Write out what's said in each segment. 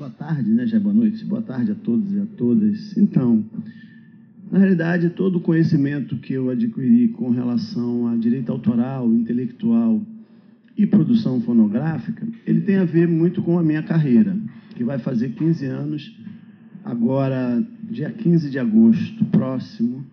Boa tarde, né? Já é boa noite. Boa tarde a todos e a todas. Então, na realidade, todo o conhecimento que eu adquiri com relação a direito autoral, intelectual e produção fonográfica, ele tem a ver muito com a minha carreira, que vai fazer 15 anos, agora, dia 15 de agosto próximo,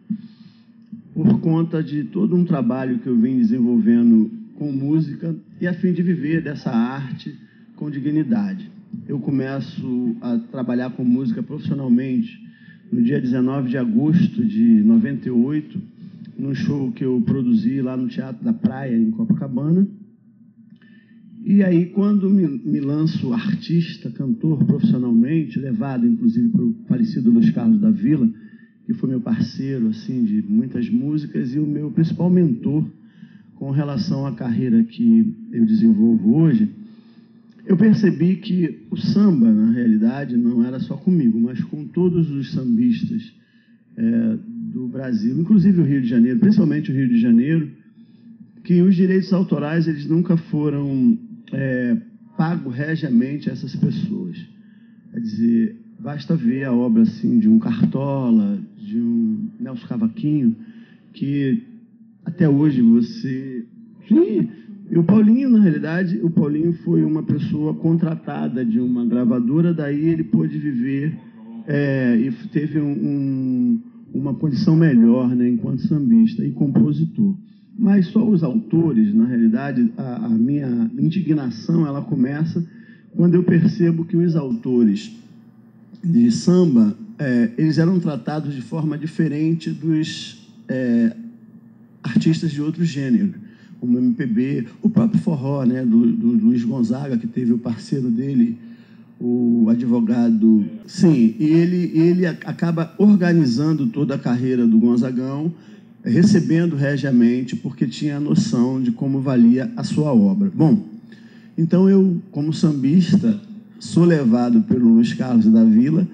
por conta de todo um trabalho que eu vim desenvolvendo com música e a fim de viver dessa arte com dignidade. Eu começo a trabalhar com música profissionalmente no dia 19 de agosto de 98, num show que eu produzi lá no Teatro da Praia, em Copacabana. E aí, quando me lanço artista, cantor profissionalmente, levado inclusive pelo falecido Luiz Carlos da Vila, que foi meu parceiro assim, de muitas músicas e o meu principal mentor com relação à carreira que eu desenvolvo hoje, eu percebi que o samba, na realidade, não era só comigo, mas com todos os sambistas do Brasil, inclusive o Rio de Janeiro, principalmente o Rio de Janeiro, que os direitos autorais eles nunca foram pagos regiamente a essas pessoas. Quer dizer, basta ver a obra assim, de um Cartola, de um Nelson Cavaquinho, que até hoje você... Sim, e o Paulinho, na realidade, o Paulinho foi uma pessoa contratada de uma gravadora, daí ele pôde viver e teve uma condição melhor, né, enquanto sambista e compositor. Mas só os autores, na realidade, a minha indignação ela começa quando eu percebo que os autores de samba, eles eram tratados de forma diferente dos artistas de outro gênero, como o MPB, o próprio forró, né, do Luiz Gonzaga, que teve o parceiro dele, o advogado. Sim, e ele acaba organizando toda a carreira do Gonzagão, recebendo regiamente, porque tinha a noção de como valia a sua obra. Bom, então eu, como sambista, sou levado pelo Luiz Carlos da Vila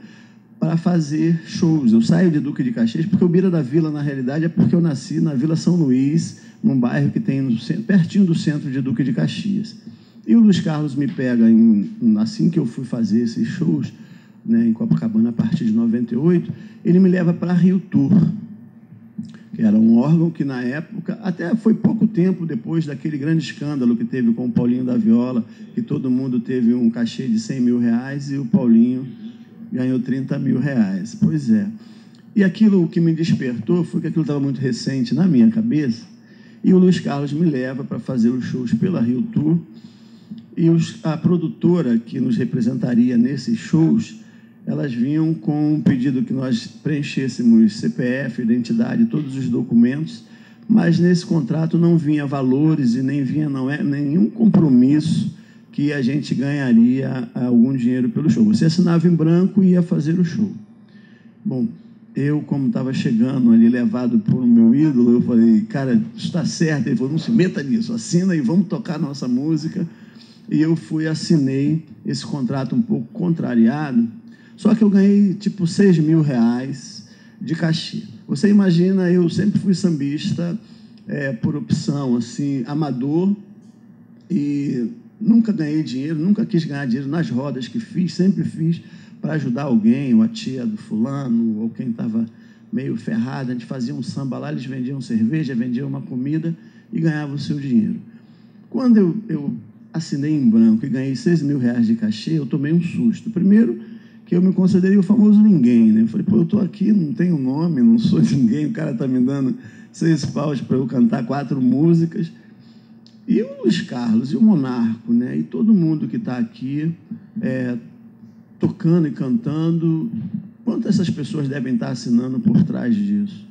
para fazer shows. Eu saio de Duque de Caxias, porque o Bira da Vila, na realidade, é porque eu nasci na Vila São Luís, num bairro que tem pertinho do centro de Duque de Caxias. E o Luiz Carlos me pega, assim que eu fui fazer esses shows, né, em Copacabana, a partir de 98, ele me leva para Rio Tour, que era um órgão que, na época, até foi pouco tempo depois daquele grande escândalo que teve com o Paulinho da Viola, que todo mundo teve um cachê de R$100 mil e o Paulinho ganhou R$30 mil. Pois é. E aquilo que me despertou foi que aquilo estava muito recente na minha cabeça, e o Luiz Carlos me leva para fazer os shows pela Rio Tour, e a produtora que nos representaria nesses shows, elas vinham com um pedido que nós preenchêssemos CPF, identidade, todos os documentos, mas nesse contrato não vinha valores e nem vinha nenhum compromisso que a gente ganharia algum dinheiro pelo show. Você assinava em branco e ia fazer o show. Bom, eu, como estava chegando ali, levado por um meu ídolo, eu falei, cara, isso está certo. Ele falou, não se meta nisso, assina e vamos tocar nossa música. E eu assinei esse contrato um pouco contrariado, só que eu ganhei tipo R$6 mil de cachê. Você imagina, eu sempre fui sambista por opção, assim, amador, e nunca ganhei dinheiro, nunca quis ganhar dinheiro nas rodas que fiz, sempre fiz para ajudar alguém, ou a tia do fulano, ou quem estava meio ferrado. A gente fazia um samba lá, eles vendiam cerveja, vendiam uma comida e ganhavam o seu dinheiro. Quando eu assinei em branco e ganhei R$6 mil de cachê, eu tomei um susto. Primeiro, que eu me considerei o famoso ninguém, né? Eu falei, pô, eu estou aqui, não tenho nome, não sou ninguém, o cara está me dando 6 paus para eu cantar 4 músicas. E o Luiz Carlos, e o Monarco, né? E todo mundo que está aqui tocando e cantando, quanto essas pessoas devem estar assinando por trás disso?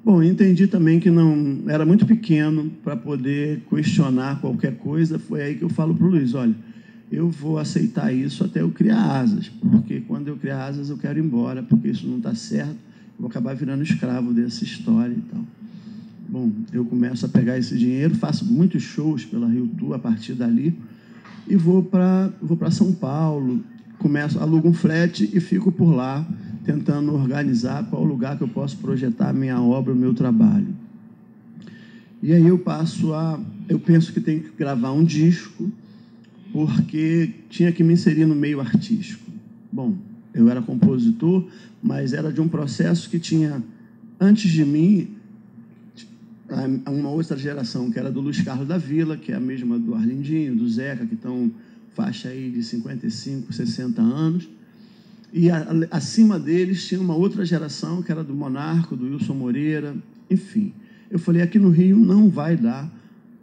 Bom, entendi também que não era muito pequeno para poder questionar qualquer coisa. Foi aí que eu falo para o Luiz, olha, eu vou aceitar isso até eu criar asas, porque quando eu criar asas eu quero ir embora, porque isso não está certo, eu vou acabar virando escravo dessa história e tal. Bom, eu começo a pegar esse dinheiro, faço muitos shows pela Rio Tour a partir dali, e vou para São Paulo, alugo um flat e fico por lá, tentando organizar qual lugar que eu posso projetar a minha obra, o meu trabalho. E aí eu penso que tenho que gravar um disco, porque tinha que me inserir no meio artístico. Bom, eu era compositor, mas era de um processo que tinha, antes de mim, uma outra geração, que era do Luiz Carlos da Vila, que é a mesma do Arlindinho, do Zeca, que estão faixa aí de 55, 60 anos. E acima deles tinha uma outra geração, que era do Monarco, do Wilson Moreira, enfim. Eu falei, aqui no Rio não vai dar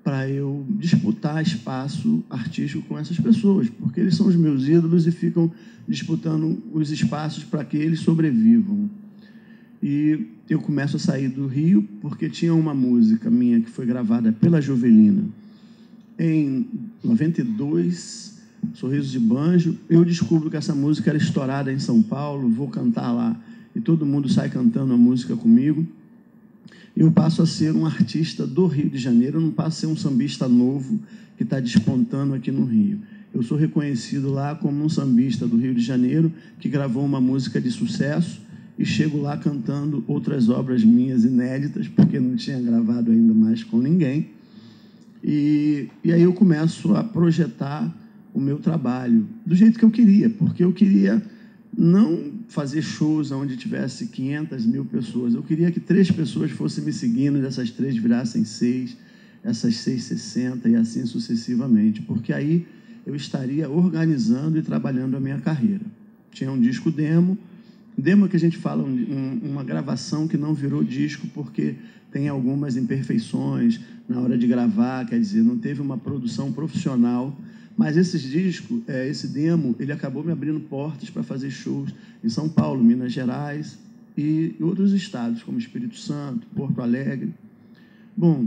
para eu disputar espaço artístico com essas pessoas, porque eles são os meus ídolos e ficam disputando os espaços para que eles sobrevivam. E eu começo a sair do Rio, porque tinha uma música minha que foi gravada pela Jovelina em 92, Sorriso de Banjo. Eu descubro que essa música era estourada em São Paulo, vou cantar lá, e todo mundo sai cantando a música comigo. Eu passo a ser um artista do Rio de Janeiro, eu não passo a ser um sambista novo que está despontando aqui no Rio. Eu sou reconhecido lá como um sambista do Rio de Janeiro que gravou uma música de sucesso e chego lá cantando outras obras minhas inéditas, porque não tinha gravado ainda mais com ninguém. E aí eu começo a projetar o meu trabalho do jeito que eu queria, porque eu queria não fazer shows onde tivesse 500 mil pessoas. Eu queria que 3 pessoas fossem me seguindo, e dessas 3 virassem 6, essas 6, 60 e assim sucessivamente, porque aí eu estaria organizando e trabalhando a minha carreira. Tinha um disco demo que a gente fala, uma gravação que não virou disco porque tem algumas imperfeições na hora de gravar, quer dizer, não teve uma produção profissional. Mas esse disco, esse demo, ele acabou me abrindo portas para fazer shows em São Paulo, Minas Gerais e outros estados, como Espírito Santo, Porto Alegre. Bom,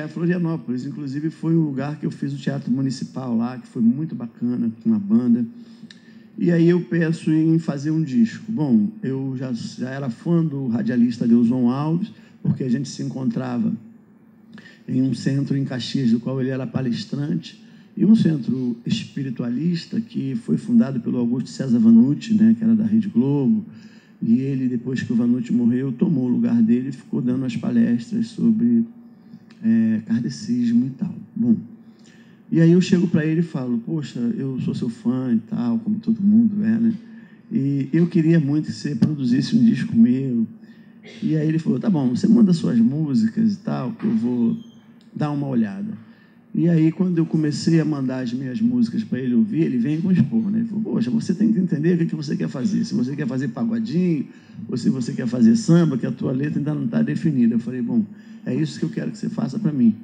Florianópolis, inclusive, foi o lugar que eu fiz o teatro municipal lá, que foi muito bacana, com uma banda. E aí eu penso em fazer um disco. Bom, eu já era fã do radialista Deusson Alves, porque a gente se encontrava em um centro em Caxias, do qual ele era palestrante, e um centro espiritualista que foi fundado pelo Augusto César Vanucci, né, que era da Rede Globo, e ele, depois que o Vanucci morreu, tomou o lugar dele e ficou dando as palestras sobre kardecismo e tal. Bom, e aí eu chego para ele e falo, poxa, eu sou seu fã e tal, como todo mundo é, né? E eu queria muito que você produzisse um disco meu. E aí ele falou, tá bom, você manda suas músicas e tal, que eu vou dar uma olhada. E aí, quando eu comecei a mandar as minhas músicas para ele ouvir, ele vem com expor, né? Ele falou, poxa, você tem que entender o que você quer fazer. Se você quer fazer pagodinho, ou se você quer fazer samba, que a tua letra ainda não está definida. Eu falei, bom, é isso que eu quero que você faça para mim.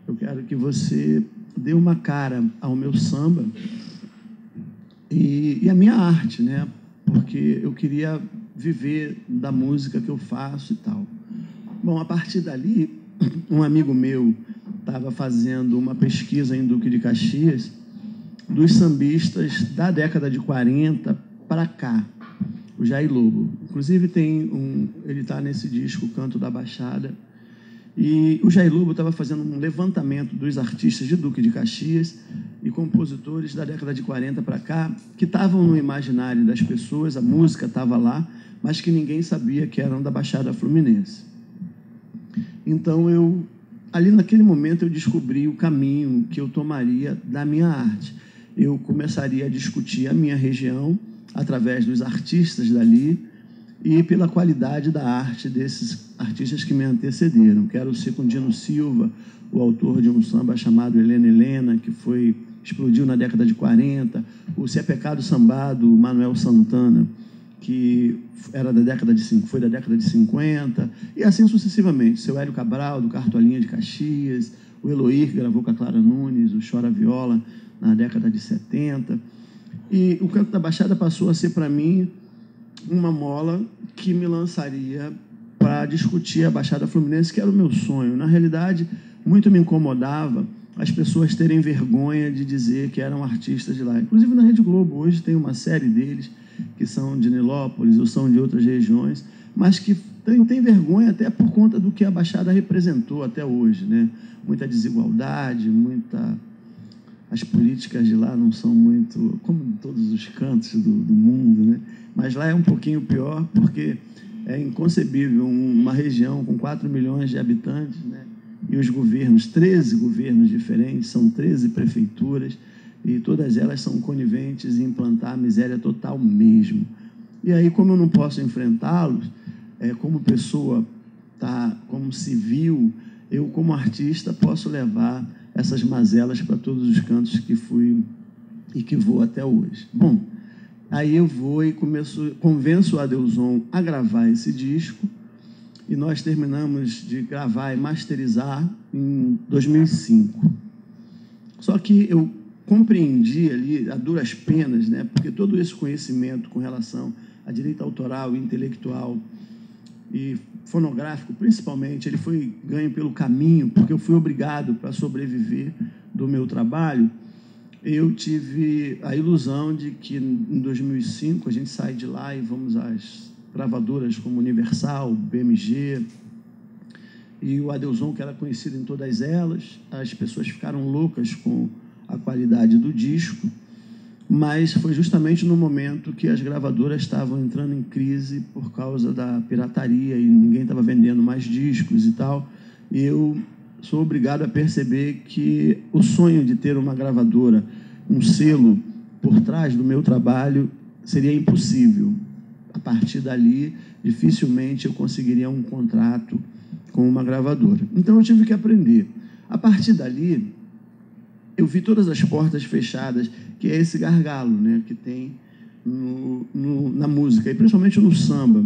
Eu quero que você dê uma cara ao meu samba e à minha arte, né? Porque eu queria viver da música que eu faço e tal. Bom, a partir dali, um amigo meu estava fazendo uma pesquisa em Duque de Caxias dos sambistas da década de 40 para cá, o Jair Lobo. Inclusive, ele está nesse disco, Canto da Baixada, e o Jair Lobo estava fazendo um levantamento dos artistas de Duque de Caxias e compositores da década de 40 para cá, que estavam no imaginário das pessoas, a música estava lá, mas que ninguém sabia que eram da Baixada Fluminense. Então, ali naquele momento, eu descobri o caminho que eu tomaria da minha arte. Eu começaria a discutir a minha região através dos artistas dali e pela qualidade da arte desses artistas que me antecederam, que era o Secundino Silva, o autor de um samba chamado Helena Helena, que explodiu na década de 40, o Se é Pecado Sambado, Manuel Santana, que foi da década de 50, e assim sucessivamente. Seu Hélio Cabral, do Cartolinha de Caxias, o Eloir, que gravou com a Clara Nunes, o Chora Viola, na década de 70. E o Canto da Baixada passou a ser, para mim, uma mola que me lançaria para discutir a Baixada Fluminense, que era o meu sonho. Na realidade, muito me incomodava as pessoas terem vergonha de dizer que eram artistas de lá. Inclusive, na Rede Globo, hoje tem uma série deles que são de Nilópolis ou são de outras regiões, mas que tem vergonha até por conta do que a Baixada representou até hoje, né? Muita desigualdade, as políticas de lá não são muito, como em todos os cantos do mundo, né? Mas lá é um pouquinho pior, porque é inconcebível uma região com 4 milhões de habitantes, né? E os governos, 13 governos diferentes, são 13 prefeituras, e todas elas são coniventes em implantar a miséria total mesmo. E aí, como eu não posso enfrentá-los, como pessoa, como civil, eu, como artista, posso levar essas mazelas para todos os cantos que fui e que vou até hoje. Bom, aí eu vou e convenço o Adelson a gravar esse disco, e nós terminamos de gravar e masterizar em 2005. Só que eu compreendi ali, a duras penas, né, porque todo esse conhecimento com relação a direito autoral, intelectual e fonográfico, principalmente, ele foi ganho pelo caminho, porque eu fui obrigado, para sobreviver do meu trabalho. Eu tive a ilusão de que, em 2005, a gente sai de lá e vamos às gravadoras como Universal, BMG, e o Adelson, que era conhecido em todas elas. As pessoas ficaram loucas com a qualidade do disco, mas foi justamente no momento que as gravadoras estavam entrando em crise por causa da pirataria e ninguém estava vendendo mais discos e tal. E eu sou obrigado a perceber que o sonho de ter uma gravadora, um selo por trás do meu trabalho, seria impossível. A partir dali, dificilmente eu conseguiria um contrato com uma gravadora. Então eu tive que aprender. A partir dali, eu vi todas as portas fechadas, que é esse gargalo, né, que tem na música, e principalmente no samba,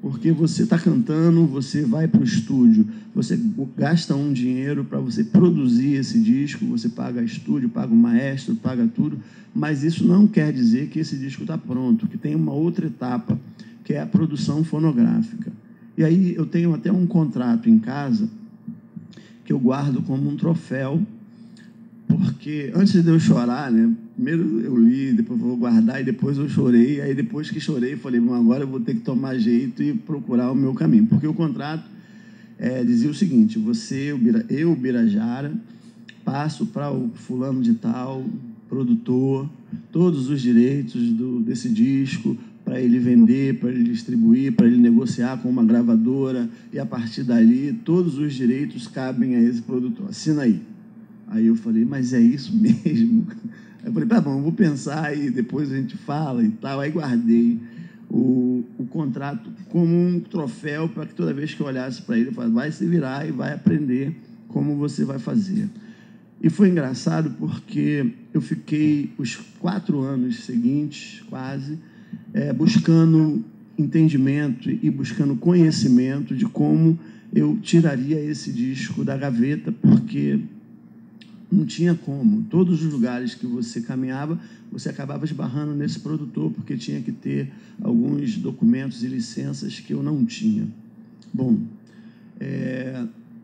porque você está cantando, você vai para o estúdio, você gasta um dinheiro para você produzir esse disco, você paga estúdio, paga o maestro, paga tudo, mas isso não quer dizer que esse disco está pronto, que tem uma outra etapa, que é a produção fonográfica. E aí eu tenho até um contrato em casa que eu guardo como um troféu, porque antes de eu chorar, né, primeiro eu li, depois vou guardar, e depois eu chorei. Aí depois que chorei, falei, bom, agora eu vou ter que tomar jeito e procurar o meu caminho, porque o contrato dizia o seguinte: eu, Birajara, passo para o fulano de tal, produtor, todos os direitos desse disco, para ele vender, para ele distribuir, para ele negociar com uma gravadora, e a partir dali todos os direitos cabem a esse produtor, assina aí. Aí eu falei, mas é isso mesmo? Aí eu falei, tá bom, eu vou pensar e depois a gente fala e tal. Aí guardei o contrato como um troféu para que toda vez que eu olhasse para ele, eu falasse, vai se virar e vai aprender como você vai fazer. E foi engraçado porque eu fiquei os 4 anos seguintes, quase, buscando entendimento e buscando conhecimento de como eu tiraria esse disco da gaveta, porque não tinha como. Todos os lugares que você caminhava, você acabava esbarrando nesse produtor, porque tinha que ter alguns documentos e licenças que eu não tinha. Bom,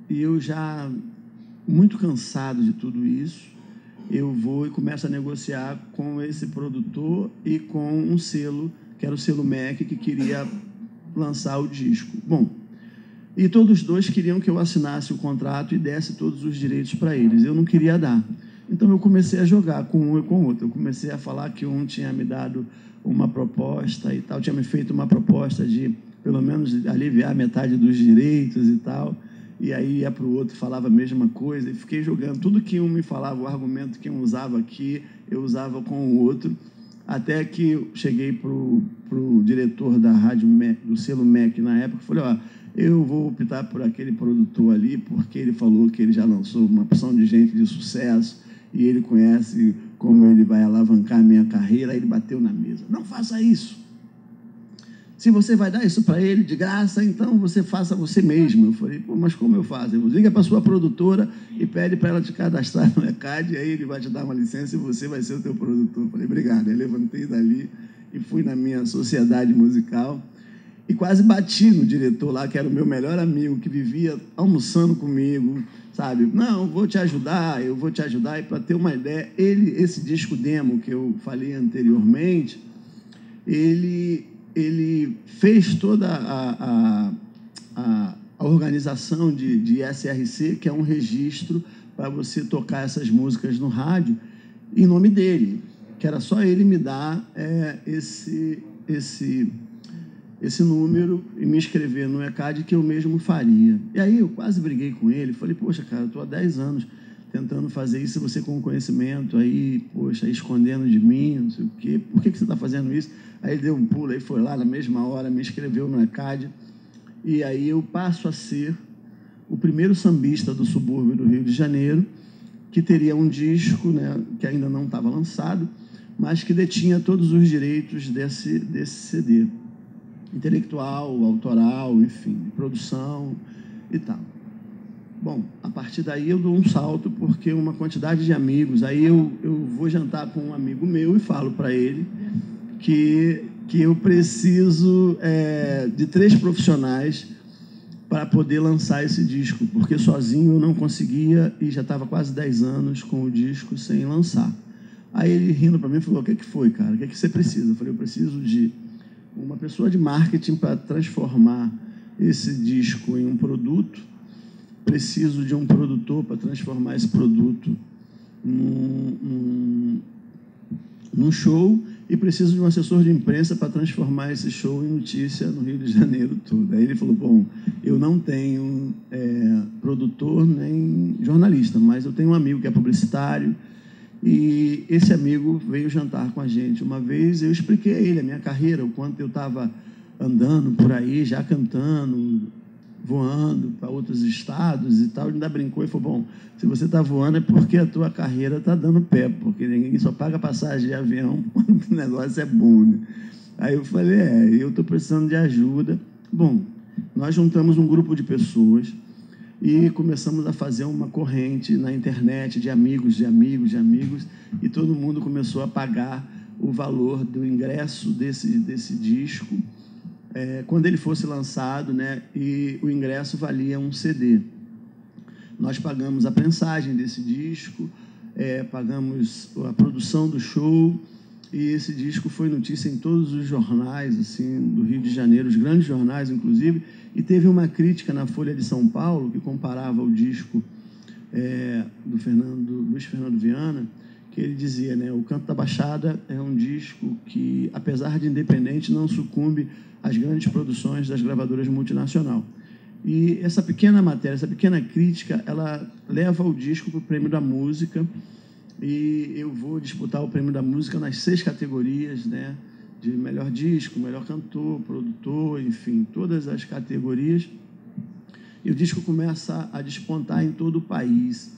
e eu já, muito cansado de tudo isso, eu vou e começo a negociar com esse produtor e com um selo, que era o selo MEC, que queria lançar o disco. Bom, e todos os dois queriam que eu assinasse o contrato e desse todos os direitos para eles. Eu não queria dar. Então, eu comecei a jogar com um e com o outro. Eu comecei a falar que um tinha me dado uma proposta e tal, tinha me feito uma proposta de, pelo menos, aliviar metade dos direitos e tal. E aí ia para o outro, falava a mesma coisa, e fiquei jogando. Tudo que um me falava, o argumento que um usava aqui, eu usava com o outro, até que eu cheguei para o diretor da rádio MEC, do selo MEC na época, falei, ó, eu vou optar por aquele produtor ali, porque ele falou que ele já lançou uma opção de gente de sucesso e ele conhece como ele vai alavancar a minha carreira. Aí ele bateu na mesa. Não faça isso. Se você vai dar isso para ele de graça, então você faça você mesmo. Eu falei, pô, mas como eu faço? Eu liga para a sua produtora e pede para ela te cadastrar no ECAD, e aí ele vai te dar uma licença e você vai ser o teu produtor. Eu falei, obrigado. Aí levantei dali e fui na minha sociedade musical. E quase bati no diretor lá, que era o meu melhor amigo, que vivia almoçando comigo, sabe? Não, vou te ajudar, eu vou te ajudar. E para ter uma ideia, esse disco demo que eu falei anteriormente, ele fez toda a organização de SRC, que é um registro para você tocar essas músicas no rádio, em nome dele, que era só ele me dar esse número e me escrever no ECAD, que eu mesmo faria. E aí eu quase briguei com ele, falei, poxa, cara, eu estou há 10 anos tentando fazer isso, você com conhecimento aí, poxa, escondendo de mim, não sei o quê, por que você está fazendo isso? Aí ele deu um pulo, aí foi lá na mesma hora, me inscreveu no ECAD, e aí eu passo a ser o primeiro sambista do subúrbio do Rio de Janeiro, que teria um disco, né, que ainda não estava lançado, mas que detinha todos os direitos desse CD, intelectual, autoral, enfim, de produção e tal. Bom, a partir daí eu dou um salto, porque uma quantidade de amigos, aí eu vou jantar com um amigo meu e falo para ele que eu preciso de 3 profissionais para poder lançar esse disco, porque sozinho eu não conseguia e já estava quase 10 anos com o disco sem lançar. Aí ele, rindo para mim, falou: o que foi, cara? O que você precisa? Eu falei: eu preciso de uma pessoa de marketing para transformar esse disco em um produto, preciso de um produtor para transformar esse produto num show, e preciso de um assessor de imprensa para transformar esse show em notícia no Rio de Janeiro todo. Aí ele falou: bom, eu não tenho produtor nem jornalista, mas eu tenho um amigo que é publicitário, e esse amigo veio jantar com a gente. Uma vez eu expliquei a ele a minha carreira, o quanto eu estava andando por aí, já cantando, voando para outros estados e tal. Ele ainda brincou e falou: bom, se você está voando é porque a tua carreira está dando pé, porque ninguém só paga passagem de avião quando o negócio é bom, né? Aí eu falei: eu estou precisando de ajuda. Bom, nós juntamos um grupo de pessoas e começamos a fazer uma corrente na internet de amigos, e todo mundo começou a pagar o valor do ingresso desse disco, quando ele fosse lançado, né? E o ingresso valia um CD. Nós pagamos a prensagem desse disco, pagamos a produção do show, e esse disco foi notícia em todos os jornais assim, do Rio de Janeiro, os grandes jornais, inclusive, e teve uma crítica na Folha de São Paulo que comparava o disco do Luiz Fernando Viana, que ele dizia, né, o Canto da Baixada é um disco que, apesar de independente, não sucumbe às grandes produções das gravadoras multinacionais. E essa pequena matéria, essa pequena crítica, ela leva o disco para o Prêmio da Música, e eu vou disputar o Prêmio da Música nas 6 categorias, né, de melhor disco, melhor cantor, produtor, enfim, todas as categorias. E o disco começa a despontar em todo o país.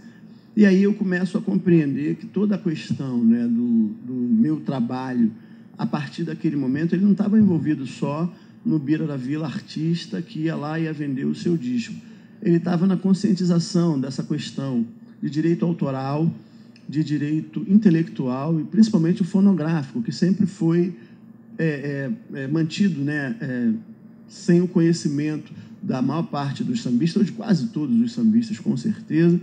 E aí eu começo a compreender que toda a questão, né, do meu trabalho, a partir daquele momento, ele não estava envolvido só no Bira da Vila artista que ia lá e ia vender o seu disco. Ele estava na conscientização dessa questão de direito autoral, de direito intelectual e principalmente o fonográfico, que sempre foi mantido, né, sem o conhecimento da maior parte dos sambistas, ou de quase todos os sambistas, com certeza,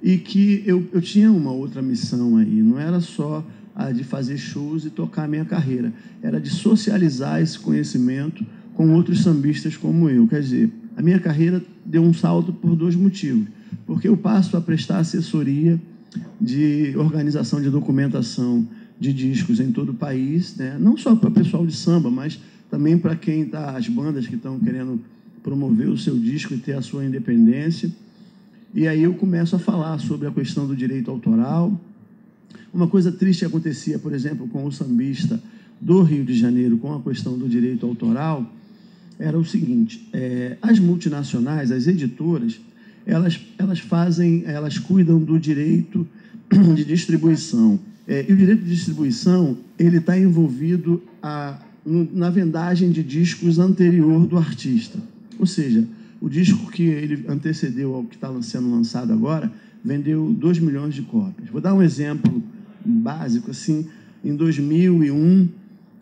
e que eu tinha uma outra missão aí, não era só a de fazer shows e tocar a minha carreira, era de socializar esse conhecimento com outros sambistas como eu. Quer dizer, a minha carreira deu um salto por 2 motivos, porque eu passo a prestar assessoria de organização de documentação de discos em todo o país, né? Não só para o pessoal de samba, mas também para quem as bandas que estão querendo promover o seu disco e ter a sua independência. E aí eu começo a falar sobre a questão do direito autoral. Uma coisa triste que acontecia, por exemplo, com o sambista do Rio de Janeiro, com a questão do direito autoral, era o seguinte: as multinacionais, as editoras, elas cuidam do direito de distribuição. E o direito de distribuição ele está envolvido na vendagem de discos anterior do artista. Ou seja, o disco que ele antecedeu ao que está sendo lançado agora vendeu 2 milhões de cópias. Vou dar um exemplo básico. Assim, em 2001,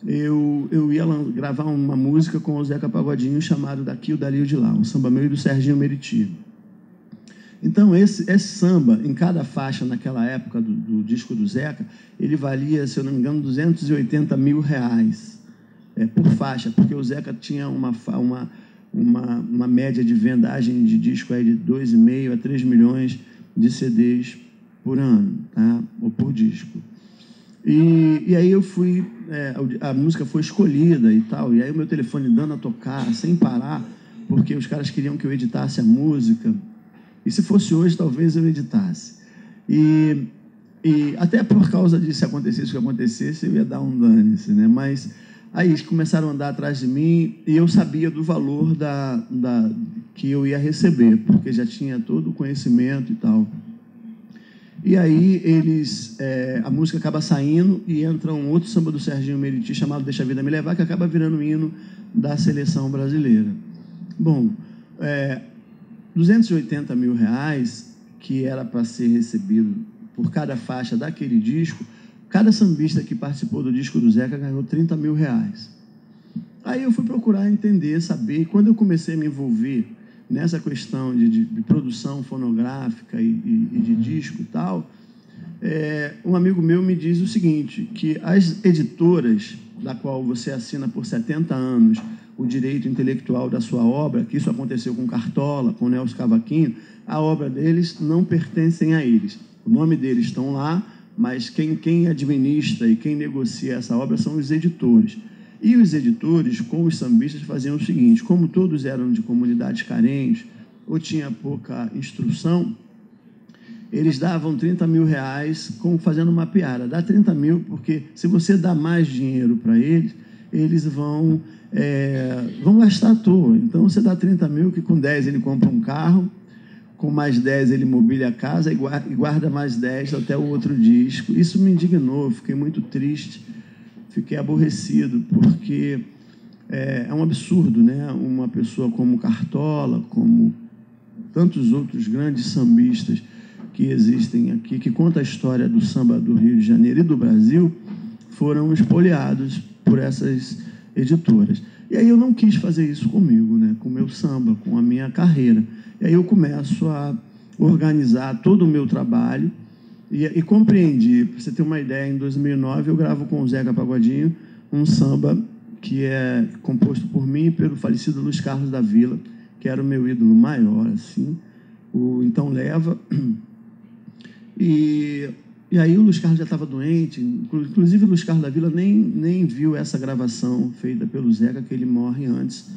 eu ia gravar uma música com o Zeca Pagodinho chamado Daqui o Dali o de Lá, um samba meu e do Serginho Meriti. Então, esse samba, em cada faixa, naquela época do disco do Zeca, ele valia, se eu não me engano, R$280 mil por faixa, porque o Zeca tinha uma média de vendagem de disco aí de 2,5 a 3 milhões de CDs por ano, tá? Ou por disco. E aí eu fui, a música foi escolhida e tal, e aí o meu telefone dando a tocar sem parar, porque os caras queriam que eu editasse a música. E se fosse hoje, talvez eu editasse. E até por causa de se acontecesse o que acontecesse, eu ia dar um dane-se, né? Mas aí eles começaram a andar atrás de mim e eu sabia do valor que eu ia receber, porque já tinha todo o conhecimento e tal. E aí a música acaba saindo e entra um outro samba do Serginho Meriti chamado Deixa a Vida Me Levar, que acaba virando o hino da seleção brasileira. Bom, R$280 mil, que era para ser recebido por cada faixa daquele disco, cada sambista que participou do disco do Zeca ganhou R$30 mil. Aí eu fui procurar entender, saber, e quando eu comecei a me envolver nessa questão de produção fonográfica e de disco e tal, um amigo meu me diz o seguinte, que as editoras, da qual você assina por 70 anos o direito intelectual da sua obra, que isso aconteceu com Cartola, com Nelson Cavaquinho, a obra deles não pertencem a eles. O nome deles estão lá, mas quem administra e quem negocia essa obra são os editores. E os editores, com os sambistas, faziam o seguinte, como todos eram de comunidades carentes ou tinha pouca instrução, eles davam R$30 mil fazendo uma piada. Dá 30 mil porque se você dá mais dinheiro para eles, eles vão gastar à toa. Então, você dá 30 mil, que com 10 ele compra um carro, com mais 10 ele mobília a casa e guarda mais 10 até o outro disco. Isso me indignou, fiquei muito triste, fiquei aborrecido, porque é um absurdo, né? Uma pessoa como Cartola, como tantos outros grandes sambistas que existem aqui, que conta a história do samba do Rio de Janeiro e do Brasil, foram espoliados por essas editoras. E aí eu não quis fazer isso comigo, né? Com o meu samba, com a minha carreira. E aí eu começo a organizar todo o meu trabalho e compreendi, para você ter uma ideia, em 2009 eu gravo com o Zeca Pagodinho um samba que é composto por mim e pelo falecido Luiz Carlos da Vila, que era o meu ídolo maior, assim, o Então Leva. E aí o Luiz Carlos já estava doente, inclusive o Luiz Carlos da Vila nem viu essa gravação feita pelo Zeca, que ele morre antes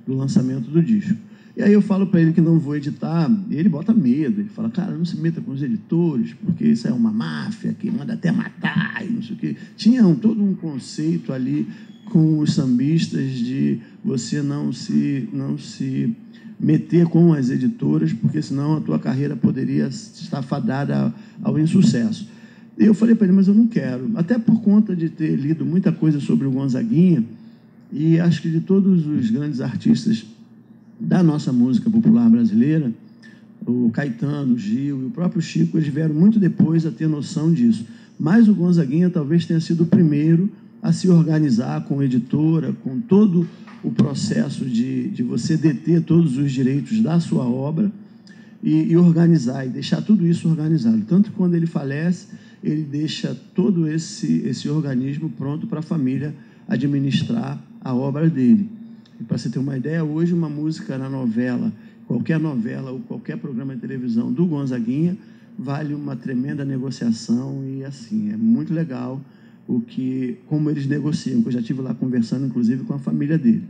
do lançamento do disco. E aí eu falo para ele que não vou editar, e ele bota medo, ele fala, cara, não se meta com os editores, porque isso é uma máfia que manda até matar, e não sei o quê. Tinha todo um conceito ali com os sambistas de você não se meter com as editoras, porque senão a tua carreira poderia estar fadada ao insucesso. E eu falei para ele, mas eu não quero, até por conta de ter lido muita coisa sobre o Gonzaguinha, e acho que de todos os grandes artistas da nossa música popular brasileira, o Caetano, o Gil e o próprio Chico, eles vieram muito depois a ter noção disso. Mas o Gonzaguinha talvez tenha sido o primeiro a se organizar com editora, com todo o processo de você deter todos os direitos da sua obra e organizar, e deixar tudo isso organizado. Tanto que quando ele falece, ele deixa todo esse organismo pronto para a família administrar a obra dele. E para você ter uma ideia, hoje uma música na novela, qualquer novela ou qualquer programa de televisão do Gonzaguinha, vale uma tremenda negociação e, assim, é muito legal como eles negociam, que eu já estive lá conversando, inclusive, com a família dele.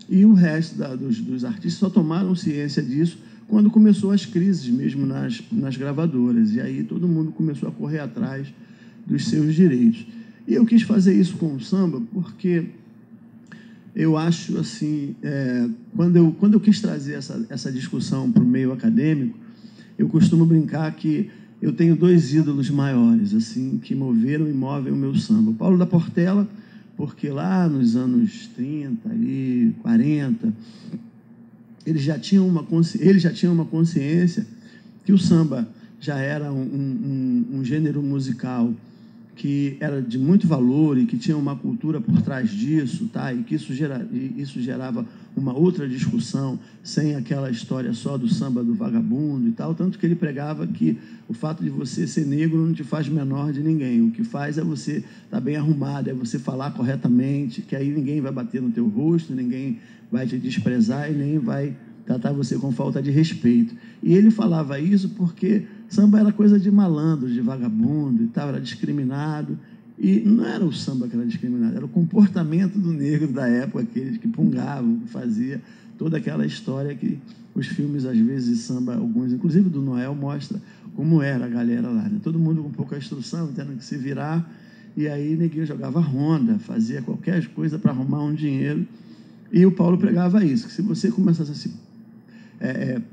E o resto dos artistas só tomaram ciência disso quando começou as crises mesmo nas gravadoras, e aí todo mundo começou a correr atrás dos seus direitos. E eu quis fazer isso com o samba porque eu acho, assim, quando eu quis trazer essa discussão para o meio acadêmico, eu costumo brincar que eu tenho dois ídolos maiores, assim, que moveram e movem o meu samba. O Paulo da Portela, porque lá nos anos 30, ali, 40, ele já tinha uma consciência que o samba já era um gênero musical que era de muito valor e que tinha uma cultura por trás disso, tá? E que isso gerava uma outra discussão, sem aquela história só do samba do vagabundo e tal, tanto que ele pregava que o fato de você ser negro não te faz menor de ninguém, o que faz é você estar bem arrumado, é você falar corretamente, que aí ninguém vai bater no teu rosto, ninguém vai te desprezar e nem vai tratar você com falta de respeito. E ele falava isso porque samba era coisa de malandro, de vagabundo e tal, era discriminado. E não era o samba que era discriminado, era o comportamento do negro da época, aqueles que pungavam, que fazia toda aquela história que os filmes, às vezes, de samba, alguns, inclusive do Noel, mostra como era a galera lá, né? Todo mundo com pouca instrução, tendo que se virar, e aí ninguém jogava ronda, fazia qualquer coisa para arrumar um dinheiro. E o Paulo pregava isso, que se você começasse a se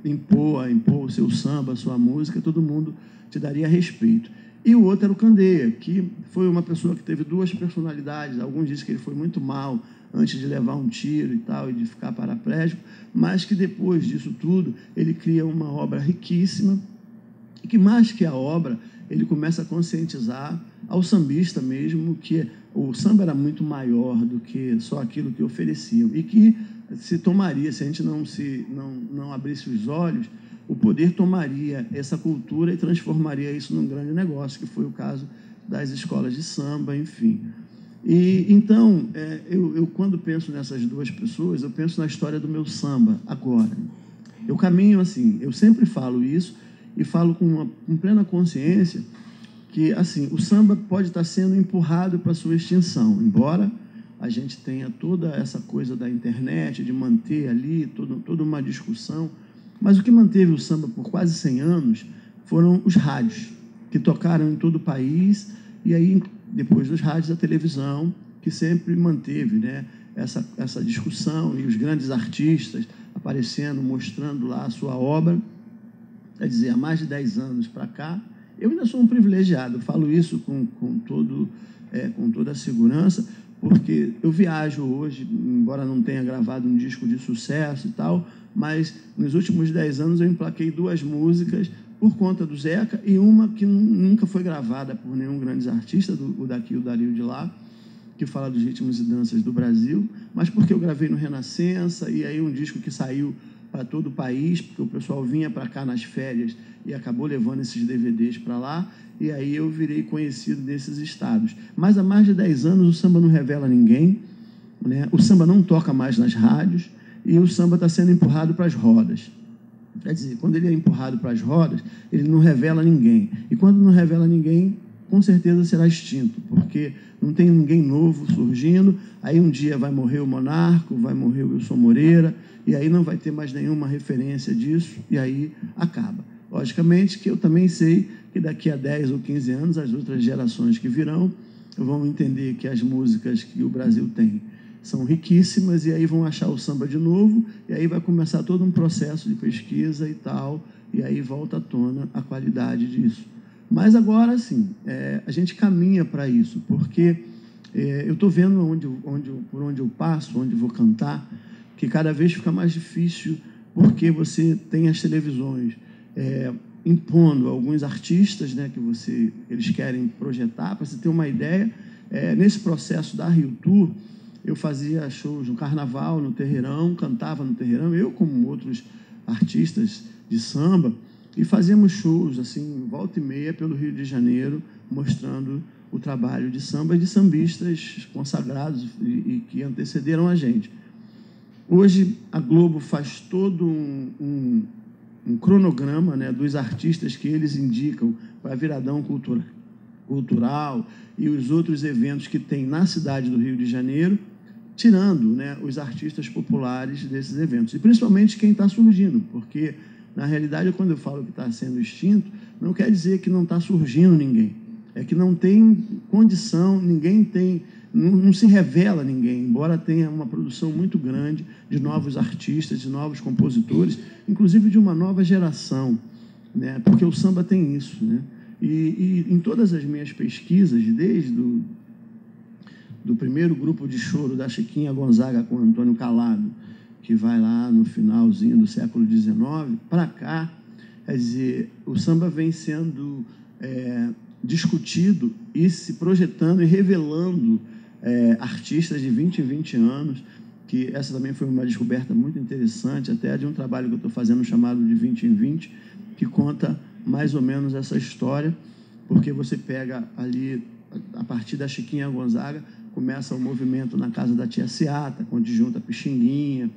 impor o seu samba, a sua música, todo mundo te daria respeito. E o outro era o Candeia, que foi uma pessoa que teve duas personalidades. Alguns dizem que ele foi muito mal antes de levar um tiro e tal, e de ficar paraplégico, mas que depois disso tudo, ele cria uma obra riquíssima, e que mais que a obra, ele começa a conscientizar ao sambista mesmo que o samba era muito maior do que só aquilo que ofereciam, e que se tomaria, se a gente não abrisse os olhos, o poder tomaria essa cultura e transformaria isso num grande negócio, que foi o caso das escolas de samba, enfim. E então, eu quando penso nessas duas pessoas, eu penso na história do meu samba agora. Eu caminho assim, eu sempre falo isso e falo com plena consciência que assim, o samba pode estar sendo empurrado para a sua extinção, embora a gente tenha toda essa coisa da internet, de manter ali toda uma discussão, mas o que manteve o samba por quase 100 anos foram os rádios, que tocaram em todo o país, e aí, depois dos rádios, a televisão, que sempre manteve, né, essa discussão, e os grandes artistas aparecendo, mostrando lá a sua obra. Quer dizer, há mais de 10 anos para cá, eu ainda sou um privilegiado, eu falo isso com toda a segurança, porque eu viajo hoje, embora não tenha gravado um disco de sucesso e tal, mas nos últimos 10 anos eu emplaquei 2 músicas por conta do Zeca e uma que nunca foi gravada por nenhum grande artista, o daqui e o Dario de lá, que fala dos ritmos e danças do Brasil, mas porque eu gravei no Renascença, e aí um disco que saiu para todo o país, porque o pessoal vinha para cá nas férias e acabou levando esses DVDs para lá, e aí eu virei conhecido desses estados. Mas há mais de 10 anos o samba não revela ninguém, né? O samba não toca mais nas rádios, e o samba está sendo empurrado para as rodas. Quer dizer, quando ele é empurrado para as rodas, ele não revela ninguém. E quando não revela ninguém, com certeza será extinto, porque não tem ninguém novo surgindo. Aí um dia vai morrer o Monarco, vai morrer o Wilson Moreira, e aí não vai ter mais nenhuma referência disso, e aí acaba. Logicamente que eu também sei que daqui a 10 ou 15 anos, as outras gerações que virão vão entender que as músicas que o Brasil tem são riquíssimas, e aí vão achar o samba de novo, e aí vai começar todo um processo de pesquisa e tal, e aí volta à tona a qualidade disso. Mas agora, sim, a gente caminha para isso, porque eu estou vendo por onde eu passo, onde vou cantar, que cada vez fica mais difícil, porque você tem as televisões impondo alguns artistas, né, que eles querem projetar. Para você ter uma ideia, nesse processo da Rio Tour, eu fazia shows no Carnaval, no Terreirão, cantava no Terreirão, eu como outros artistas de samba, e fazíamos shows, assim, volta e meia, pelo Rio de Janeiro, mostrando o trabalho de samba e de sambistas consagrados e que antecederam a gente. Hoje, a Globo faz todo um cronograma, né, dos artistas que eles indicam para a Viradão Cultural e os outros eventos que tem na cidade do Rio de Janeiro, tirando, né, os artistas populares desses eventos. E principalmente quem está surgindo, porque, na realidade, quando eu falo que está sendo extinto, não quer dizer que não está surgindo ninguém. É que não tem condição, ninguém tem, não se revela ninguém, embora tenha uma produção muito grande de novos artistas, de novos compositores, inclusive de uma nova geração, né? Porque o samba tem isso, né? E em todas as minhas pesquisas, desde do primeiro grupo de choro da Chiquinha Gonzaga com Antônio Calado, que vai lá no finalzinho do século XIX, para cá, quer dizer, o samba vem sendo discutido e se projetando e revelando artistas de 20 em 20 anos, que essa também foi uma descoberta muito interessante, até de um trabalho que eu estou fazendo chamado de 20 em 20, que conta mais ou menos essa história, porque você pega ali, a partir da Chiquinha Gonzaga, começa o movimento na casa da Tia Seata, onde junta Pixinguinha,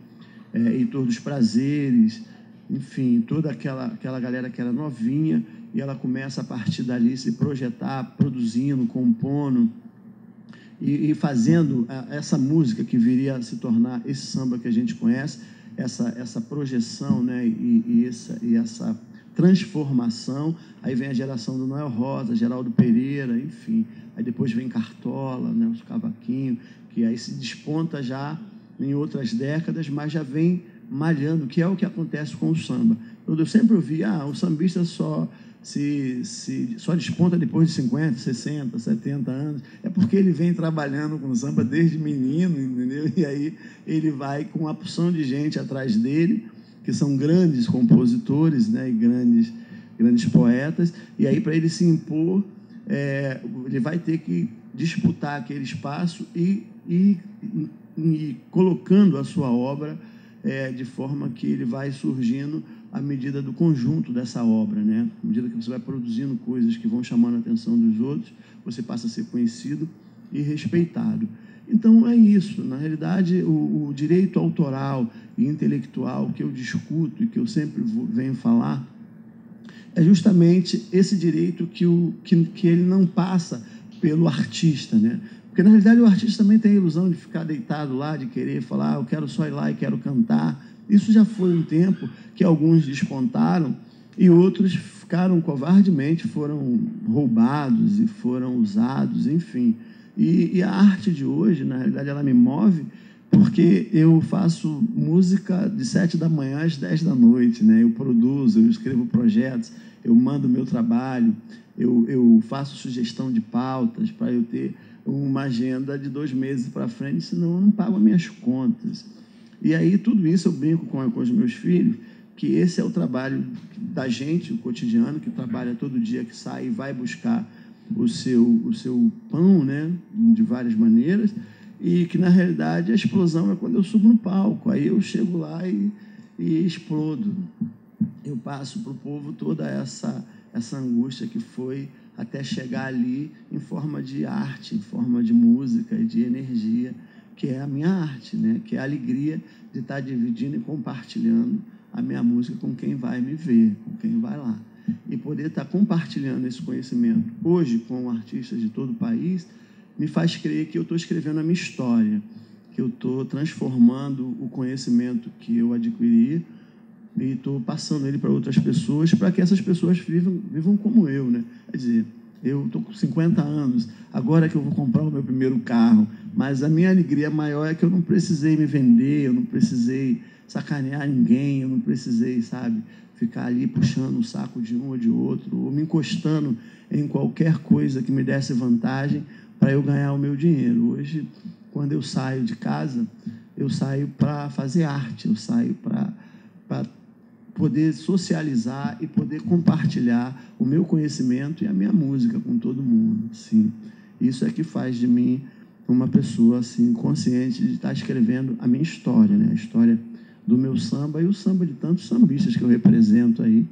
Heitor dos Prazeres, enfim, toda aquela galera que era novinha, e ela começa a partir dali se projetar, produzindo, compondo e fazendo essa música que viria a se tornar esse samba que a gente conhece. essa projeção, né, e essa transformação. Aí vem a geração do Noel Rosa, Geraldo Pereira, enfim. Aí depois vem Cartola, né, os cavaquinhos, que aí se desponta já em outras décadas, mas já vem malhando, que é o que acontece com o samba. Eu sempre ouvi, o sambista só desponta depois de 50, 60, 70 anos. É porque ele vem trabalhando com samba desde menino, entendeu? E aí ele vai com uma porção de gente atrás dele, que são grandes compositores, né, e grandes poetas, e aí para ele se impor, ele vai ter que disputar aquele espaço e colocando a sua obra de forma que ele vai surgindo à medida do conjunto dessa obra, né? À medida que você vai produzindo coisas que vão chamando a atenção dos outros, você passa a ser conhecido e respeitado. Então, é isso. Na realidade, o direito autoral e intelectual que eu discuto e que eu sempre venho falar é justamente esse direito que ele não passa pelo artista, né? Porque, na realidade, o artista também tem a ilusão de ficar deitado lá, de querer falar, eu quero só ir lá e quero cantar. Isso já foi um tempo que alguns despontaram e outros ficaram covardemente, foram roubados e foram usados, enfim. E a arte de hoje, na realidade, ela me move porque eu faço música de 7 da manhã às 10 da noite, né? Eu produzo, eu escrevo projetos, eu mando o meu trabalho, eu faço sugestão de pautas para eu ter uma agenda de 2 meses para frente, senão eu não pago as minhas contas. E aí tudo isso eu brinco com os meus filhos, que esse é o trabalho da gente, o cotidiano, que trabalha todo dia, que sai e vai buscar o seu pão, né, de várias maneiras, e que, na realidade, a explosão é quando eu subo no palco. Aí eu chego lá e explodo. Eu passo para o povo toda essa angústia que foi até chegar ali em forma de arte, em forma de música e de energia, que é a minha arte, né? Que é a alegria de estar dividindo e compartilhando a minha música com quem vai me ver, com quem vai lá. E poder estar compartilhando esse conhecimento hoje com artistas de todo o país me faz crer que eu estou escrevendo a minha história, que eu estou transformando o conhecimento que eu adquiri e estou passando ele para outras pessoas, para que essas pessoas vivam como eu, né? Quer dizer, eu estou com 50 anos, agora que eu vou comprar o meu primeiro carro, mas a minha alegria maior é que eu não precisei me vender, eu não precisei sacanear ninguém, eu não precisei, sabe, ficar ali puxando o saco de um ou de outro, ou me encostando em qualquer coisa que me desse vantagem para eu ganhar o meu dinheiro. Hoje, quando eu saio de casa, eu saio para fazer arte, eu saio para poder socializar e poder compartilhar o meu conhecimento e a minha música com todo mundo. Assim. Isso é que faz de mim uma pessoa assim, consciente de estar escrevendo a minha história, né? A história do meu samba e o samba de tantos sambistas que eu represento aí.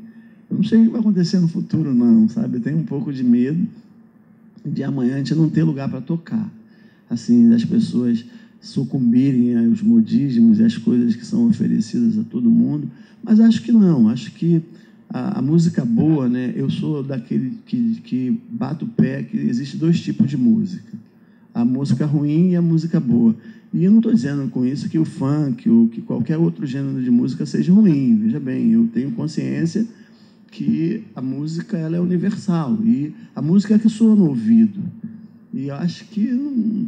Eu não sei o que vai acontecer no futuro, não, sabe? Eu tenho um pouco de medo de amanhã a gente não ter lugar para tocar. Assim, das pessoas sucumbirem aos modismos e às coisas que são oferecidas a todo mundo. Mas acho que não, acho que a música boa, né? Eu sou daquele que bate o pé que existe 2 tipos de música. A música ruim e a música boa. E eu não estou dizendo com isso que o funk ou que qualquer outro gênero de música seja ruim. Veja bem, eu tenho consciência que a música ela é universal e a música é que soa no ouvido. E eu acho que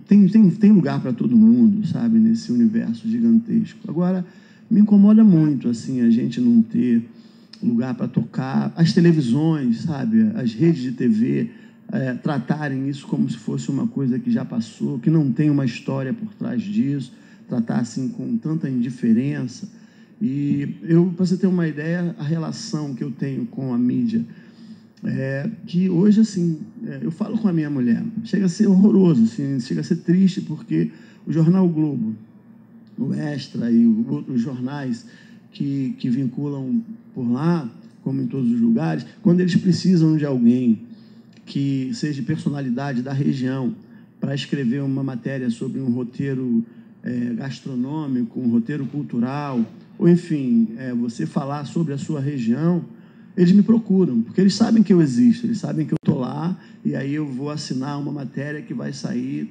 tem lugar para todo mundo, sabe, nesse universo gigantesco. Agora, me incomoda muito assim, a gente não ter lugar para tocar. As televisões, sabe, as redes de TV tratarem isso como se fosse uma coisa que já passou, que não tem uma história por trás disso, tratar assim com tanta indiferença. E para você ter uma ideia, a relação que eu tenho com a mídia, que hoje, assim, eu falo com a minha mulher, chega a ser horroroso, assim, chega a ser triste, porque o Jornal o Globo, o Extra e outros jornais que vinculam por lá, como em todos os lugares, quando eles precisam de alguém que seja personalidade da região para escrever uma matéria sobre um roteiro gastronômico, um roteiro cultural, ou enfim, você falar sobre a sua região, eles me procuram, porque eles sabem que eu existo, eles sabem que eu estou lá, e aí eu vou assinar uma matéria que vai sair,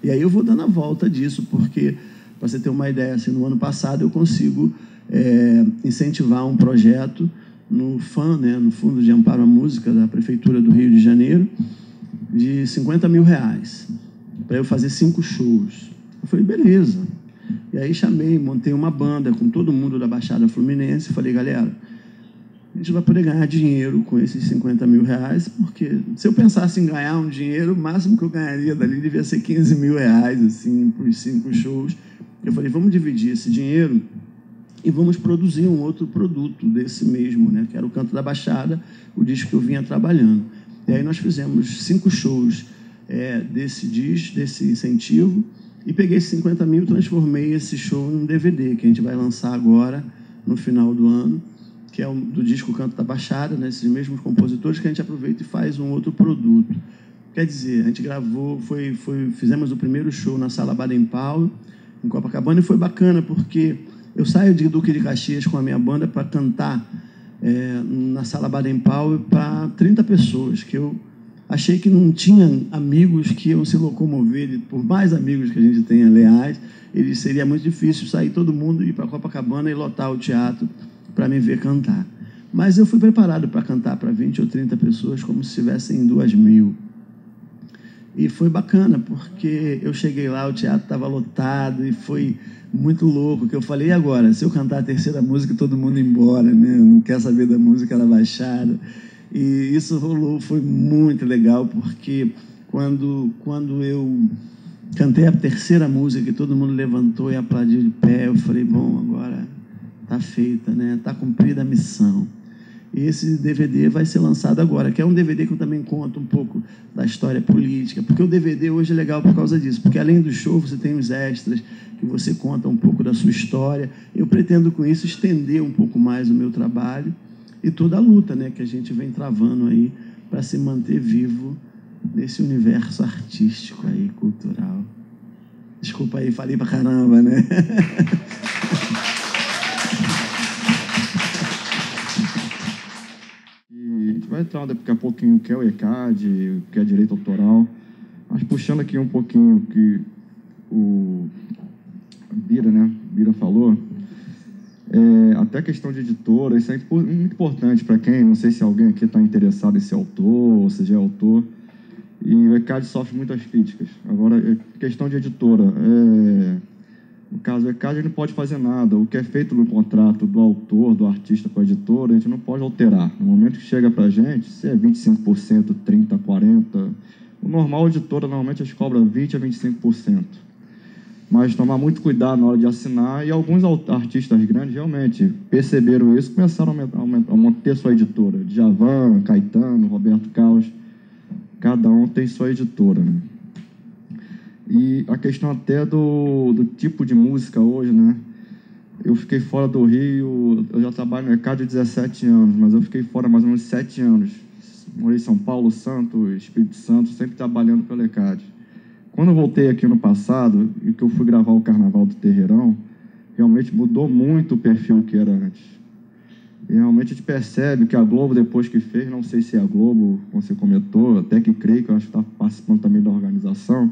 e aí eu vou dando a volta disso, porque, para você ter uma ideia, assim, no ano passado eu consigo incentivar um projeto no FAM, né, no Fundo de Amparo à Música da Prefeitura do Rio de Janeiro, de R$50 mil, para eu fazer 5 shows. Eu falei, beleza. E aí chamei, montei uma banda com todo mundo da Baixada Fluminense e falei, galera, a gente vai poder ganhar dinheiro com esses R$50 mil, porque se eu pensasse em ganhar um dinheiro, o máximo que eu ganharia dali devia ser R$15 mil, assim, para os 5 shows. Eu falei, vamos dividir esse dinheiro e vamos produzir um outro produto desse mesmo, né, que era o Canto da Baixada, o disco que eu vinha trabalhando. E aí nós fizemos 5 shows desse incentivo e peguei esses 50 mil e transformei esse show num DVD, que a gente vai lançar agora, no final do ano, que é do disco Canto da Baixada, né, esses mesmos compositores, que a gente aproveita e faz um outro produto. Quer dizer, a gente gravou, fizemos o primeiro show na Sala Baden-Powell, em Copacabana, e foi bacana, porque eu saio de Duque de Caxias com a minha banda para cantar na Sala Baden-Powell para 30 pessoas, que eu achei que não tinha amigos que iam se locomover, e por mais amigos que a gente tenha leais, seria muito difícil sair todo mundo, ir para Copacabana e lotar o teatro para me ver cantar. Mas eu fui preparado para cantar para 20 ou 30 pessoas como se estivessem 2.000. E foi bacana, porque eu cheguei lá, o teatro estava lotado e foi muito louco, que eu falei, e agora? Se eu cantar a terceira música, todo mundo ir embora, né? Não quer saber da música da Baixada. E isso rolou, foi muito legal, porque quando eu cantei a terceira música, que todo mundo levantou e aplaudiu de pé, eu falei, bom, agora está feita, né? Está cumprida a missão. E esse DVD vai ser lançado agora, que é um DVD que eu também conto um pouco da história política, porque o DVD hoje é legal por causa disso, porque além do show você tem os extras, que você conta um pouco da sua história. Eu pretendo com isso estender um pouco mais o meu trabalho e toda a luta, né, que a gente vem travando aí para se manter vivo nesse universo artístico aí, cultural. Desculpa aí, falei pra caramba, né? A gente vai entrar daqui a pouquinho o que é o ECAD, o que é direito autoral, mas puxando aqui um pouquinho o que o Bira falou, até a questão de editora, isso é muito importante para quem, não sei se alguém aqui está interessado em ser autor, ou se já é autor, e o ECAD sofre muitas críticas. Agora, questão de editora, no caso, o ECAD não pode fazer nada. O que é feito no contrato do autor, do artista com a editora, a gente não pode alterar. No momento que chega para a gente, se é 25%, 30%, 40%, o normal, a editora, normalmente, eles cobram 20% a 25%. Mas tomar muito cuidado na hora de assinar, e alguns artistas grandes realmente perceberam isso e começaram a manter sua editora. Djavan, Caetano, Roberto Carlos, cada um tem sua editora, né? E a questão até do tipo de música hoje, né? Eu fiquei fora do Rio, eu já trabalho no ECAD há 17 anos, mas eu fiquei fora mais ou menos 7 anos. Morei em São Paulo, Santos, Espírito Santo, sempre trabalhando pelo ECAD. Quando eu voltei aqui no passado, e que eu fui gravar o Carnaval do Terreirão, realmente mudou muito o perfil que era antes. E realmente a gente percebe que a Globo, depois que fez, não sei se é a Globo, como você comentou, até que creio que eu acho que está participando também da organização.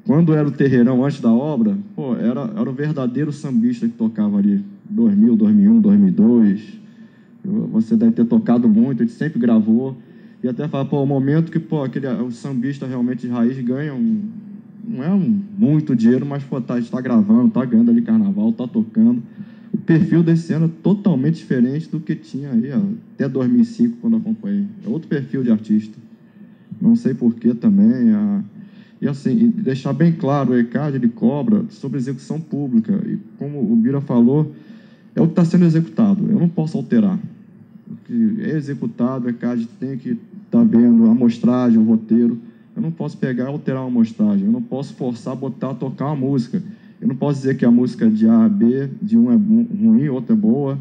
Quando era o Terreirão, antes da obra, era o verdadeiro sambista que tocava ali, 2000, 2001, 2002. Você deve ter tocado muito, a gente sempre gravou. E até fala, o momento que o sambista realmente de raiz ganha não é muito dinheiro, mas está gravando, está ganhando ali carnaval, está tocando. O perfil desse ano é totalmente diferente do que tinha aí até 2005, quando eu acompanhei. É outro perfil de artista. Não sei porquê também. E assim, deixar bem claro, o ECAD ele cobra sobre execução pública. E como o Bira falou, é o que está sendo executado. Eu não posso alterar. O que é executado, o ECAD tem que estar vendo a amostragem, o roteiro. Eu não posso pegar e alterar uma amostragem. Eu não posso forçar a tocar uma música. Eu não posso dizer que a música de A a B, de um é ruim, outra é boa.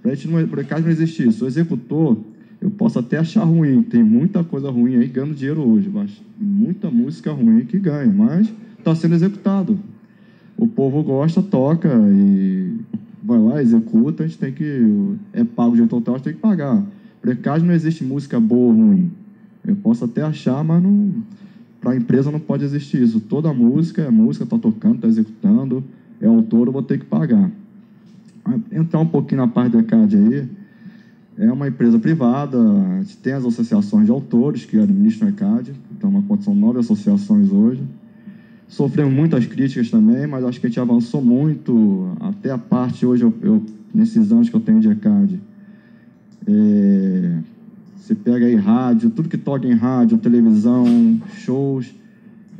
Para o ECAD não existe isso. O executor, eu posso até achar ruim. Tem muita coisa ruim aí ganhando dinheiro hoje. Muita música ruim que ganha, mas está sendo executado. O povo gosta, toca e vai lá, executa. A gente tem que... É pago de total, a gente tem que pagar. Para o ECAD não existe música boa ou ruim. Eu posso até achar, mas não... Para a empresa não pode existir isso. Toda música é música, está tocando, está executando, é autor, eu vou ter que pagar. Entrar um pouquinho na parte do ECAD aí, é uma empresa privada, a gente tem as associações de autores que administram o ECAD, então são 9 associações hoje. Sofremos muitas críticas também, mas acho que a gente avançou muito, até a parte hoje, nesses anos que eu tenho de ECAD. Você pega aí rádio, tudo que toca em rádio, televisão, shows,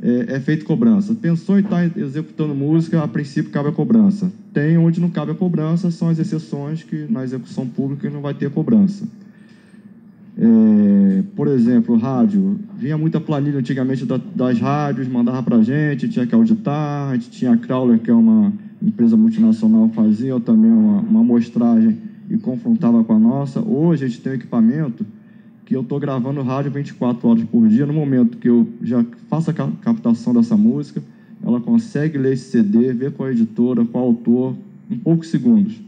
é feito cobrança. Pensou em estar executando música, a princípio cabe a cobrança. Tem onde não cabe a cobrança, são as exceções que na execução pública não vai ter cobrança. Por exemplo, rádio. Vinha muita planilha antigamente das rádios, mandava para a gente, tinha que auditar. A gente tinha a Crowler, que é uma empresa multinacional, fazia também uma amostragem e confrontava com a nossa. Hoje a gente tem um equipamento que eu estou gravando rádio 24 horas por dia. No momento que eu já faço a captação dessa música, ela consegue ler esse CD, ver qual é a editora, qual é o autor, em poucos segundos.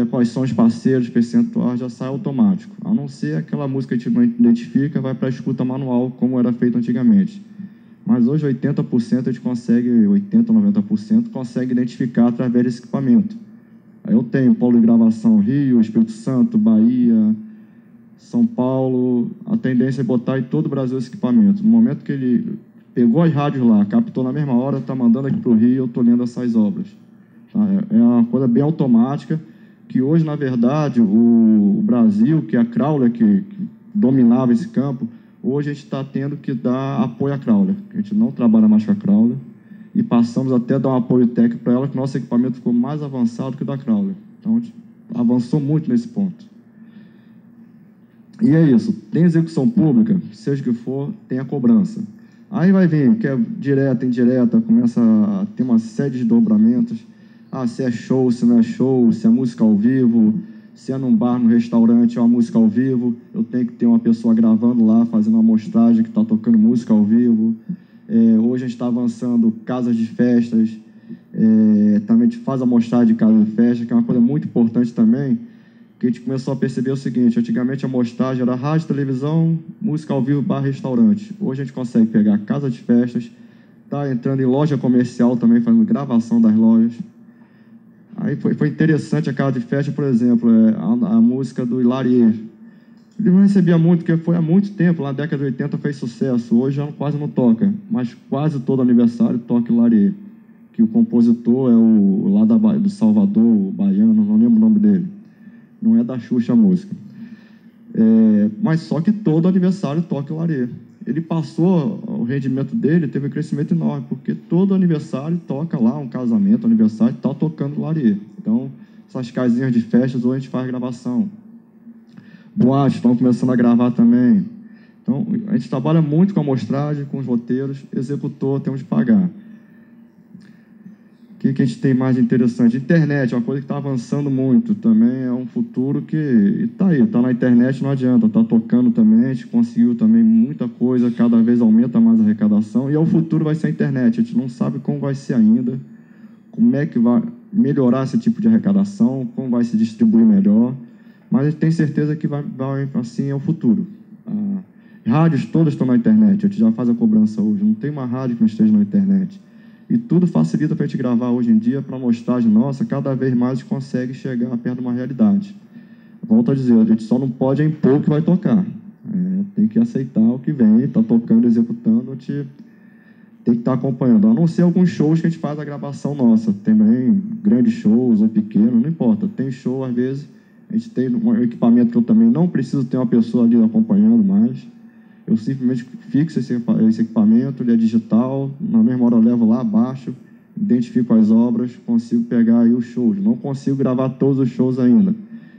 Quais são os parceiros, percentuais, já sai automático. A não ser aquela música que a gente não identifica, vai para a escuta manual, como era feito antigamente. Mas hoje 80% a gente consegue, 80%, 90% consegue identificar através desse equipamento. Aí eu tenho polo de gravação Rio, Espírito Santo, Bahia, São Paulo. A tendência é botar em todo o Brasil esse equipamento. No momento que ele pegou as rádios lá, captou na mesma hora, está mandando aqui para o Rio, eu estou lendo essas obras. Tá? É uma coisa bem automática, que hoje, na verdade, o Brasil, que é a Crowler, que dominava esse campo, hoje a gente está tendo que dar apoio à Crowler. A gente não trabalha mais com a Crowler e passamos até a dar um apoio técnico para ela, que nosso equipamento ficou mais avançado que o da Crowler. Então, a gente avançou muito nesse ponto. E é isso. Tem execução pública, seja o que for, tem a cobrança. Aí vai vir, que é direta, indireta, começa a ter uma série de desdobramentos. Se é show, se não é show, se é música ao vivo, se é num bar, no restaurante, é uma música ao vivo, eu tenho que ter uma pessoa gravando lá, fazendo uma amostragem que está tocando música ao vivo. Hoje a gente está avançando casas de festas, também a gente faz amostragem de casa de festa, que é uma coisa muito importante também, que a gente começou a perceber o seguinte: antigamente a amostragem era rádio, televisão, música ao vivo, bar, restaurante. Hoje a gente consegue pegar casa de festas, está entrando em loja comercial também, fazendo gravação das lojas. Aí foi interessante a casa de festa, por exemplo, a música do Hilarie. Ele não recebia muito, porque foi há muito tempo, lá na década de 80 fez sucesso. Hoje já quase não toca, mas quase todo aniversário toca Hilarie, que o compositor é o lá do Salvador, o baiano, não lembro o nome dele. Não é da Xuxa a música. Mas só que todo aniversário toca Hilarie. Ele passou, o rendimento dele teve um crescimento enorme, porque todo aniversário toca lá, um casamento, aniversário, está tocando Hilarie. Então, essas casinhas de festas, hoje a gente faz gravação. Boates estão começando a gravar também. Então, a gente trabalha muito com a amostragem, com os roteiros, executor, temos de pagar. O que a gente tem mais de interessante? Internet, uma coisa que está avançando muito também, é um futuro que está aí, está na internet, não adianta, está tocando também, a gente conseguiu também muita coisa, cada vez aumenta mais a arrecadação, e o futuro vai ser a internet. A gente não sabe como vai ser ainda, como é que vai melhorar esse tipo de arrecadação, como vai se distribuir melhor, mas a gente tem certeza que vai assim, é o futuro. Rádios todas estão na internet, a gente já faz a cobrança hoje, não tem uma rádio que não esteja na internet. E tudo facilita para a gente gravar hoje em dia, para a amostragem nossa, cada vez mais a gente consegue chegar perto de uma realidade. Volto a dizer, a gente só não pode impor o que vai tocar. Tem que aceitar o que vem, está tocando, executando, a gente tem que estar acompanhando. A não ser alguns shows que a gente faz a gravação nossa, também grandes shows ou pequenos, não importa. Tem show, às vezes, a gente tem um equipamento que eu também não preciso ter uma pessoa ali acompanhando mais. Eu simplesmente fixo esse equipamento, ele é digital, na mesma hora eu levo lá abaixo, identifico as obras, consigo pegar aí os shows. Não consigo gravar todos os shows ainda,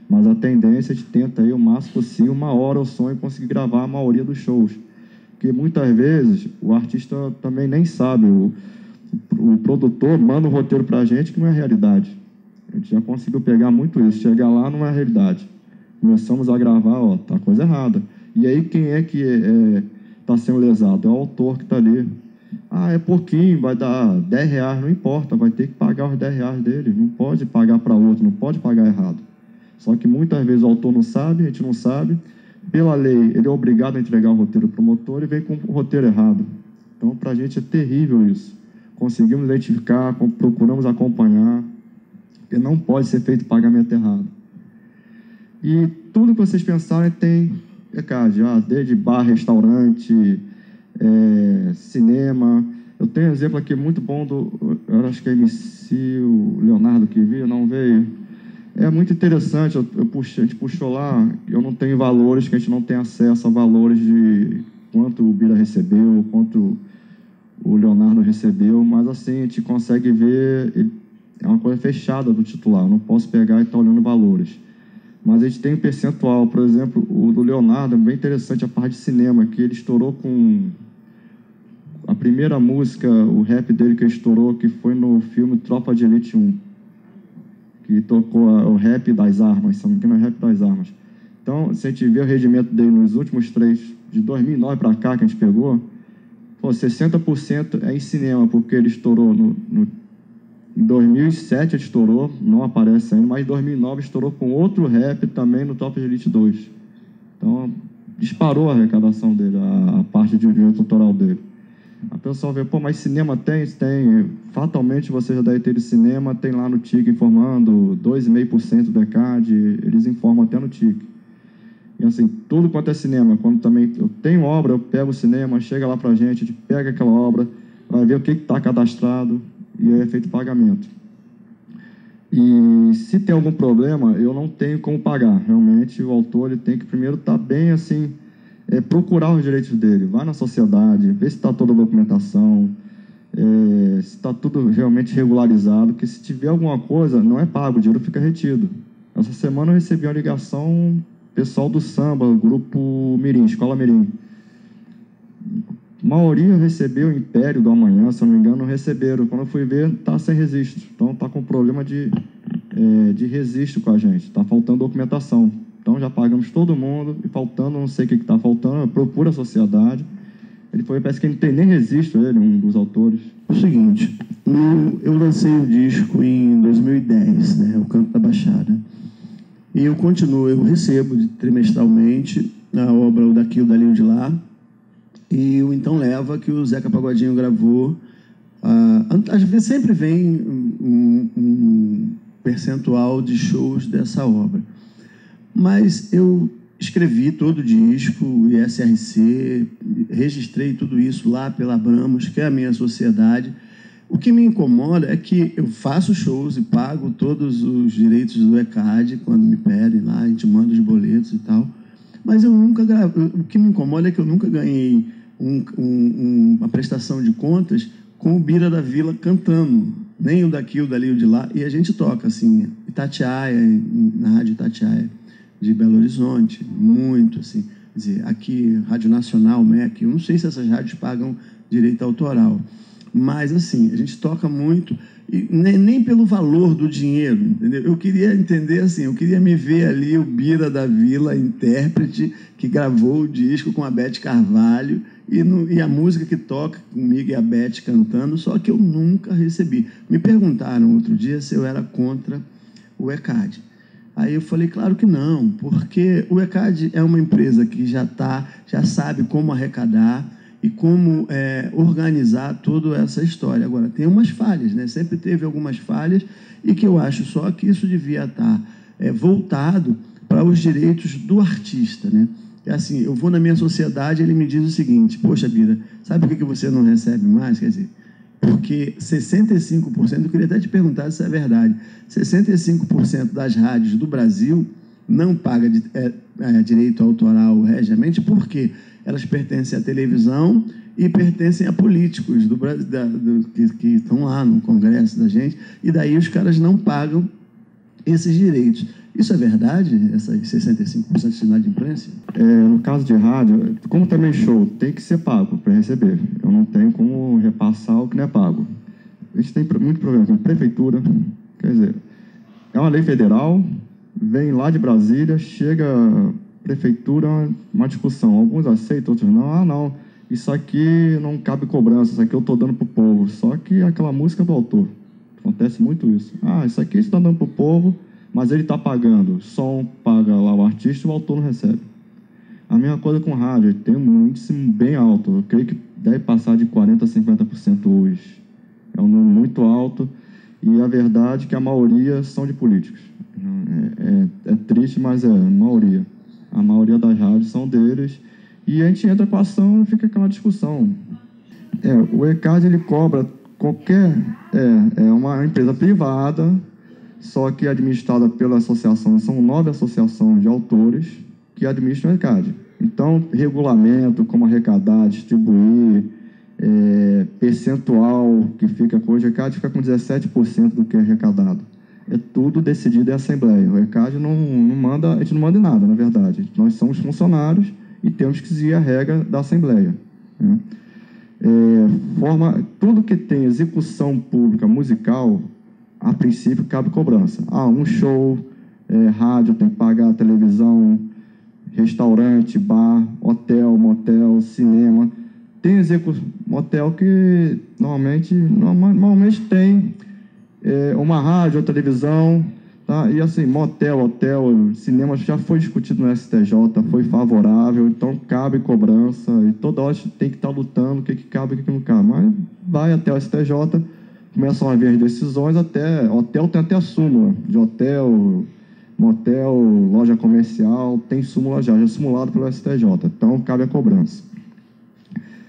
mas a tendência é de tenta aí o máximo possível, 1 hora eu sonho conseguir gravar a maioria dos shows. Porque muitas vezes o artista também nem sabe, o produtor manda um roteiro para a gente que não é realidade. A gente já conseguiu pegar muito isso, chegar lá não é realidade. Começamos a gravar, tá coisa errada. E aí, quem é que está sendo lesado? É o autor que está ali. É pouquinho, vai dar R$10, não importa, vai ter que pagar os R$10 dele. Não pode pagar para outro, não pode pagar errado. Só que muitas vezes o autor não sabe, a gente não sabe. Pela lei, ele é obrigado a entregar o roteiro para o promotor e vem com o roteiro errado. Então, para a gente é terrível isso. Conseguimos identificar, procuramos acompanhar. porque não pode ser feito pagamento errado. E tudo que vocês pensarem tem ECAD, desde bar, restaurante, cinema. Eu tenho um exemplo aqui muito bom eu acho que é MC, o Leonardo que veio, não veio. É muito interessante, a gente puxou lá, eu não tenho valores, que a gente não tem acesso a valores de quanto o Bira recebeu, quanto o Leonardo recebeu, mas assim, a gente consegue ver, é uma coisa fechada do titular, eu não posso pegar e estar olhando valores. Mas a gente tem um percentual, por exemplo, o do Leonardo, é bem interessante a parte de cinema, que ele estourou com a primeira música, o rap dele que ele estourou, que foi no filme Tropa de Elite 1, que tocou o rap das armas, se não me engano, é o rap das armas. Então, se a gente vê o rendimento dele nos últimos 3, de 2009 para cá, que a gente pegou, 60% é em cinema, porque ele estourou em 2007 ele estourou, não aparece ainda, mas em 2009 estourou com outro rap também no Top Elite 2. Então, disparou a arrecadação dele, a parte de direito autoral dele. A pessoa vê, mas cinema tem? Tem. Fatalmente você já deve ter de cinema, tem lá no TIC informando 2,5% do ECAD, eles informam até no TIC. E assim, tudo quanto é cinema, quando também eu tenho obra, eu pego o cinema, chega lá pra gente, a gente pega aquela obra, vai ver o que está cadastrado, e aí é feito pagamento. E se tem algum problema, eu não tenho como pagar. Realmente, o autor ele tem que primeiro estar bem assim, procurar os direitos dele. Vai na sociedade, vê se está toda a documentação, se está tudo realmente regularizado, porque se tiver alguma coisa, não é pago, o dinheiro fica retido. Essa semana eu recebi uma ligação, pessoal do samba, grupo Mirim, Escola Mirim. A maioria recebeu o Império do Amanhã, se eu não me engano, não receberam. Quando eu fui ver, está sem registro. Então, está com problema de registro com a gente. Está faltando documentação. Então, já pagamos todo mundo e faltando, não sei o que está faltando, procura a sociedade. Ele foi, parece que ele não tem nem registro, um dos autores. O seguinte, eu lancei o disco em 2010, né, O Canto da Baixada. E eu continuo, eu recebo trimestralmente a obra O Daqui, o Dali, o de Lá. E o Então Leva, que o Zeca Pagodinho gravou. Às vezes sempre vem um percentual de shows dessa obra. Mas eu escrevi todo o disco, o ISRC, registrei tudo isso lá pela Abramos, que é a minha sociedade. O que me incomoda é que eu faço shows e pago todos os direitos do ECAD, quando me pedem lá, a gente manda os boletos e tal. Mas eu nunca gravei. O que me incomoda é que eu nunca ganhei uma prestação de contas com o Bira da Vila cantando, nem o Daqui, o Dali, o de Lá. E a gente toca, assim, Itatiaia, na Rádio Itatiaia de Belo Horizonte, muito, assim. Quer dizer, aqui, Rádio Nacional, MEC, eu não sei se essas rádios pagam direito autoral. Mas, assim, a gente toca muito, e nem pelo valor do dinheiro, entendeu? Eu queria entender, assim, eu queria me ver ali o Bira da Vila, intérprete, que gravou o disco com a Beth Carvalho, e a música que toca comigo e a Beth cantando, só que eu nunca recebi. Me perguntaram outro dia se eu era contra o ECAD. Aí eu falei, claro que não, porque o ECAD é uma empresa que já sabe como arrecadar e como organizar toda essa história. Agora, tem umas falhas, né? Sempre teve algumas falhas, e que eu acho só que isso devia estar voltado para os direitos do artista, né? É assim, eu vou na minha sociedade, ele me diz o seguinte, poxa, Bira, sabe por que você não recebe mais? Quer dizer, porque 65%, eu queria até te perguntar se é verdade, 65% das rádios do Brasil não paga direito autoral regiamente, porque elas pertencem à televisão e pertencem a políticos do Brasil, que estão lá no Congresso da gente, e daí os caras não pagam esses direitos. Isso é verdade, essas 65% de sinal de imprensa? No caso de rádio, como também show, tem que ser pago para receber. Eu não tenho como repassar o que não é pago. A gente tem muito problema com prefeitura, quer dizer, é uma lei federal, vem lá de Brasília, chega a prefeitura, uma discussão. Alguns aceitam, outros não. Não, isso aqui não cabe cobrança, isso aqui eu estou dando para o povo. Só que aquela música do autor. Acontece muito isso. Isso aqui você está dando para o povo, mas ele está pagando. Som paga lá o artista e o autor não recebe. A mesma coisa com rádio, tem um índice bem alto. Eu creio que deve passar de 40% a 50% hoje. É um número muito alto. E a verdade é que a maioria são de políticos. É triste, mas é a maioria. A maioria das rádios são deles. E a gente entra com a ação e fica aquela discussão. O ECAD, ele cobra qualquer... É uma empresa privada, só que administrada pela associação. São 9 associações de autores que administram o ECAD. Então, regulamento, como arrecadar, distribuir, percentual que fica com o ECAD, fica com 17% do que é arrecadado. É tudo decidido em assembleia. O ECAD não manda, a gente não manda em nada, na verdade. Nós somos funcionários e temos que seguir a regra da assembleia, né? Tudo que tem execução pública musical, a princípio cabe cobrança. Um show, rádio tem que pagar, televisão, restaurante, bar, hotel, motel, cinema. Tem motel que normalmente tem uma rádio ou televisão, tá? E assim, motel, hotel, cinema já foi discutido no STJ, foi favorável, então cabe cobrança e toda hora tem que estar lutando o que cabe e o que não cabe. Mas vai até o STJ, começam a haver as decisões, hotel tem até a súmula de hotel, motel, loja comercial, tem súmula já é simulado pelo STJ, então cabe a cobrança.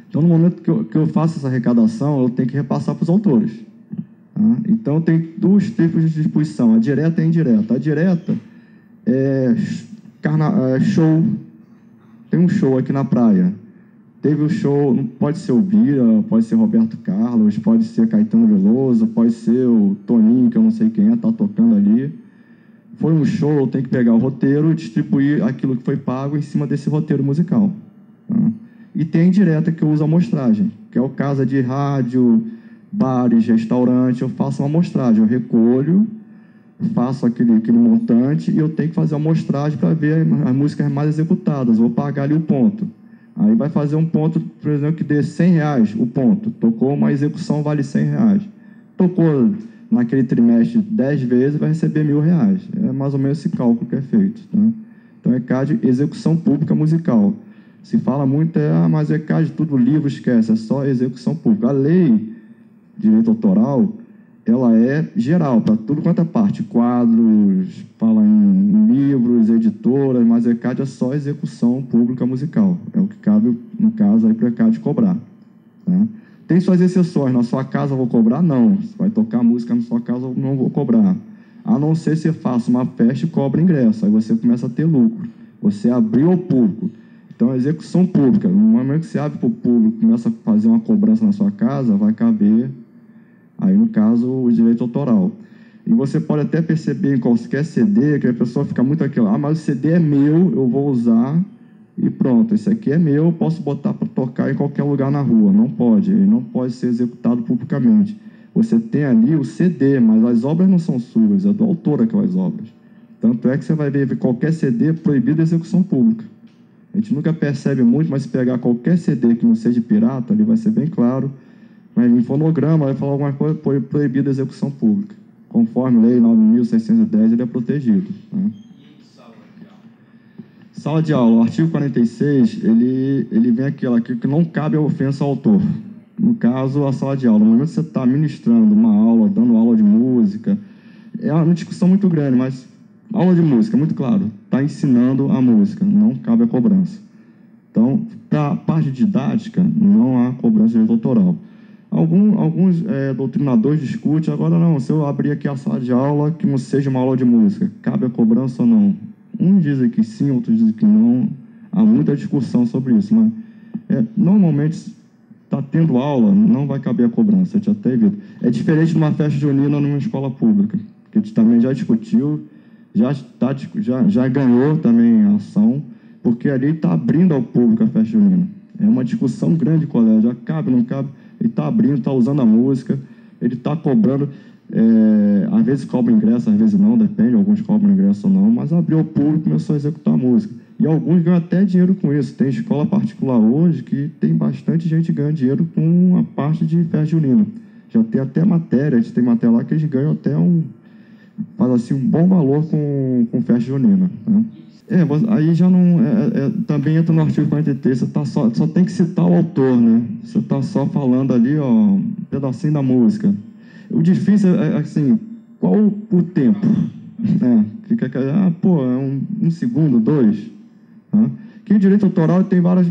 Então, no momento que eu faço essa arrecadação, eu tenho que repassar para os autores. Tá? Então, tem 2 tipos de distribuição, a direta e a indireta. A direta é show. Tem um show aqui na praia. Teve o show, pode ser o Bira, pode ser Roberto Carlos, pode ser Caetano Veloso, pode ser o Toninho, que eu não sei quem está tocando ali. Foi um show, eu tenho que pegar o roteiro e distribuir aquilo que foi pago em cima desse roteiro musical. Tá? E tem a indireta, que eu uso a amostragem, que é o caso de rádio, bares, restaurante. Eu faço uma amostragem, eu recolho, faço aquele montante e eu tenho que fazer uma amostragem para ver as músicas mais executadas. Vou pagar ali o ponto. Aí vai fazer um ponto, por exemplo, que dê R$100 o ponto. Tocou, uma execução vale R$100. Tocou naquele trimestre 10 vezes, vai receber R$1.000. É mais ou menos esse cálculo que é feito. Tá? Então, é ECAD, execução pública musical. Se fala muito, mas o ECAD, tudo livro, esquece, é só execução pública. A lei de direito autoral, ela é geral, para tudo quanto é parte, quadros, fala em livros, editoras, mas o ECAD é só execução pública musical. É o que cabe, no caso, para o ECAD cobrar. Tá? Tem suas exceções, na sua casa eu vou cobrar? Não. Se vai tocar música na sua casa, eu não vou cobrar. A não ser se faça uma festa e cobra ingresso, aí você começa a ter lucro. Você abriu ao público. Então, a execução pública, no momento que você abre para o público, começa a fazer uma cobrança na sua casa, vai caber, aí no caso, o direito autoral. E você pode até perceber em qualquer CD, que a pessoa fica muito aquilo, mas o CD é meu, eu vou usar, e pronto, esse aqui é meu, eu posso botar para tocar em qualquer lugar na rua. Não pode, ele não pode ser executado publicamente. Você tem ali o CD, mas as obras não são suas, é do autor aquelas obras. Tanto é que você vai ver qualquer CD proibido de execução pública. A gente nunca percebe muito, mas se pegar qualquer CD que não seja pirata, ali vai ser bem claro. Mas em fonograma vai falar alguma coisa, foi proibida a execução pública. Conforme a lei 9.610, ele é protegido. Né? Sala de aula, o artigo 46, ele vem aquilo que não cabe a ofensa ao autor. No caso, a sala de aula. No momento que você está ministrando uma aula, dando aula de música, é uma discussão muito grande, mas aula de música, muito claro, está ensinando a música, não cabe a cobrança. Então, para a parte didática, não há cobrança de direito autoral. Alguns doutrinadores discutem, agora não, se eu abrir aqui a sala de aula, que não seja uma aula de música, cabe a cobrança ou não? Uns dizem que sim, outros dizem que não. Há muita discussão sobre isso, mas normalmente está tendo aula, não vai caber a cobrança, já até evito. É diferente de uma festa junina numa escola pública, que a gente também já discutiu, já ganhou também a ação, porque ali está abrindo ao público a festa junina. É uma discussão grande, colégio, já cabe, não cabe, ele está abrindo, está usando a música, ele está cobrando, às vezes cobra ingresso, às vezes não, depende, alguns cobram ingresso ou não, mas abriu ao público e começou a executar a música. E alguns ganham até dinheiro com isso. Tem escola particular hoje que tem bastante gente ganhando dinheiro com a parte de festa junina. Já tem até matéria, a gente tem matéria lá que eles ganham até faz assim um bom valor com festa junina. Né? Aí já não... também entra no artigo 43, você tá só tem que citar o autor, né? Você está só falando ali, ó, um pedacinho da música. O difícil é, assim, qual o tempo? Fica aquela, é um segundo, 2. Tá? Que o direito autoral tem várias,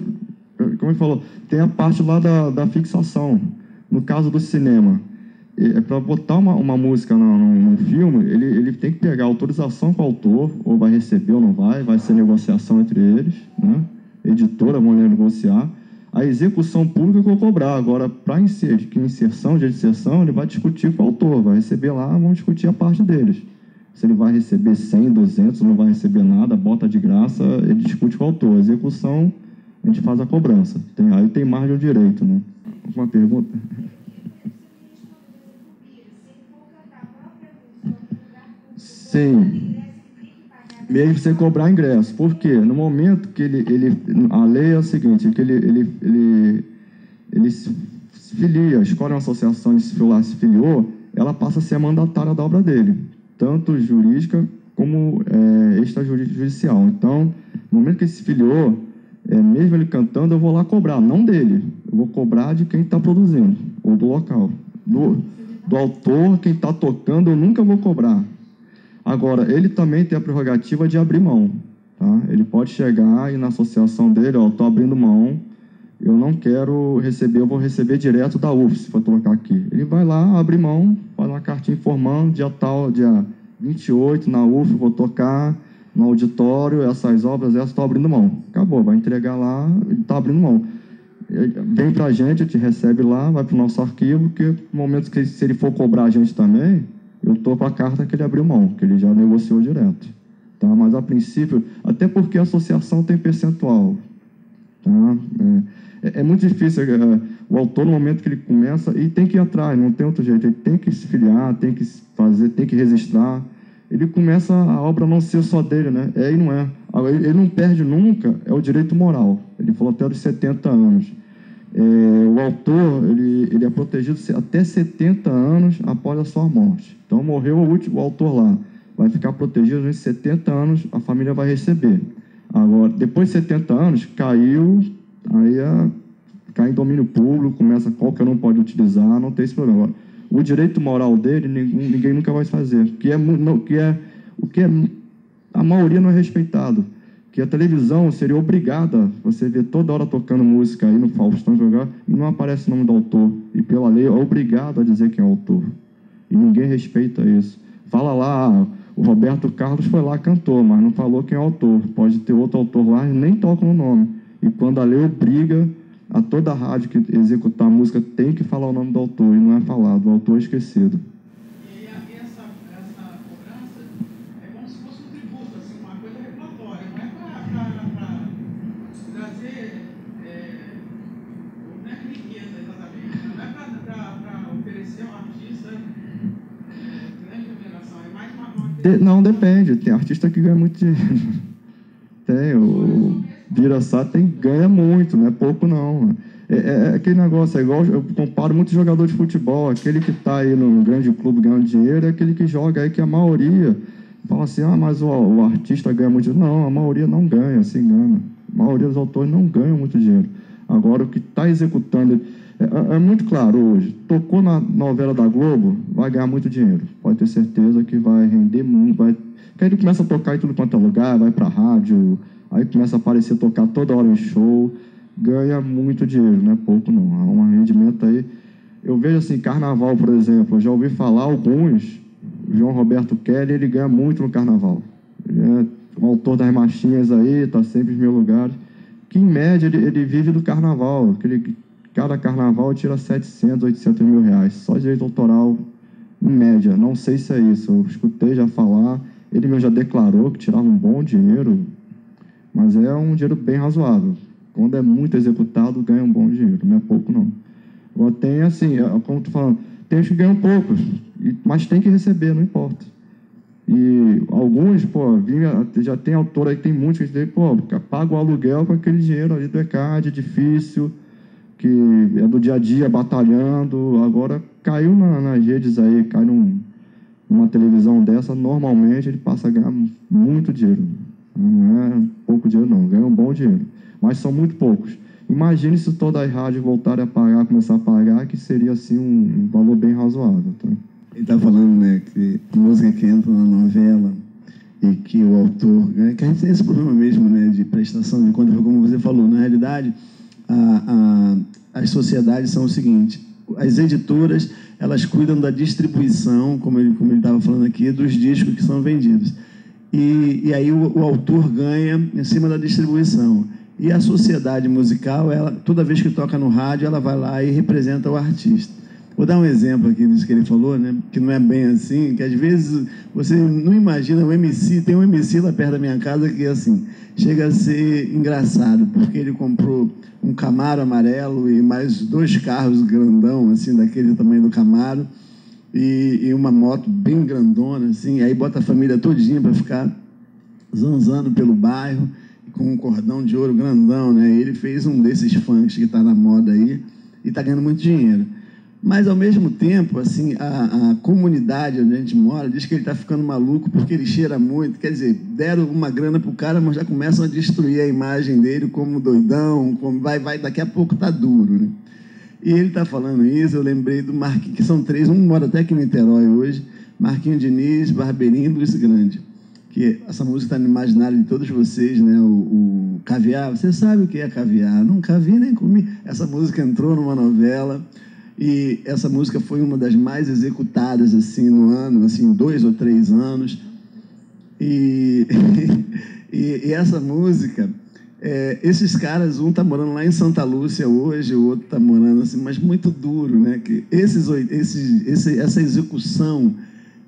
como ele falou, tem a parte lá da fixação. No caso do cinema, para botar uma música num filme, ele tem que pegar autorização com o autor, ou vai receber ou não vai ser negociação entre eles, né? Editora vão negociar. A execução pública que eu vou cobrar. Agora, para inserção, de inserção, ele vai discutir com o autor, vai receber lá, vamos discutir a parte deles. Se ele vai receber 100, 200, não vai receber nada, bota de graça, ele discute com o autor. A execução, a gente faz a cobrança. Aí tem margem de direito, né? Uma pergunta? Sim. Mesmo sem cobrar ingresso. Por quê? No momento que a lei é o seguinte, que ele se filia, escolhe uma associação e se filiou, ela passa a ser a mandatária da obra dele, tanto jurídica como extrajudicial. Então, no momento que ele se filiou, mesmo ele cantando, eu vou lá cobrar, não dele, eu vou cobrar de quem está produzindo, ou do local. Do autor, quem está tocando, eu nunca vou cobrar. Agora, ele também tem a prerrogativa de abrir mão. Tá? Ele pode chegar e na associação dele, estou abrindo mão, eu não quero receber, eu vou receber direto da UF, se for tocar aqui. Ele vai lá, abre mão, faz uma cartinha informando, dia 28, na UF, vou tocar no auditório, essas obras, estou abrindo mão. Acabou, vai entregar lá, ele está abrindo mão. Vem para a gente recebe lá, vai para o nosso arquivo, porque no momento que se ele for cobrar a gente também, eu estou com a carta que ele abriu mão, que ele já negociou direto. Tá? Mas, a princípio, até porque a associação tem percentual. Tá? É muito difícil. O autor, no momento que ele começa, e tem que ir atrás, não tem outro jeito. Ele tem que se filiar, tem que fazer, tem que registrar. Ele começa a obra não ser só dele, né? E não é. Ele não perde nunca, é o direito moral. Ele falou até dos 70 anos. O autor ele é protegido até 70 anos após a sua morte. Então, morreu o autor lá. Vai ficar protegido nos 70 anos, a família vai receber. Agora, depois de 70 anos, caiu, aí cai em domínio público, começa qualquer um pode utilizar, não tem esse problema. Agora, o direito moral dele, ninguém nunca vai fazer. A maioria não é respeitado. Que a televisão seria obrigada, você vê toda hora tocando música aí no Faustão, e não aparece o nome do autor. E pela lei é obrigado a dizer quem é o autor. E ninguém respeita isso. Fala lá, o Roberto Carlos foi lá, cantou, mas não falou quem é o autor. Pode ter outro autor lá e nem toca no nome. E quando a lei obriga a toda a rádio que executar a música tem que falar o nome do autor, e não é falado, o autor é esquecido. Não, depende. Tem artista que ganha muito dinheiro. Tem, o Birassá ganha muito, não é pouco não. É aquele negócio, é igual, eu comparo muito jogador de futebol, aquele que está aí no grande clube ganhando dinheiro, é aquele que joga aí que a maioria fala assim, mas o artista ganha muito dinheiro. Não, a maioria não ganha, se engana. A maioria dos autores não ganham muito dinheiro. Agora, o que está executando... É muito claro hoje, tocou na novela da Globo, vai ganhar muito dinheiro. Pode ter certeza que vai render muito. Aí ele começa a tocar em tudo quanto é lugar, vai para a rádio, aí começa a aparecer, tocar toda hora em show, ganha muito dinheiro, não é pouco não. Há um rendimento aí. Eu vejo assim, carnaval, por exemplo, eu já ouvi falar alguns, o João Roberto Kelly, ele ganha muito no carnaval. Ele é o autor das marchinhas aí, está sempre nos meus lugares, que em média ele vive do carnaval, cada carnaval tira 700, 800 mil reais, só direito autoral, em média. Não sei se é isso, eu escutei já falar, ele mesmo já declarou que tirava um bom dinheiro, mas é um dinheiro bem razoável. Quando é muito executado, ganha um bom dinheiro, não é pouco não. Agora tem assim, como estou falando, tem os que ganham poucos, mas tem que receber, não importa. E alguns, já tem autor aí, tem muitos que paga o aluguel com aquele dinheiro ali do ECAD, difícil, que é do dia a dia, batalhando, agora caiu nas redes aí, cai numa televisão dessa, normalmente ele passa a ganhar muito dinheiro. Não é pouco dinheiro não, ganha um bom dinheiro, mas são muito poucos. Imagine se todas as rádios voltarem a pagar, começar a pagar, que seria assim um valor bem razoável. Tá? Ele está falando, né, que música que entra na novela e que o autor... que a gente tem esse problema mesmo, né, de prestação de conta, como você falou. Na realidade, as sociedades são o seguinte: as editoras, elas cuidam da distribuição, como ele estava falando aqui, dos discos que são vendidos. E aí o autor ganha em cima da distribuição. E a sociedade musical, ela, toda vez que toca no rádio, ela vai lá e representa o artista. Vou dar um exemplo aqui disso que ele falou, né? Que não é bem assim, que às vezes você não imagina, tem um MC lá perto da minha casa que, assim, chega a ser engraçado, porque ele comprou um Camaro amarelo e mais 2 carros grandão, assim, daquele tamanho do Camaro, e uma moto bem grandona, assim, aí bota a família todinha para ficar zanzando pelo bairro, com um cordão de ouro grandão, né? Ele fez um desses funks que está na moda aí e está ganhando muito dinheiro. Mas, ao mesmo tempo, assim, a comunidade onde a gente mora diz que ele está ficando maluco porque ele cheira muito. Quer dizer, deram uma grana para o cara, mas já começam a destruir a imagem dele como doidão, como vai, daqui a pouco está duro, né? E ele está falando isso, eu lembrei do Marquinhos, que são 3, um mora até aqui em Niterói hoje, Marquinhos Diniz, Barbeirinho e Luiz Grande. Que essa música está no imaginário de todos vocês, né? O caviar, você sabe o que é caviar? Nunca vi nem comi. Essa música entrou numa novela e essa música foi uma das mais executadas assim no ano, assim 2 ou 3 anos. E essa música, esses caras, um está morando lá em Santa Lúcia hoje, o outro está morando assim, mas muito duro, né? Que essa execução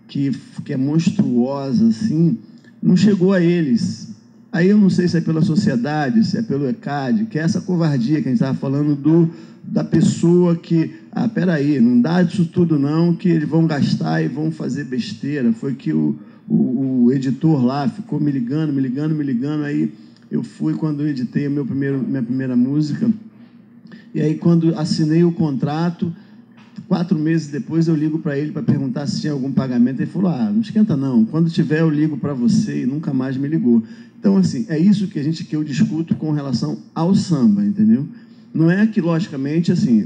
que é monstruosa assim, não chegou a eles. Aí eu não sei se é pela sociedade, se é pelo ECAD, que é essa covardia que a gente estava falando da pessoa que, peraí, não dá isso tudo não, que eles vão gastar e vão fazer besteira. Foi que o editor lá ficou me ligando, aí eu fui quando eu editei minha primeira música, e aí quando assinei o contrato, 4 meses depois eu ligo para ele para perguntar se tinha algum pagamento. Ele falou, não esquenta não, quando tiver eu ligo para você, e nunca mais me ligou. Então, assim, é isso que eu discuto com relação ao samba, entendeu? Não é que, logicamente, assim,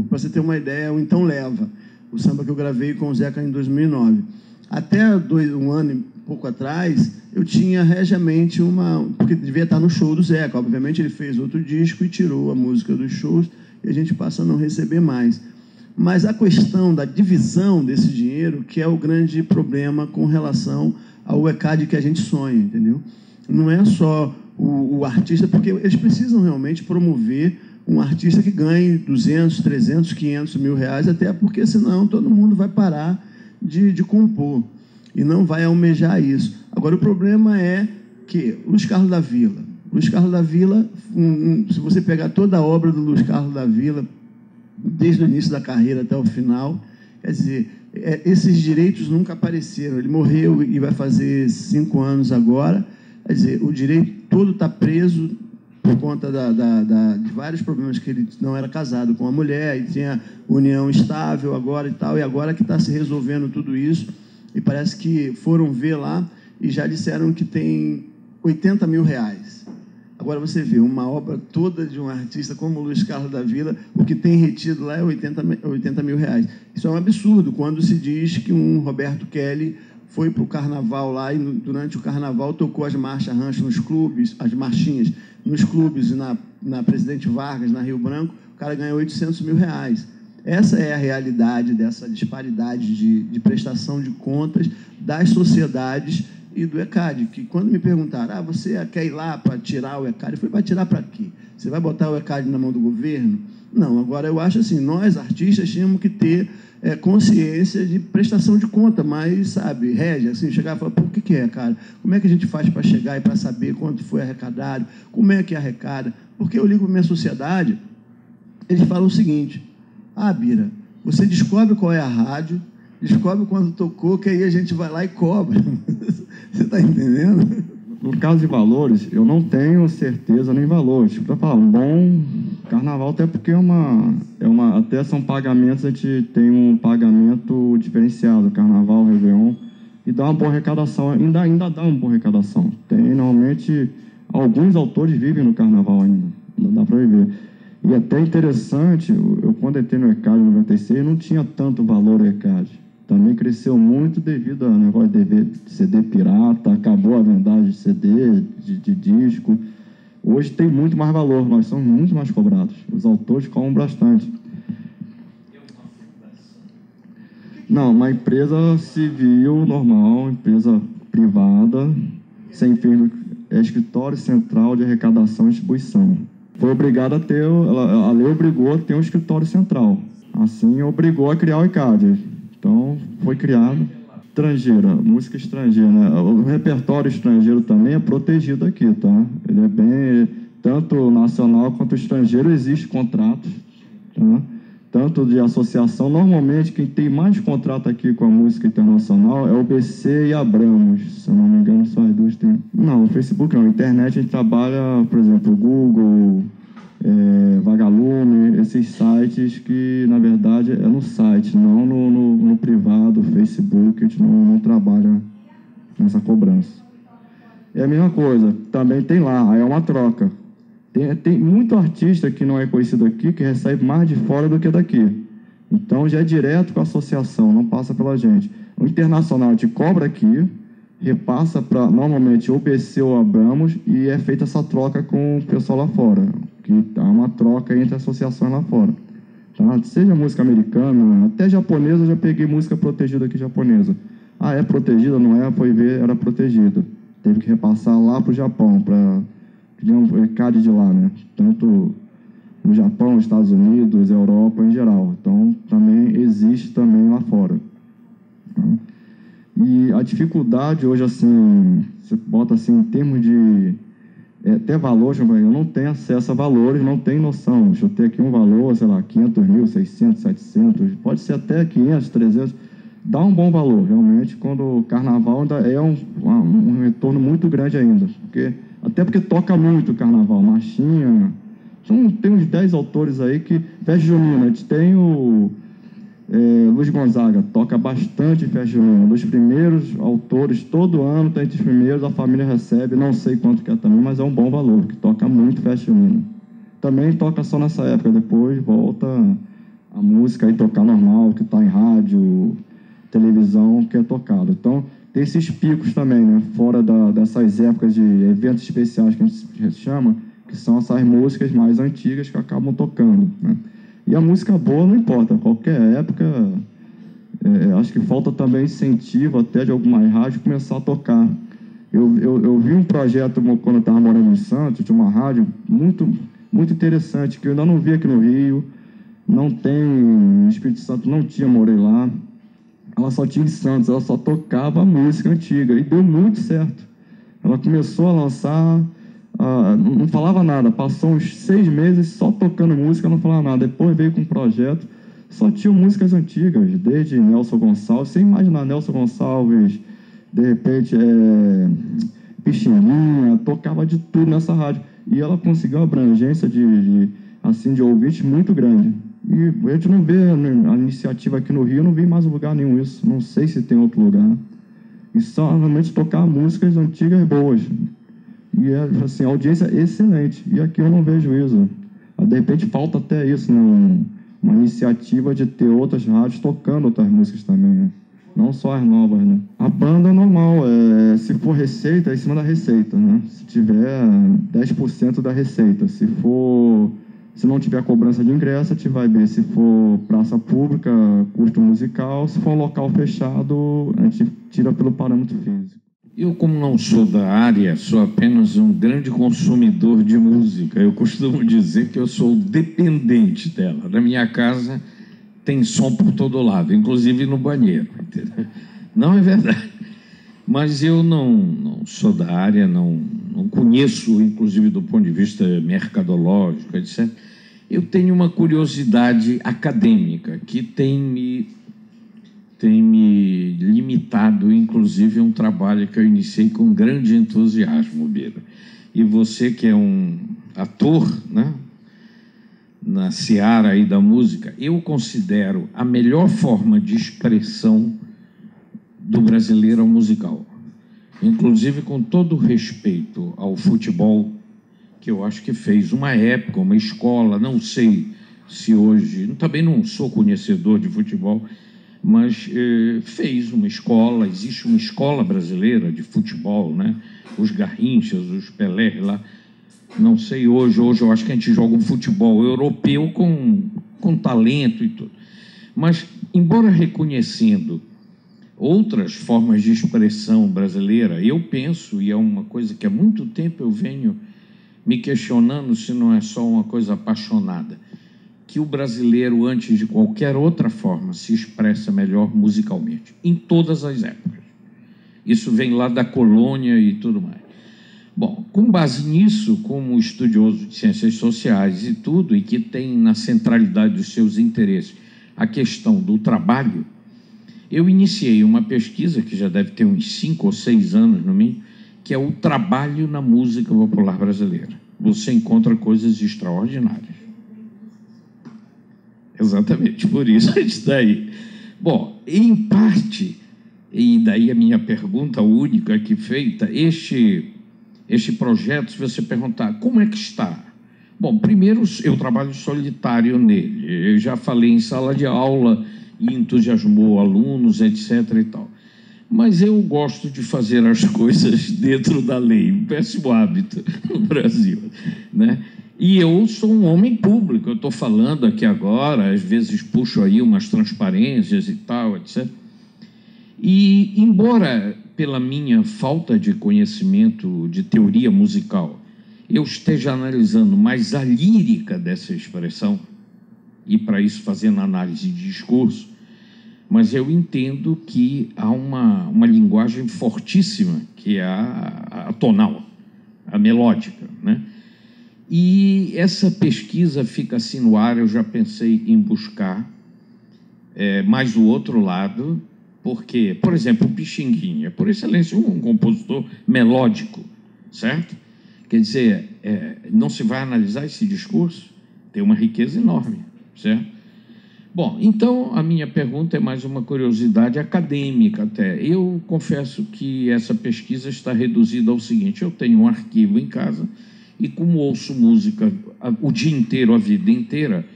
para você ter uma ideia, o Então Leva, o samba que eu gravei com o Zeca em 2009. Até 1 ano e pouco atrás, eu tinha regiamente porque devia estar no show do Zeca. Obviamente, ele fez outro disco e tirou a música dos shows, e a gente passa a não receber mais. Mas a questão da divisão desse dinheiro que é o grande problema com relação ao ECAD que a gente sonha, entendeu? Não é só o artista, porque eles precisam realmente promover um artista que ganhe 200, 300, 500 mil reais, até porque senão todo mundo vai parar de compor e não vai almejar isso. Agora, o problema é que Luiz Carlos da Vila, se você pegar toda a obra do Luiz Carlos da Vila, desde o início da carreira até o final, quer dizer, esses direitos nunca apareceram. Ele morreu e vai fazer 5 anos agora, quer dizer, o direito todo está preso por conta de vários problemas, que ele não era casado com a mulher e tinha união estável agora e tal, e agora que está se resolvendo tudo isso, e parece que foram ver lá e já disseram que tem 80 mil reais. Agora você vê, uma obra toda de um artista como o Luiz Carlos da Vila, o que tem retido lá é 80 mil reais. Isso é um absurdo, quando se diz que um Roberto Kelly foi para o carnaval lá e durante o carnaval tocou as marchas rancho nos clubes, as marchinhas nos clubes, na Presidente Vargas, na Rio Branco, o cara ganhou 800 mil reais. Essa é a realidade dessa disparidade de prestação de contas das sociedades e do ECAD, que quando me perguntaram, você quer ir lá para tirar o ECAD? Eu falei, vai tirar para quê? Você vai botar o ECAD na mão do governo? Não, agora eu acho assim, nós artistas tínhamos que ter consciência de prestação de conta, mas, sabe, régia, assim, chegar e falar, por que é, cara? Como é que a gente faz para chegar e para saber quanto foi arrecadado? Como é que arrecada? Porque eu ligo para a minha sociedade, eles falam o seguinte, Bira, você descobre qual é a rádio, descobre quando tocou, que aí a gente vai lá e cobra. Você está entendendo? No caso de valores, eu não tenho certeza nem valores. Para falar, um bom carnaval, até porque até são pagamentos, a gente tem um pagamento diferenciado, carnaval, Réveillon, e dá uma boa arrecadação, ainda dá uma boa arrecadação. Normalmente, alguns autores vivem no carnaval ainda dá para viver. E até interessante, eu quando entrei no ECAD em 96, não tinha tanto valor o ECAD. Também cresceu muito devido ao negócio de CD pirata, acabou a vendagem de CD, de disco. Hoje tem muito mais valor, nós somos muito mais cobrados. Os autores cobram bastante. Não, uma empresa civil normal, empresa privada, sem fins, é escritório central de arrecadação e distribuição. Foi obrigado a ter, a lei obrigou a ter um escritório central. Assim, obrigou a criar o ECAD. Então, foi criado. Estrangeira, música estrangeira, né? O repertório estrangeiro também é protegido aqui, tá? Ele é bem, tanto nacional quanto estrangeiro, existe contratos, tá? Tanto de associação. Normalmente, quem tem mais contrato aqui com a música internacional é o BC e Abramos, se eu não me engano, só as duas têm. Não, o Facebook não, a internet a gente trabalha, por exemplo, Google, Vagalume, esses sites que, na verdade, é no site, não no privado, Facebook, a gente não trabalha nessa cobrança. É a mesma coisa, também tem lá, aí é uma troca. Tem muito artista que não é conhecido aqui, que recebe mais de fora do que daqui. Então, já é direto com a associação, não passa pela gente. O internacional a gente cobra aqui, repassa para, normalmente, ou BC ou Abramos, e é feita essa troca com o pessoal lá fora, que há uma troca entre associações lá fora. Tá? Seja música americana, até japonesa, eu já peguei música protegida aqui japonesa. Ah, é protegida? Não é? Foi ver, era protegida. Teve que repassar lá para o Japão, para o ECAD de lá, né? Tanto no Japão, Estados Unidos, Europa em geral. Então, também existe também lá fora. Tá? E a dificuldade hoje, assim, você bota assim, em termos de até valores, eu não tenho acesso a valores, não tenho noção. Deixa eu ter aqui um valor, sei lá, 500 mil, 600, 700, pode ser até 500, 300. Dá um bom valor, realmente, quando o carnaval ainda é um retorno muito grande ainda. Até porque toca muito o carnaval, marchinha. Tem uns 10 autores aí que... Festa junina, a gente tem o Luiz Gonzaga, toca bastante festa junina. Um dos primeiros autores, todo ano tem entre os primeiros, a família recebe, não sei quanto que é também, mas é um bom valor, que toca muito festa junina. Também toca só nessa época, depois volta a música aí tocar normal, que está em rádio, televisão, que é tocado. Então, tem esses picos também, né? Fora dessas épocas de eventos especiais que a gente chama, que são essas músicas mais antigas que acabam tocando, né? E a música boa não importa, qualquer época, acho que falta também incentivo até de algumas rádios começar a tocar. Eu vi um projeto quando eu estava morando em Santos, de uma rádio muito, muito interessante, que eu ainda não vi aqui no Rio, não tem, no Espírito Santo não tinha, morei lá. Ela só tinha em Santos, ela só tocava música antiga, e deu muito certo. Ela começou a lançar, não falava nada, passou uns 6 meses só tocando música, não falava nada. Depois veio com um projeto, só tinha músicas antigas, desde Nelson Gonçalves, sem imaginar, Nelson Gonçalves, de repente, Pichininha, tocava de tudo nessa rádio. E ela conseguiu uma abrangência de ouvintes muito grande. E a gente não vê a iniciativa aqui no Rio, eu não vi em mais lugar nenhum isso. Não sei se tem outro lugar. E só realmente tocar músicas antigas boas. E assim, a audiência é excelente. E aqui eu não vejo isso. De repente falta até isso, né? Uma iniciativa de ter outras rádios tocando outras músicas também, né? Não só as novas, né? A banda é normal, se for receita, é em cima da receita, né? Se tiver 10% da receita, se não tiver cobrança de ingresso, a gente vai ver. Se for praça pública, custo musical. Se for local fechado, a gente tira pelo parâmetro físico. Eu, como não sou da área, sou apenas um grande consumidor de música. Eu costumo dizer que eu sou dependente dela. Na minha casa tem som por todo lado, inclusive no banheiro. Entendeu? Não é verdade. Mas eu não sou da área, não conheço, inclusive do ponto de vista mercadológico, etc. Eu tenho uma curiosidade acadêmica que tem me limitado, inclusive, um trabalho que eu iniciei com grande entusiasmo, Bira. E você, que é um ator, né, na seara aí da música, eu considero a melhor forma de expressão do brasileiro ao musical. Inclusive, com todo respeito ao futebol, que eu acho que fez uma época, uma escola, não sei se hoje, também não sou conhecedor de futebol, mas fez uma escola, existe uma escola brasileira de futebol, né? Os Garrinchas, os Pelé lá, não sei hoje eu acho que a gente joga um futebol europeu com talento e tudo. Mas, embora reconhecendo outras formas de expressão brasileira, eu penso, e é uma coisa que há muito tempo eu venho me questionando se não é só uma coisa apaixonada, que o brasileiro, antes de qualquer outra forma, se expressa melhor musicalmente, em todas as épocas. Isso vem lá da colônia e tudo mais. Bom, com base nisso, como estudioso de ciências sociais e tudo, e que tem na centralidade dos seus interesses a questão do trabalho, eu iniciei uma pesquisa, que já deve ter uns 5 ou 6 anos no mínimo, que é o trabalho na música popular brasileira. Você encontra coisas extraordinárias. Exatamente, por isso a gente está aí. Bom, em parte, e daí a minha pergunta única aqui feita, este projeto, se você perguntar como é que está? Bom, primeiro, eu trabalho solitário nele. Eu já falei em sala de aula e entusiasmou alunos, etc. e tal. Mas eu gosto de fazer as coisas dentro da lei, um péssimo hábito no Brasil, né? E eu sou um homem público, eu estou falando aqui agora, às vezes puxo aí umas transparências e tal, etc. E, embora pela minha falta de conhecimento de teoria musical, eu esteja analisando mais a lírica dessa expressão, e para isso fazendo análise de discurso, mas eu entendo que há uma linguagem fortíssima, que é a tonal, a melódica, né? E essa pesquisa fica assim no ar, eu já pensei em buscar mais o outro lado, porque, por exemplo, o Pixinguinha é, por excelência, um compositor melódico, certo? Quer dizer, não se vai analisar esse discurso? Tem uma riqueza enorme, certo? Bom, então a minha pergunta é mais uma curiosidade acadêmica até. Eu confesso que essa pesquisa está reduzida ao seguinte: eu tenho um arquivo em casa e, como ouço música o dia inteiro, a vida inteira,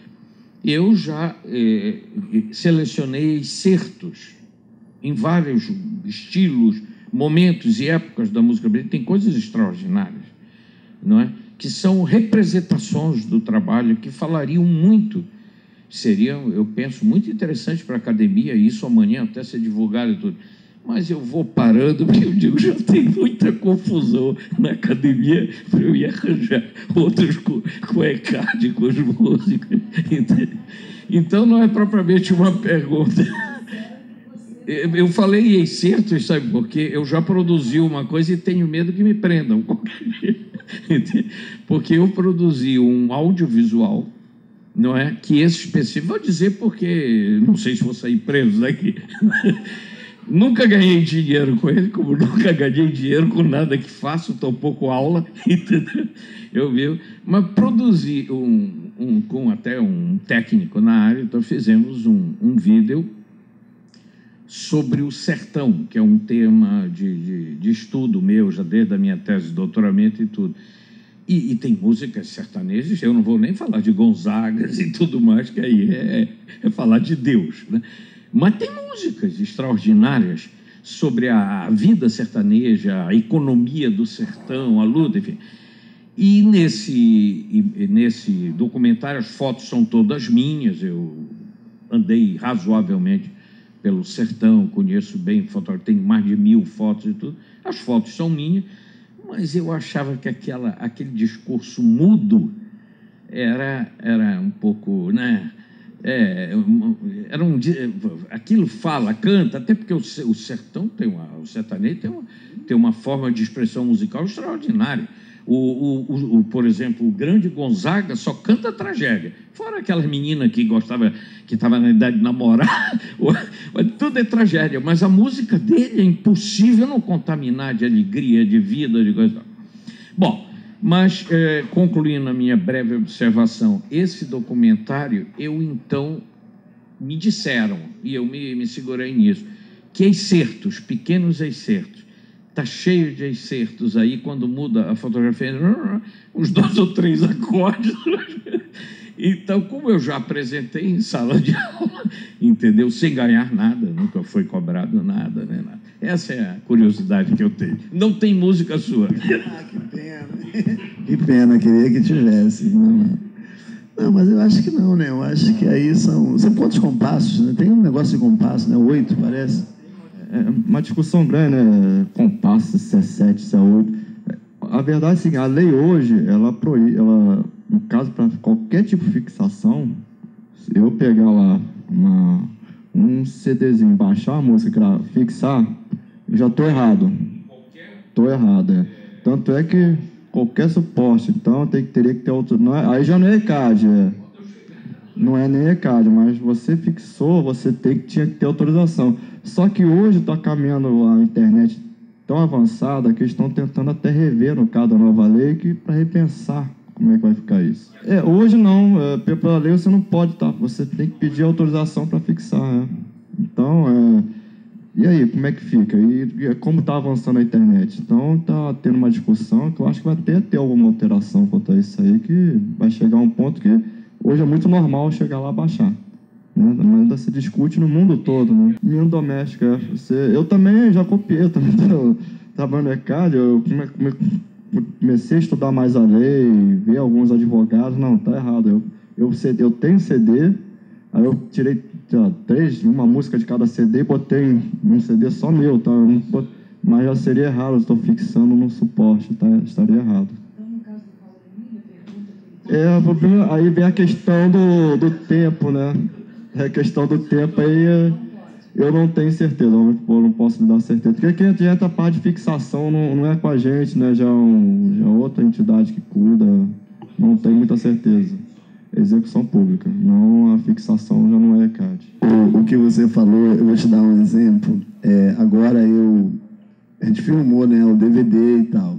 eu já selecionei excertos em vários estilos, momentos e épocas da música brasileira. Tem coisas extraordinárias, não é? Que são representações do trabalho que falariam muito. Seria, eu penso, muito interessante para a academia, isso amanhã até ser divulgado e tudo. Mas eu vou parando, porque eu digo, já tem muita confusão na academia para eu ir arranjar outros com ECAD, com os músicos. Então, não é propriamente uma pergunta. Eu falei em excertos, sabe, porque eu já produzi uma coisa e tenho medo que me prendam. Porque eu produzi um audiovisual, não é? Que esse específico, vou dizer porque não sei se vou sair preso daqui. Nunca ganhei dinheiro com ele, como nunca ganhei dinheiro com nada que faço, tampouco aula, entendeu? Eu vi, mas produzi com até um técnico na área, então fizemos um vídeo sobre o sertão, que é um tema de estudo meu, já desde a minha tese de doutoramento e tudo. E tem músicas sertanejas, eu não vou nem falar de Gonzagas e tudo mais, que aí é falar de Deus, né? Mas tem músicas extraordinárias sobre a vida sertaneja, a economia do sertão, a luta, enfim. E nesse documentário, as fotos são todas minhas, eu andei razoavelmente pelo sertão, conheço bem fotografia, tenho mais de 1000 fotos e tudo. As fotos são minhas, mas eu achava que aquele discurso mudo era um pouco, né? Aquilo fala, canta, até porque o sertão o sertanejo tem uma forma de expressão musical extraordinária. Por exemplo, o grande Gonzaga só canta tragédia. Fora aquelas meninas que estava na idade de namorar, tudo é tragédia. Mas a música dele é impossível não contaminar de alegria, de vida, de coisa. Bom, mas concluindo a minha breve observação, esse documentário, me disseram, e eu me segurei nisso, que excertos, pequenos excertos, está cheio de excertos aí, quando muda a fotografia, uns 2 ou 3 acordes. Então, como eu já apresentei em sala de aula, entendeu? Sem ganhar nada, nunca foi cobrado nada, né? Essa é a curiosidade que eu tenho. Não tem música sua. Ah, que pena. Que pena, queria que tivesse. Não, mas eu acho que não, né? Eu acho que aí são quantos compassos, né? Tem um negócio de compasso, né? 8, parece. É uma discussão grande, né? Compasso, se é 7, se é 8. A verdade é assim, a lei hoje, ela proíbe, no caso, para qualquer tipo de fixação, se eu pegar lá um CDzinho, baixar a música, fixar, eu já estou errado. Estou errado, é. Tanto é que qualquer suporte, então teria que ter outro. Aí já não é ECAD, não é nem ECAD, mas você fixou, você tinha que ter autorização. Só que hoje está caminhando a internet tão avançada que eles estão tentando até rever, no caso da nova lei, para repensar como é que vai ficar isso. Hoje não, pela lei você não pode, você tem que pedir autorização para fixar. Então, e aí, como é que fica? E como está avançando a internet? Então, está tendo uma discussão que eu acho que vai até ter alguma alteração quanto a isso aí, que vai chegar a um ponto que hoje é muito normal chegar lá e baixar. Né? Mas ainda se discute no mundo todo, né? Menino doméstico, eu também já copiei, eu também trabalho no ECAD, eu comecei a estudar mais a lei, ver alguns advogados, não, tá errado, eu tenho CD, aí eu tirei uma música de cada CD e botei um CD só meu, tá? Mas já seria errado, eu estou fixando no suporte, tá? Estaria errado. Então, no caso do Paulo Emílio, O problema, aí vem a questão do tempo, né? A questão do tempo aí eu não tenho certeza, eu não posso lhe dar certeza. Porque quem adianta a parte de fixação não é com a gente, né? Já é outra entidade que cuida, não tem muita certeza. Execução pública, não a fixação já não é ECAD. O que você falou, eu vou te dar um exemplo. Agora a gente filmou, né, o DVD e tal.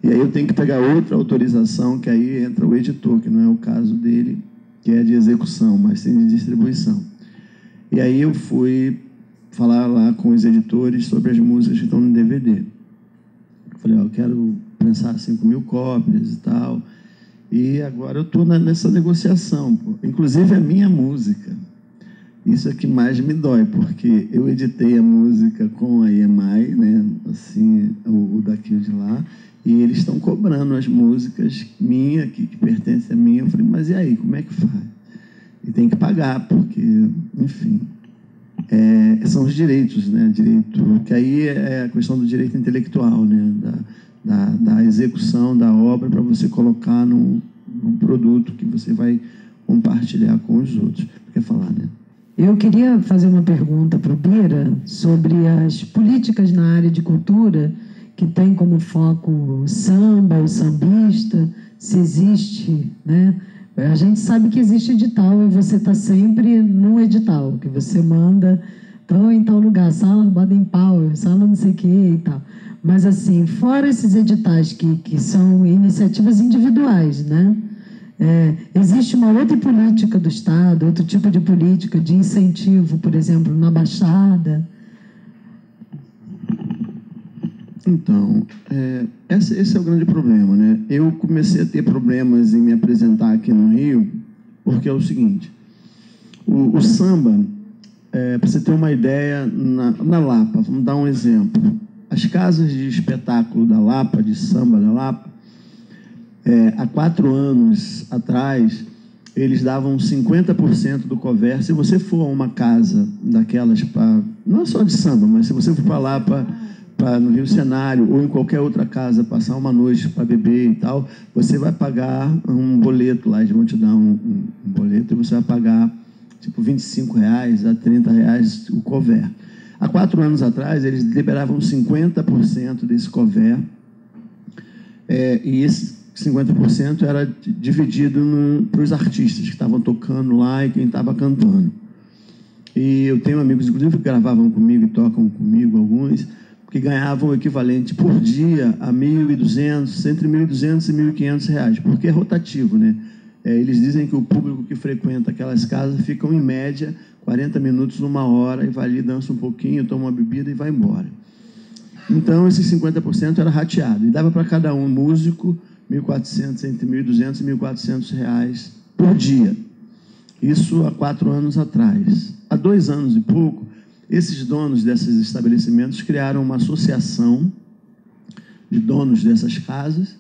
E aí eu tenho que pegar outra autorização, que aí entra o editor, que não é o caso dele, que é de execução, mas sim de distribuição. E aí eu fui falar lá com os editores sobre as músicas que estão no DVD. Eu falei, eu quero pensar 5.000 cópias e tal. E agora eu estou nessa negociação, pô. Inclusive a minha música. Isso é que mais me dói, porque eu editei a música com a EMI, né? Assim, o daqui de lá, e eles estão cobrando as músicas minhas, que pertencem a mim. Eu falei, mas e aí, como é que faz? E tem que pagar, porque, enfim, são os direitos, né? Direito, que aí é a questão do direito intelectual, né? Da execução da obra para você colocar num produto que você vai compartilhar com os outros. Quer falar, né? eu queria fazer uma pergunta para o Bira sobre as políticas na área de cultura que tem como foco o samba, o sambista, se existe, né? A gente sabe que existe edital e você está sempre no edital, que você manda, então em tal lugar, sala Baden Powell, sala não sei o que e tal. Mas, assim, fora esses editais que são iniciativas individuais, né? Existe uma outra política do Estado, outro tipo de política de incentivo, por exemplo, na Baixada? Então, esse é o grande problema, né? Eu comecei a ter problemas em me apresentar aqui no Rio, porque é o seguinte, o samba, para você ter uma ideia, na Lapa, vamos dar um exemplo. As casas de espetáculo da Lapa, de samba da Lapa, há 4 anos atrás, eles davam 50% do cover. Se você for a uma casa daquelas, não só de samba, mas se você for para lá, no Rio Cenário, ou em qualquer outra casa, passar uma noite para beber e tal, você vai pagar um boleto lá, eles vão te dar um boleto, e você vai pagar tipo R$25 a R$30 o cover. Há 4 anos atrás, eles liberavam 50% desse cover, e esse 50% era dividido para os artistas que estavam tocando lá e quem estava cantando. E eu tenho amigos, inclusive, que gravavam comigo e tocam comigo, alguns, que ganhavam o equivalente por dia a R$1.200, entre R$1.200 e R$1.500, porque é rotativo, né? Eles dizem que o público que frequenta aquelas casas ficam, em média, 40 minutos, 1 hora, e vai ali, dança um pouquinho, toma uma bebida e vai embora. Então, esses 50% era rateado. E dava para cada um músico 1.400, entre 1.200 e 1.400 reais por dia. Isso há 4 anos atrás. Há 2 anos e pouco, esses donos desses estabelecimentos criaram uma associação de donos dessas casas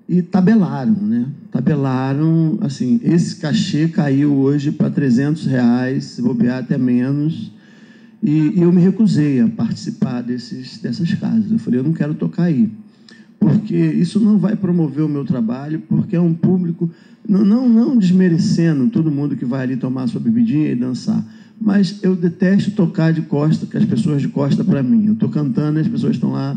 e tabelaram, né? Tabelaram, assim, esse cachê caiu hoje para R$300, se bobear até menos, e eu me recusei a participar dessas casas. Eu falei, eu não quero tocar aí, porque isso não vai promover o meu trabalho, porque é um público, não desmerecendo todo mundo que vai ali tomar sua bebidinha e dançar, mas eu detesto tocar de costa, com as pessoas de costa para mim. Eu estou cantando e as pessoas estão lá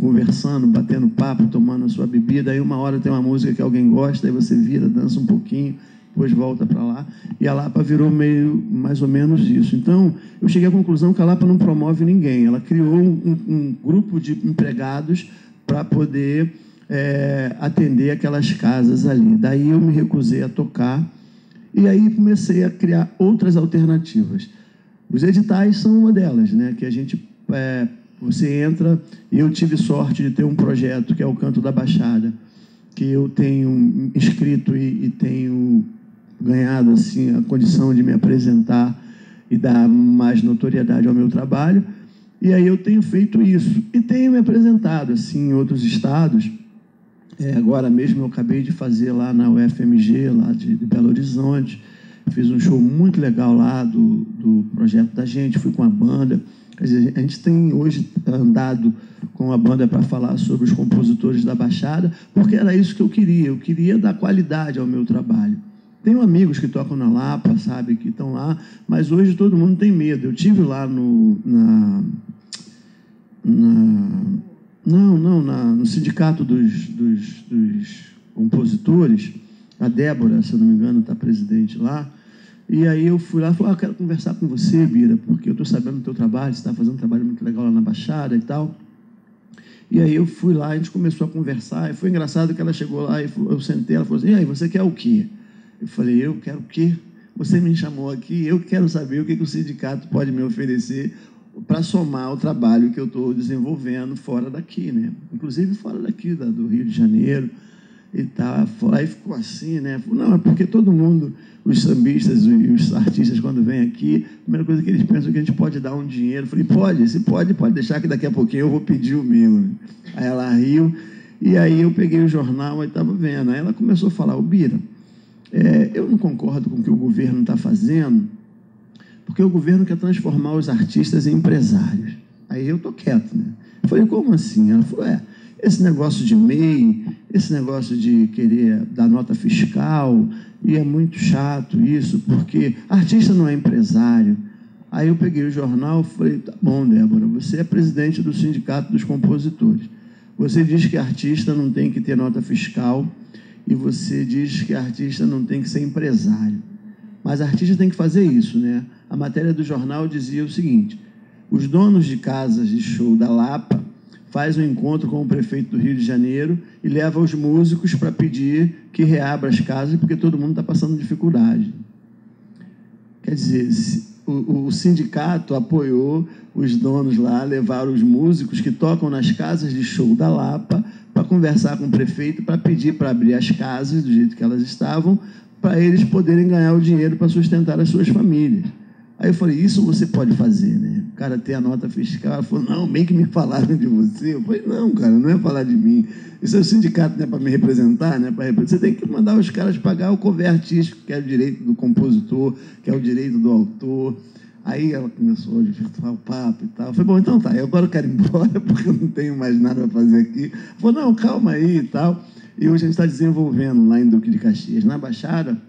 conversando, batendo papo, tomando a sua bebida, aí uma hora tem uma música que alguém gosta, aí você vira, dança um pouquinho, depois volta para lá, e a Lapa virou mais ou menos isso. Então, eu cheguei à conclusão que a Lapa não promove ninguém, ela criou um grupo de empregados para poder atender aquelas casas ali. Daí eu me recusei a tocar, e aí comecei a criar outras alternativas. Os editais são uma delas, né, que a gente... Você entra, e eu tive sorte de ter um projeto que é o Canto da Baixada, que eu tenho inscrito e tenho ganhado assim, a condição de me apresentar e dar mais notoriedade ao meu trabalho. E aí eu tenho feito isso. E tenho me apresentado assim, em outros estados. Agora mesmo eu acabei de fazer lá na UFMG, lá de Belo Horizonte. Fiz um show muito legal lá do projeto da gente, fui com a banda. Quer dizer, a gente tem hoje andado com a banda para falar sobre os compositores da Baixada, porque era isso que eu queria dar qualidade ao meu trabalho. Tenho amigos que tocam na Lapa, sabe, que estão lá, mas hoje todo mundo tem medo. Eu estive lá no sindicato dos compositores, a Débora, se eu não me engano, está presidente lá. E aí eu fui lá e falei, eu quero conversar com você, Bira, porque eu estou sabendo do teu trabalho, você está fazendo um trabalho muito legal lá na Baixada e tal. E aí eu fui lá, a gente começou a conversar, e foi engraçado que ela chegou lá, e eu sentei, ela falou assim, e aí, você quer o quê? Eu falei, eu quero o quê? Você me chamou aqui, eu quero saber o que o sindicato pode me oferecer para somar ao trabalho que eu estou desenvolvendo fora daqui, né? Inclusive fora daqui, do Rio de Janeiro. E tá, aí ficou assim, né? Não, é porque todo mundo, os sambistas e os artistas, quando vêm aqui, a primeira coisa que eles pensam é que a gente pode dar um dinheiro. Eu falei, pode deixar que daqui a pouquinho eu vou pedir o meu. Aí ela riu, e aí eu peguei o jornal e estava vendo. Aí ela começou a falar, Bira, eu não concordo com o que o governo está fazendo, porque o governo quer transformar os artistas em empresários. Aí eu estou quieto, né? Eu falei, como assim? Ela falou, esse negócio de MEI, esse negócio de querer dar nota fiscal, e é muito chato isso, porque artista não é empresário. Aí eu peguei o jornal e falei, tá bom, Débora, você é presidente do Sindicato dos Compositores. Você diz que artista não tem que ter nota fiscal e você diz que artista não tem que ser empresário. Mas artista tem que fazer isso, né? A matéria do jornal dizia o seguinte, os donos de casas de show da Lapa faz um encontro com o prefeito do Rio de Janeiro e leva os músicos para pedir que reabra as casas, porque todo mundo está passando dificuldade. Quer dizer, o sindicato apoiou os donos lá, levaram os músicos que tocam nas casas de show da Lapa para conversar com o prefeito, para pedir para abrir as casas do jeito que elas estavam, para eles poderem ganhar o dinheiro para sustentar as suas famílias. Aí eu falei, isso você pode fazer, né? O cara ter a nota fiscal. Ela falou, não, bem que me falaram de você. Eu falei, não, cara, não é falar de mim. Isso é o sindicato, né, para me representar, né? Você tem que mandar os caras pagar o cover artístico, que é o direito do compositor, que é o direito do autor. Aí ela começou a desvirtuar o papo e tal. Eu falei, bom, então tá, eu agora quero ir embora, porque eu não tenho mais nada para fazer aqui. Ela falou, não, calma aí e tal. E hoje a gente está desenvolvendo lá em Duque de Caxias, na Baixada,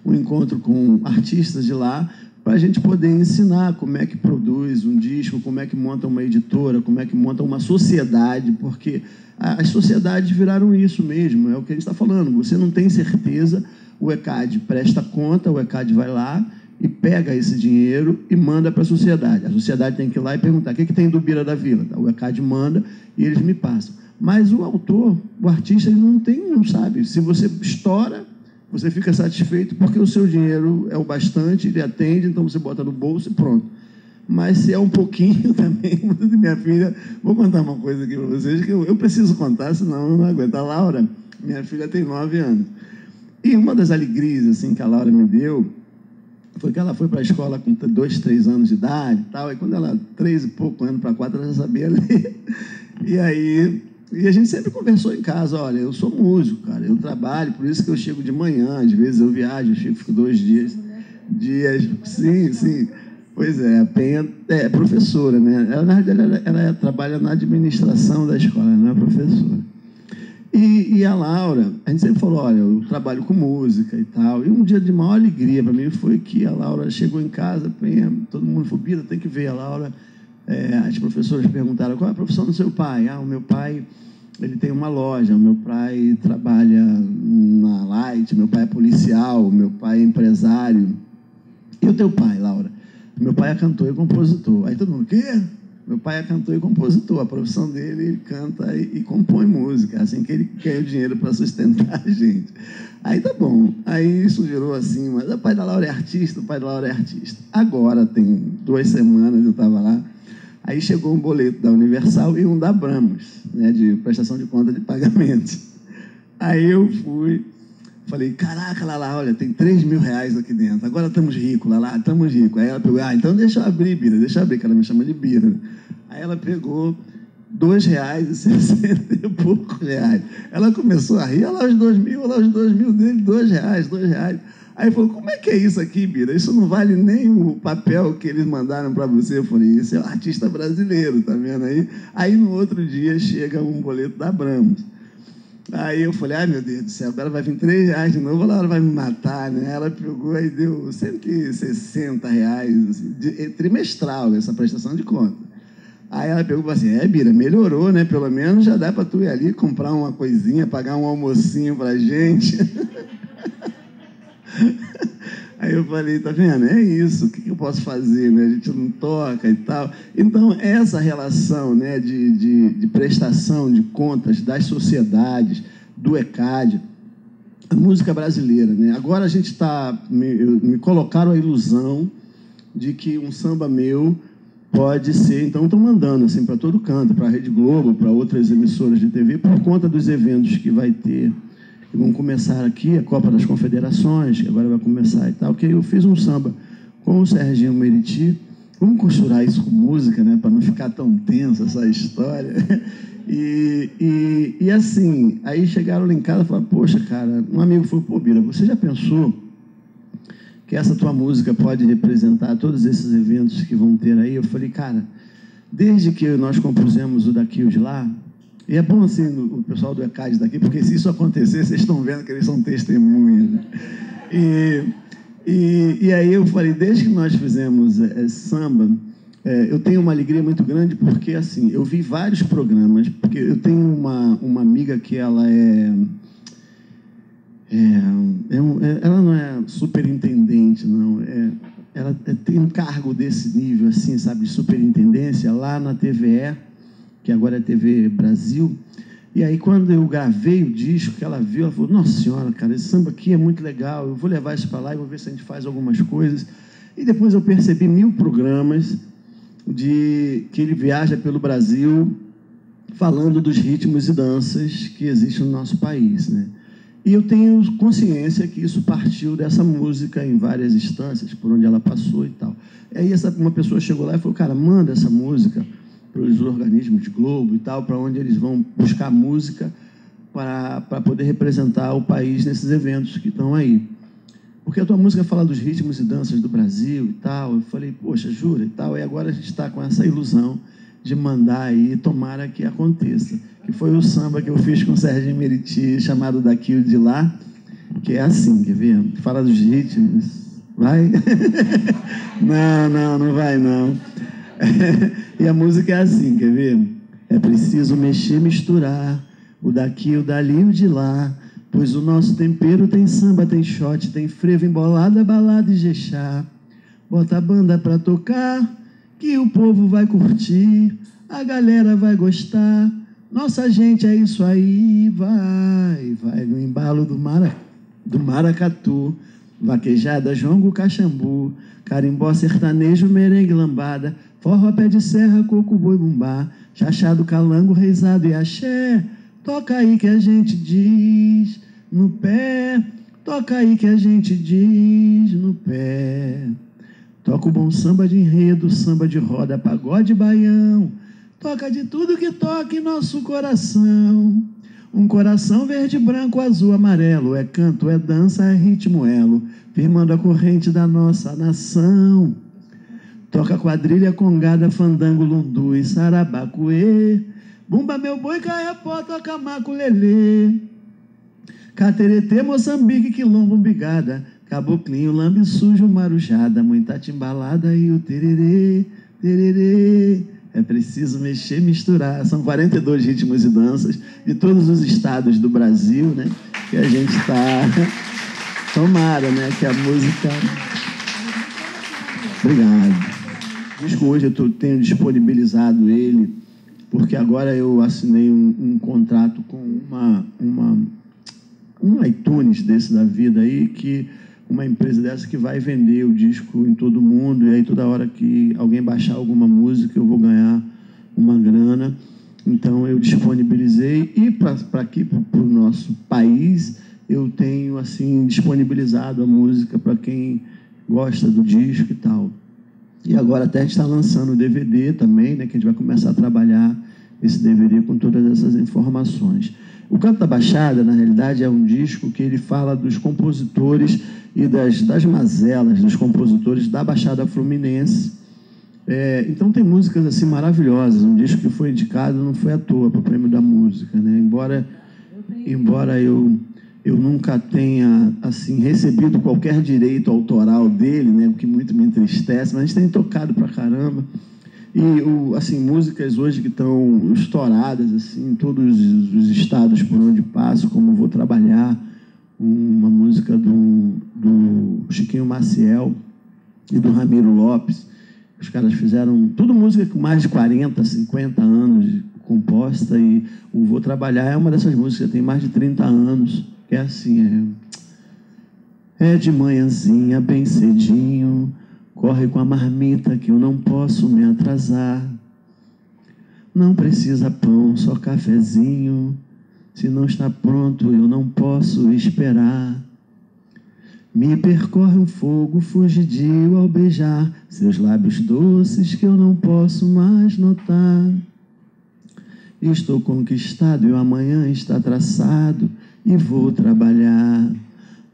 um encontro com artistas de lá, para a gente poder ensinar como é que produz um disco, como é que monta uma editora, como é que monta uma sociedade, porque as sociedades viraram isso mesmo, é o que a gente está falando. Você não tem certeza, o ECAD presta conta, o ECAD vai lá e pega esse dinheiro e manda para a sociedade. A sociedade tem que ir lá e perguntar, o que tem do Bira da Vila? O ECAD manda e eles me passam. Mas o autor, o artista, ele não sabe. Se você estoura, você fica satisfeito porque o seu dinheiro é o bastante, ele atende, então você bota no bolso e pronto. mas se é um pouquinho também, minha filha... Vou contar uma coisa aqui para vocês, que eu preciso contar, senão eu não aguento. A Laura, minha filha, tem 9 anos. E uma das alegrias assim, que a Laura me deu foi que ela foi para a escola com 2, 3 anos de idade e tal, e quando ela, 3 e pouco anos para 4, ela já sabia ler. E a gente sempre conversou em casa, olha, eu sou músico, cara, eu trabalho, por isso que eu chego de manhã, às vezes eu viajo, eu chego, fico 2 dias. Sim. Pois é, a Penha é professora, né? Ela, na verdade, ela trabalha na administração da escola, ela não é professora. E a Laura, a gente sempre falou, olha, eu trabalho com música e tal. E um dia de maior alegria para mim foi que a Laura chegou em casa, todo mundo falou, Bira, tem que ver a Laura. As professoras perguntaram, qual é a profissão do seu pai? O meu pai, ele tem uma loja, o meu pai trabalha na Light, meu pai é policial, meu pai é empresário. E o teu pai, Laura? Meu pai é cantor e compositor. Aí todo mundo, o quê? Meu pai é cantor e compositor. A profissão dele, ele canta e compõe música. Assim que ele ganha o dinheiro para sustentar a gente. Aí tá bom. Aí isso gerou assim, mas o pai da Laura é artista, o pai da Laura é artista. Agora, tem 2 semanas eu estava lá, aí chegou um boleto da Universal e um da Abramos, né, de prestação de conta de pagamentos. Aí eu fui... Falei, caraca, Lala, olha, tem 3 mil reais aqui dentro. Agora estamos ricos, Lala, estamos ricos. Aí ela pegou, então deixa eu abrir, Bira, deixa eu abrir, que ela me chama de Bira. Aí ela pegou R$2,60 e poucos reais. Ela começou a rir, olha lá os 2 mil, olha lá os 2 mil dele, R$2. Aí falou, como é que é isso aqui, Bira? Isso não vale nem o papel que eles mandaram para você. Eu falei, isso é um artista brasileiro, tá vendo aí? Aí no outro dia chega um boleto da Abramos. Aí eu falei, ai meu Deus do céu, agora vai vir R$3 de novo, ela vai me matar, né? Ela pegou e deu R$160, assim, trimestral, essa prestação de conta. Aí ela pegou e falou assim, Bira, melhorou, né? Pelo menos já dá para tu ir ali comprar uma coisinha, pagar um almocinho pra gente. Aí eu falei, tá vendo? É isso, o que eu posso fazer, né? A gente não toca e tal. Então, essa relação, né, de prestação de contas das sociedades, do ECAD, a música brasileira, né? Agora a gente está... Me colocaram a ilusão de que um samba meu pode ser... Então, estão mandando assim, para todo canto, para a Rede Globo, para outras emissoras de TV, por conta dos eventos que vai ter... Vamos começar aqui a Copa das Confederações, que agora vai começar e tal, que eu fiz um samba com o Serginho Meriti. Vamos costurar isso com música, né, para não ficar tão tensa essa história. E assim, aí chegaram lá em casa e falaram, poxa, cara, um amigo falou, pô, Bira, você já pensou que essa tua música pode representar todos esses eventos que vão ter aí? Eu falei, cara, desde que nós compusemos o Daqui e o de Lá, e é bom, assim, o pessoal do ECAD daqui, porque se isso acontecer, vocês estão vendo que eles são testemunhas. Né? E aí eu falei, desde que nós fizemos samba, eu tenho uma alegria muito grande, porque, assim, eu vi vários programas, porque eu tenho uma amiga que ela ela não é superintendente, não. Ela tem um cargo desse nível, assim, sabe, de superintendência, lá na TVE, que agora é TV Brasil. E aí, quando eu gravei o disco, que ela viu, ela falou, nossa senhora, cara, esse samba aqui é muito legal, eu vou levar isso para lá e vou ver se a gente faz algumas coisas. E depois eu percebi 1000 programas que ele viaja pelo Brasil falando dos ritmos e danças que existem no nosso país, né? E eu tenho consciência que isso partiu dessa música em várias instâncias, por onde ela passou e tal. E aí uma pessoa chegou lá e falou, cara, manda essa música para os organismos de Globo e tal, para onde eles vão buscar música para poder representar o país nesses eventos que estão aí. Porque a tua música fala dos ritmos e danças do Brasil e tal. Eu falei, poxa, jura e tal. E agora a gente está com essa ilusão de mandar aí, tomara que aconteça. Que foi o samba que eu fiz com o Serginho Meriti, chamado Daqui e de Lá, que é assim, quer ver? Fala dos ritmos. Vai? Não vai não. E a música é assim, quer ver? É preciso mexer, misturar o daqui, o dali e o de lá, pois o nosso tempero tem samba, tem shot, tem frevo, embolada, balada e jexá. Bota a banda pra tocar, que o povo vai curtir, a galera vai gostar. Nossa gente, é isso aí, vai no embalo do maracatu. vaquejada, jongo, caxambu, carimbó, sertanejo, merengue, lambada, forró, pé de serra, coco, boi, bumbá, chachado, calango, reizado e axé. Toca aí que a gente diz no pé, toca aí que a gente diz no pé. Toca o bom samba de enredo, samba de roda, pagode baião. Toca de tudo que toca em nosso coração. Um coração verde, branco, azul, amarelo. É canto, é dança, é ritmo, elo, firmando a corrente da nossa nação. Toca quadrilha, congada, fandango, lundu e sarabacuê. Bumba, meu boi, caiapó, toca maculelê. Cateretê, Moçambique, quilombo, umbigada, caboclinho, lambe sujo, marujada, muita timbalada e o tererê, tererê. É preciso mexer, misturar. São 42 ritmos e danças de todos os estados do Brasil, né? Que a gente está... Tomara, né? Que a música... Obrigado. O disco hoje eu tenho disponibilizado ele, porque agora eu assinei um contrato com um iTunes desse da vida aí, que uma empresa dessa que vai vender o disco em todo mundo, e aí toda hora que alguém baixar alguma música eu vou ganhar uma grana. Então eu disponibilizei, e para aqui, para o nosso país, eu tenho assim disponibilizado a música para quem gosta do disco e tal. E agora até a gente está lançando o DVD também, né, que a gente vai começar a trabalhar esse DVD com todas essas informações. O Canto da Baixada, na realidade, é um disco que ele fala dos compositores e das mazelas dos compositores da Baixada Fluminense. Então tem músicas assim maravilhosas. Um disco que foi indicado não foi à toa para o Prêmio da Música, né? Embora eu nunca tenha assim recebido qualquer direito autoral dele, né? O que muito me entristece, mas a gente tem tocado pra caramba. E assim, músicas hoje que estão estouradas assim, em todos os estados por onde passo, como Vou Trabalhar, uma música do Chiquinho Maciel e do Ramiro Lopes. Os caras fizeram tudo música com mais de 40, 50 anos composta, e o Vou Trabalhar é uma dessas músicas que tem mais de 30 anos, que é assim, é de manhãzinha, bem cedinho, corre com a marmita que eu não posso me atrasar. Não precisa pão, só cafezinho. Se não está pronto, eu não posso esperar. Me percorre um fogo fugidio ao beijar seus lábios doces que eu não posso mais notar. Estou conquistado e o amanhã está traçado e vou trabalhar,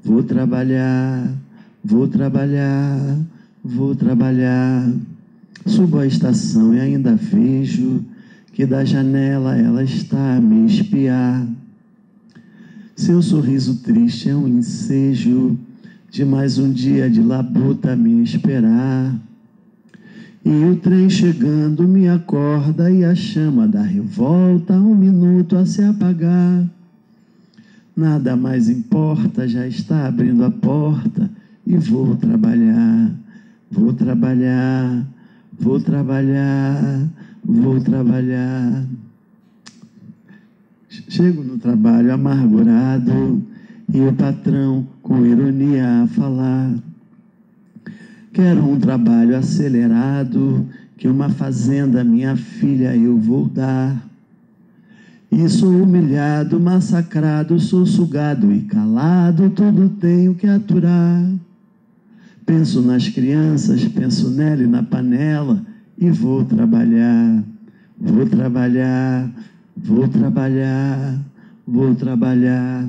vou trabalhar, vou trabalhar. Vou trabalhar. Subo a estação e ainda vejo que da janela ela está a me espiar. Seu sorriso triste é um ensejo de mais um dia de labuta a me esperar. E o trem chegando me acorda e a chama da revolta um minuto a se apagar. Nada mais importa, já está abrindo a porta e vou trabalhar. Vou trabalhar, vou trabalhar, vou trabalhar. Chego no trabalho amargurado e o patrão com ironia a falar. Quero um trabalho acelerado, que uma fazenda minha filha eu vou dar. E sou humilhado, massacrado, sou sugado e calado, tudo tenho que aturar. Penso nas crianças, penso nela e na panela e vou trabalhar, vou trabalhar, vou trabalhar, vou trabalhar.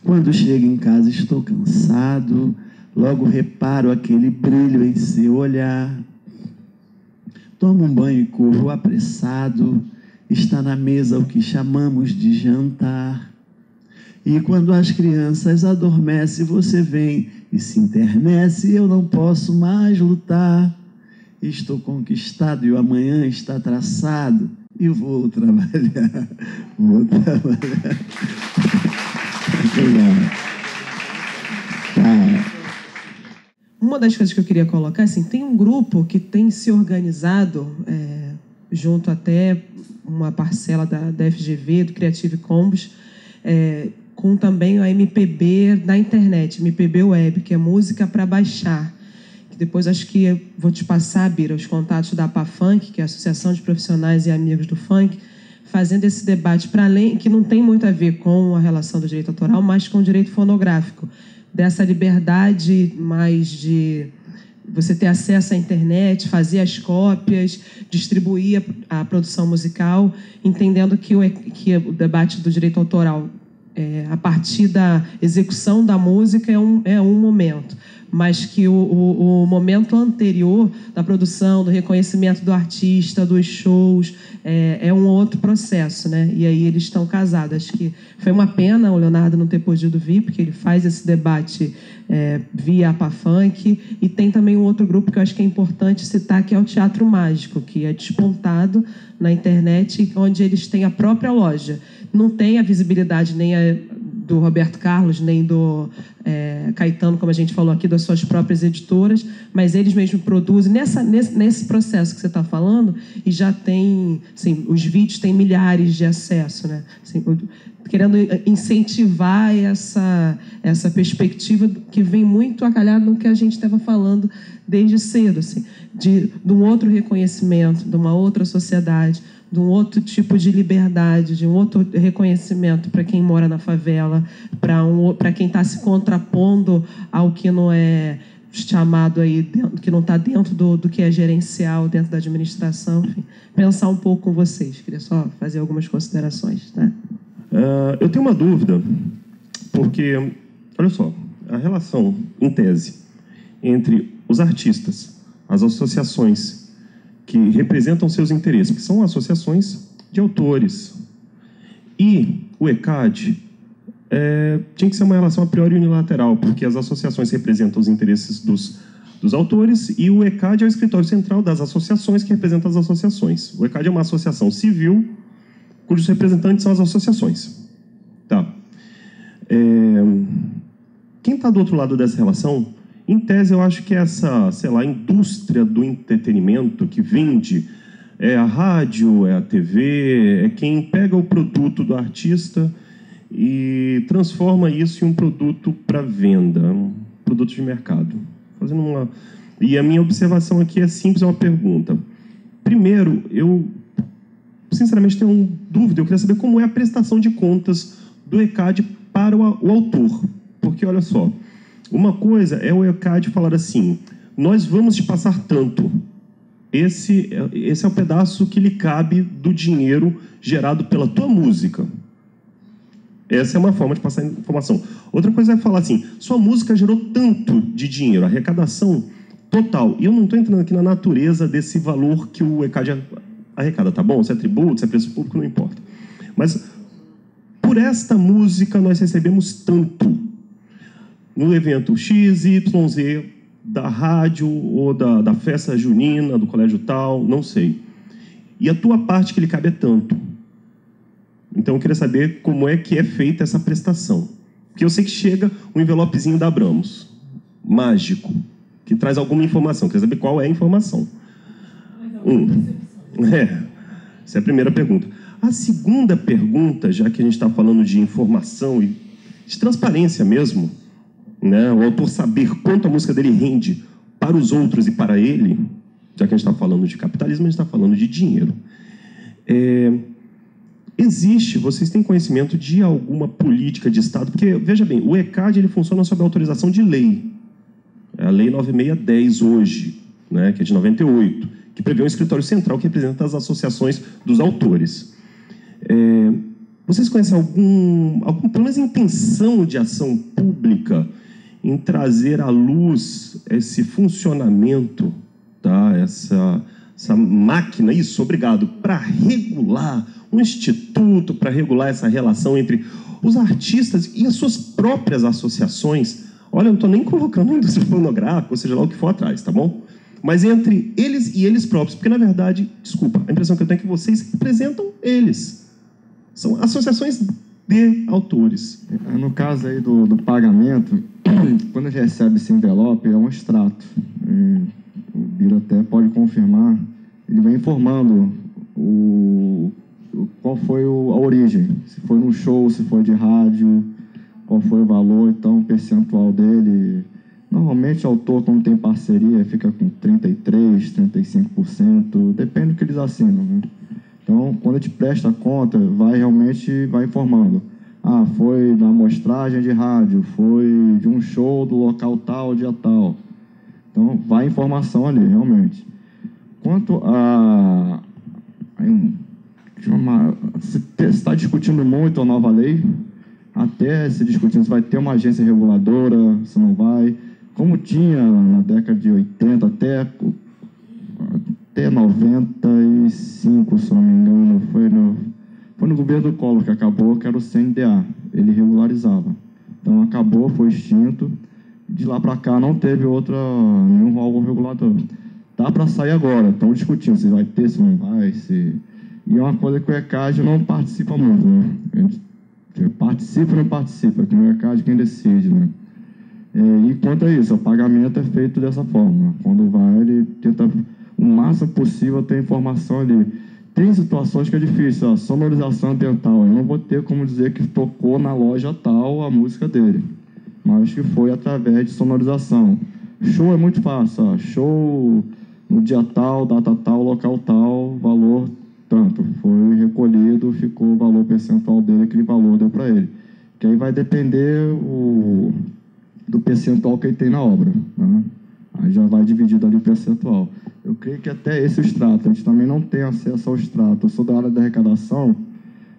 Quando chego em casa estou cansado, logo reparo aquele brilho em seu olhar. Tomo um banho e corro apressado, está na mesa o que chamamos de jantar. E quando as crianças adormecem, você vem e se internece, e eu não posso mais lutar. Estou conquistado e o amanhã está traçado, e vou trabalhar, vou trabalhar. Uma das coisas que eu queria colocar, assim, tem um grupo que tem se organizado, junto até uma parcela da FGV, do Creative Commons, com também a MPB na internet, MPB Web, que é música para baixar. Que depois acho que vou te passar, Bira, os contatos da APAFunk, que é a Associação de Profissionais e Amigos do Funk, fazendo esse debate para além, que não tem muito a ver com a relação do direito autoral, mas com o direito fonográfico, dessa liberdade mais de você ter acesso à internet, fazer as cópias, distribuir a produção musical, entendendo que o debate do direito autoral, a partir da execução da música, é um momento, mas que o momento anterior da produção, do reconhecimento do artista, dos shows, é um outro processo, né? E aí eles estão casados. Acho que foi uma pena o Leonardo não ter podido vir, porque ele faz esse debate via APAFunk, e tem também um outro grupo que eu acho que é importante citar, que é o Teatro Mágico, que é despontado na internet, onde eles têm a própria loja. Não tem a visibilidade nem do Roberto Carlos, nem do Caetano, como a gente falou aqui, das suas próprias editoras, mas eles mesmos produzem nesse processo que você está falando, e já tem, assim, os vídeos têm milhares de acesso, né? Assim, querendo incentivar essa perspectiva que vem muito a calhar no que a gente estava falando desde cedo, assim, de um outro reconhecimento, de uma outra sociedade, de um outro tipo de liberdade, de um outro reconhecimento para quem mora na favela, para quem está se contrapondo ao que não é chamado aí, que não está dentro do que é gerencial, dentro da administração, enfim, pensar um pouco com vocês. Queria só fazer algumas considerações, tá? Eu tenho uma dúvida, porque, olha só, a relação, em tese, entre os artistas, as associações que representam seus interesses, que são associações de autores, e o ECAD, tinha que ser uma relação a priori unilateral, porque as associações representam os interesses dos autores e o ECAD é o escritório central das associações que representam as associações. O ECAD é uma associação civil cujos representantes são as associações. Tá. Quem está do outro lado dessa relação, em tese, eu acho que essa, sei lá, indústria do entretenimento que vende a rádio, a TV, é quem pega o produto do artista e transforma isso em um produto para venda, um produto de mercado. E a minha observação aqui é simples, é uma pergunta. Primeiro, eu sinceramente tenho uma dúvida, eu queria saber como é a prestação de contas do ECAD para o autor. Porque, olha só, uma coisa é o ECAD falar assim, nós vamos te passar tanto. Esse é o pedaço que lhe cabe do dinheiro gerado pela tua música. Essa é uma forma de passar informação. Outra coisa é falar assim, sua música gerou tanto de dinheiro, arrecadação total. E eu não estou entrando aqui na natureza desse valor que o ECAD arrecada, tá bom? Se é tributo, se é preço público, não importa. Mas, por esta música, nós recebemos tanto. No evento X, Y, Z, da rádio ou da festa junina, do colégio tal, não sei. E a tua parte que lhe cabe é tanto. Então, eu queria saber como é que é feita essa prestação. Porque eu sei que chega um envelopezinho da Abramos, mágico, que traz alguma informação. Eu queria saber qual é a informação. Essa é a primeira pergunta. A segunda pergunta, já que a gente está falando de informação e de transparência mesmo, né, o autor saber quanto a música dele rende para os outros e para ele, já que a gente está falando de capitalismo, a gente está falando de dinheiro. Vocês têm conhecimento de alguma política de Estado? Porque, veja bem, o ECAD ele funciona sob autorização de lei. É a Lei 9610 hoje, né, que é de 98, que prevê um escritório central que representa as associações dos autores. Vocês conhecem pelo menos intenção de ação pública em trazer à luz esse funcionamento, tá? essa máquina, isso, obrigado, para regular um instituto, para regular essa relação entre os artistas e as suas próprias associações? Olha, eu não estou nem colocando a indústria fonográfica, ou seja lá o que for atrás, tá bom? Mas entre eles e eles próprios, porque, na verdade, desculpa, a impressão que eu tenho é que vocês representam eles. São associações de autores. No caso aí do pagamento, quando a gente recebe esse envelope, é um extrato. O Bira até pode confirmar. Ele vai informando qual foi a origem. Se foi num show, se foi de rádio. qual foi o valor, então o percentual dele. Normalmente o autor, quando tem parceria, fica com 33%, 35%, depende do que eles assinam, né? Então, quando a gente presta a conta, vai informando. Ah, foi da amostragem de rádio, foi de um show do local tal, dia tal. Então, vai informação ali, realmente. Quanto a... se está discutindo muito a nova lei, até se discutindo se vai ter uma agência reguladora, se não vai. Como tinha na década de 80 até 95, se não me engano, foi no governo do Collor que acabou, que era o CNDA, ele regularizava. Então acabou, foi extinto, de lá para cá não teve nenhum órgão regulador. Dá para sair agora, estão discutindo se vai ter, se não vai, se... E é uma coisa que o ECAD não participa muito, né? A gente participa ou não participa, que no ECAD quem decide, né? E quanto a isso, o pagamento é feito dessa forma. Quando vai, ele tenta o máximo possível ter informação ali. Tem situações que é difícil, sonorização ambiental. Eu não vou ter como dizer que tocou na loja tal a música dele, mas que foi através de sonorização. Show é muito fácil, show no dia tal, data tal, local tal, valor tanto. Foi recolhido, ficou o valor percentual dele, aquele valor deu para ele. Que aí vai depender do percentual que ele tem na obra, né? Aí já vai dividido ali o percentual. Eu creio que até esse extrato, a gente também não tem acesso ao extrato. Eu sou da área da arrecadação,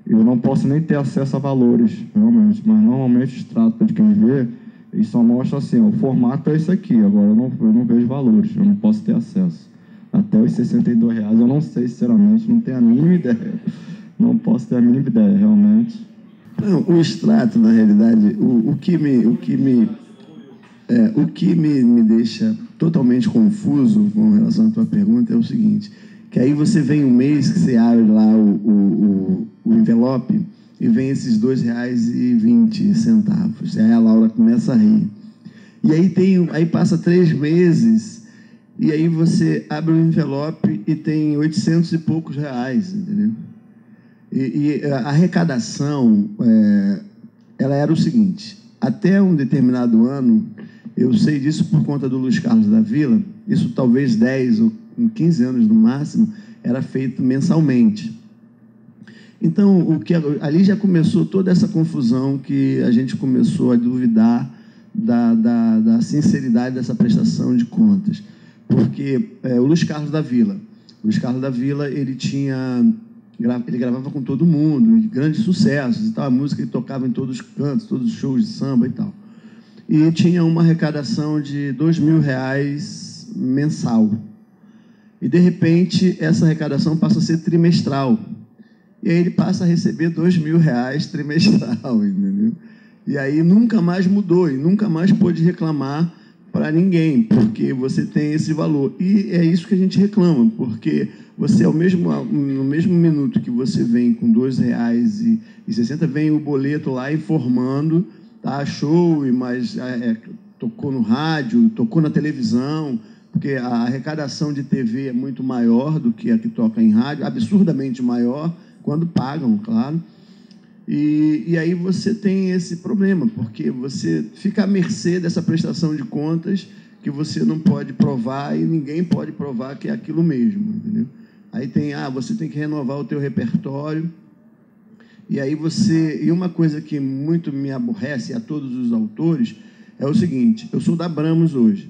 eu não posso nem ter acesso a valores, realmente, mas normalmente o extrato de quem vê, ele só mostra assim, o formato é esse aqui, agora eu não vejo valores, eu não posso ter acesso. Até os R$62, eu não sei, sinceramente, não tenho a mínima ideia. Não posso ter a mínima ideia, realmente. Não, o extrato, na realidade, o que me deixa totalmente confuso com relação à tua pergunta é o seguinte, que aí você vem um mês que você abre lá o envelope e vem esses R$2,20. Aí a Laura começa a rir. E aí passa 3 meses e aí você abre o envelope e tem 800 e poucos reais, entendeu? E a arrecadação, ela era o seguinte, até um determinado ano, eu sei disso por conta do Luiz Carlos da Vila, isso talvez 10 ou 15 anos no máximo, era feito mensalmente. Então, ali já começou toda essa confusão que a gente começou a duvidar da sinceridade dessa prestação de contas. Porque o Luiz Carlos da Vila, ele gravava com todo mundo, grandes sucessos e tal, a música ele tocava em todos os cantos, todos os shows de samba e tal. E tinha uma arrecadação de R$2.000 mensal. E, de repente, essa arrecadação passa a ser trimestral. E aí ele passa a receber R$2.000 trimestral, entendeu? E aí nunca mais mudou, e nunca mais pôde reclamar para ninguém, porque você tem esse valor. E é isso que a gente reclama, porque você, no mesmo minuto que você vem com R$2,60, vem o boleto lá informando, tá, show, mas tocou no rádio, tocou na televisão, porque a arrecadação de TV é muito maior do que a que toca em rádio, absurdamente maior, quando pagam, claro. E aí você tem esse problema, porque você fica à mercê dessa prestação de contas que você não pode provar e ninguém pode provar que é aquilo mesmo, entendeu? Aí você tem que renovar o teu repertório. E aí e uma coisa que muito me aborrece a todos os autores é o seguinte, eu sou da Abramos hoje,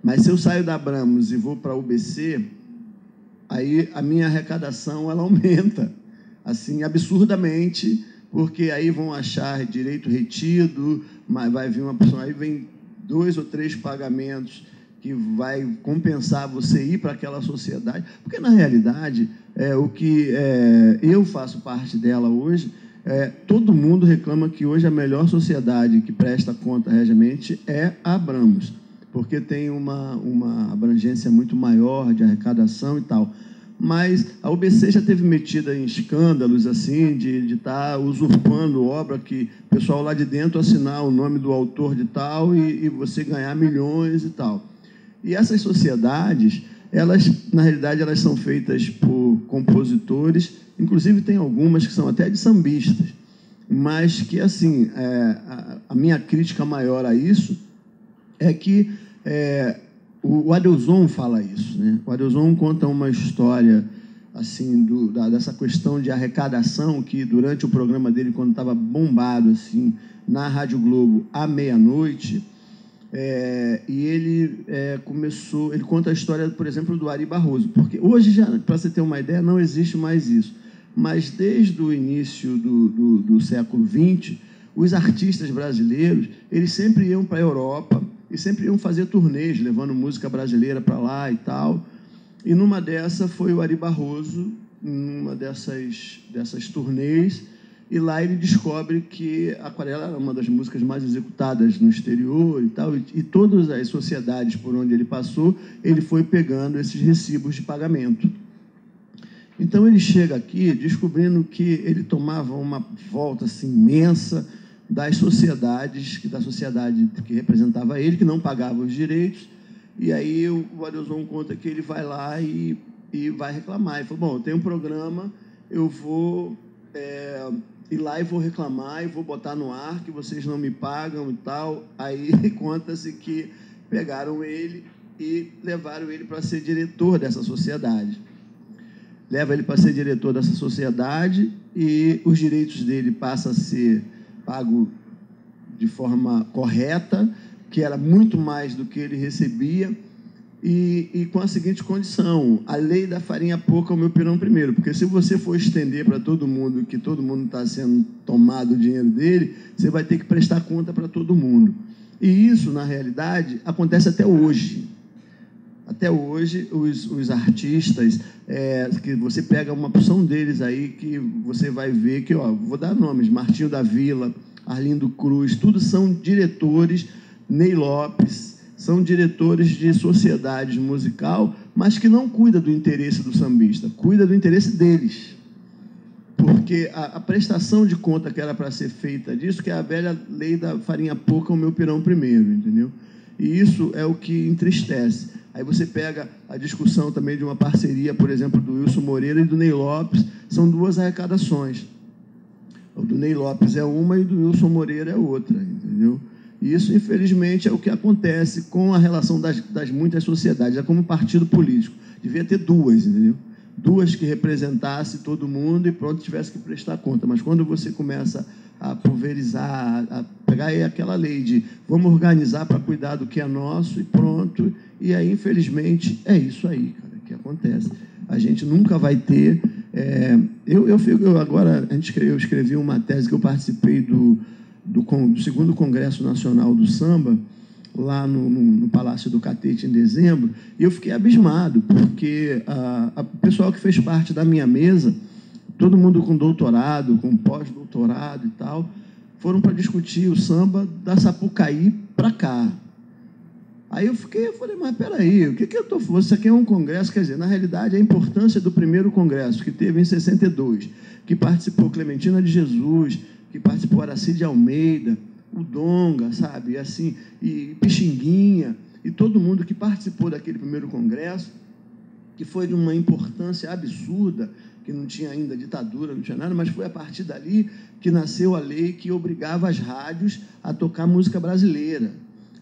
mas se eu saio da Abramos e vou para a UBC, aí a minha arrecadação ela aumenta, assim, absurdamente, porque aí vão achar direito retido, mas vai vir uma pessoa, aí vem 2 ou 3 pagamentos que vai compensar você ir para aquela sociedade, porque na realidade eu faço parte dela hoje, todo mundo reclama que hoje a melhor sociedade que presta conta regiamente é a Abramos, porque tem uma abrangência muito maior de arrecadação e tal. Mas a UBC já esteve metida em escândalos assim, de estar usurpando obra, que o pessoal lá de dentro assinar o nome do autor de tal e você ganhar milhões e tal. E essas sociedades, na realidade, elas são feitas por compositores, inclusive tem algumas que são até de sambistas, mas que, assim, a minha crítica maior a isso é que o Adelson fala isso, né? O Adelson conta uma história assim dessa questão de arrecadação, que durante o programa dele, quando estava bombado assim na Rádio Globo à meia-noite, e ele ele conta a história, por exemplo, do Ari Barroso, porque hoje, já, para você ter uma ideia, não existe mais isso, mas desde o início do século XX, os artistas brasileiros, eles sempre iam para a Europa e sempre iam fazer turnês, levando música brasileira para lá e tal. E numa dessa foi o Ari Barroso, numa dessas turnês, e lá ele descobre que Aquarela era uma das músicas mais executadas no exterior e tal, e todas as sociedades por onde ele passou, ele foi pegando esses recibos de pagamento. Então ele chega aqui descobrindo que ele tomava uma volta assim, imensa da sociedade que representava ele, que não pagava os direitos, e aí o Adelson conta que ele vai lá e vai reclamar. Ele falou, bom, eu tenho um programa, eu vou ir lá e vou reclamar, e vou botar no ar que vocês não me pagam e tal. Aí conta-se que pegaram ele e levaram ele para ser diretor dessa sociedade. Leva ele para ser diretor dessa sociedade e os direitos dele passam a ser pago de forma correta, que era muito mais do que ele recebia, e com a seguinte condição: a lei da farinha pouca, o meu pirão primeiro, porque se você for estender para todo mundo que todo mundo está sendo tomado o dinheiro dele, você vai ter que prestar conta para todo mundo. E isso, na realidade, acontece até hoje. Até hoje, os artistas, que você pega uma porção deles aí, que você vai ver que, vou dar nomes, Martinho da Vila, Arlindo Cruz, tudo são diretores, Ney Lopes, são diretores de sociedades musical, mas que não cuida do interesse do sambista, cuida do interesse deles. Porque a prestação de conta que era para ser feita disso, que é a velha lei da farinha pouca, o meu pirão primeiro, entendeu? E isso é o que entristece. Aí você pega a discussão também de uma parceria, por exemplo, do Wilson Moreira e do Ney Lopes, são duas arrecadações. O do Ney Lopes é uma e do Wilson Moreira é outra, entendeu? E isso, infelizmente, é o que acontece com a relação das muitas sociedades. É como um partido político. Devia ter duas, entendeu? Duas que representassem todo mundo e pronto, tivesse que prestar conta. Mas quando você começa a pulverizar, a pegar aí aquela lei de vamos organizar para cuidar do que é nosso e pronto, e aí, infelizmente, é isso aí, cara, que acontece. A gente nunca vai ter... Eu escrevi uma tese que eu participei do segundo Congresso Nacional do Samba, lá no Palácio do Catete, em dezembro, e eu fiquei abismado, porque o pessoal que fez parte da minha mesa, todo mundo com doutorado, com pós-doutorado e tal, foram para discutir o samba da Sapucaí para cá. Aí eu falei, mas peraí, o que eu estou falando? Isso aqui é um congresso, quer dizer, na realidade, a importância do primeiro congresso, que teve em 62, que participou Clementina de Jesus, que participou Aracide Almeida, o Donga, sabe, assim, e Pixinguinha, e todo mundo que participou daquele primeiro congresso, que foi de uma importância absurda, que não tinha ainda ditadura, não tinha nada, mas foi a partir dali que nasceu a lei que obrigava as rádios a tocar música brasileira.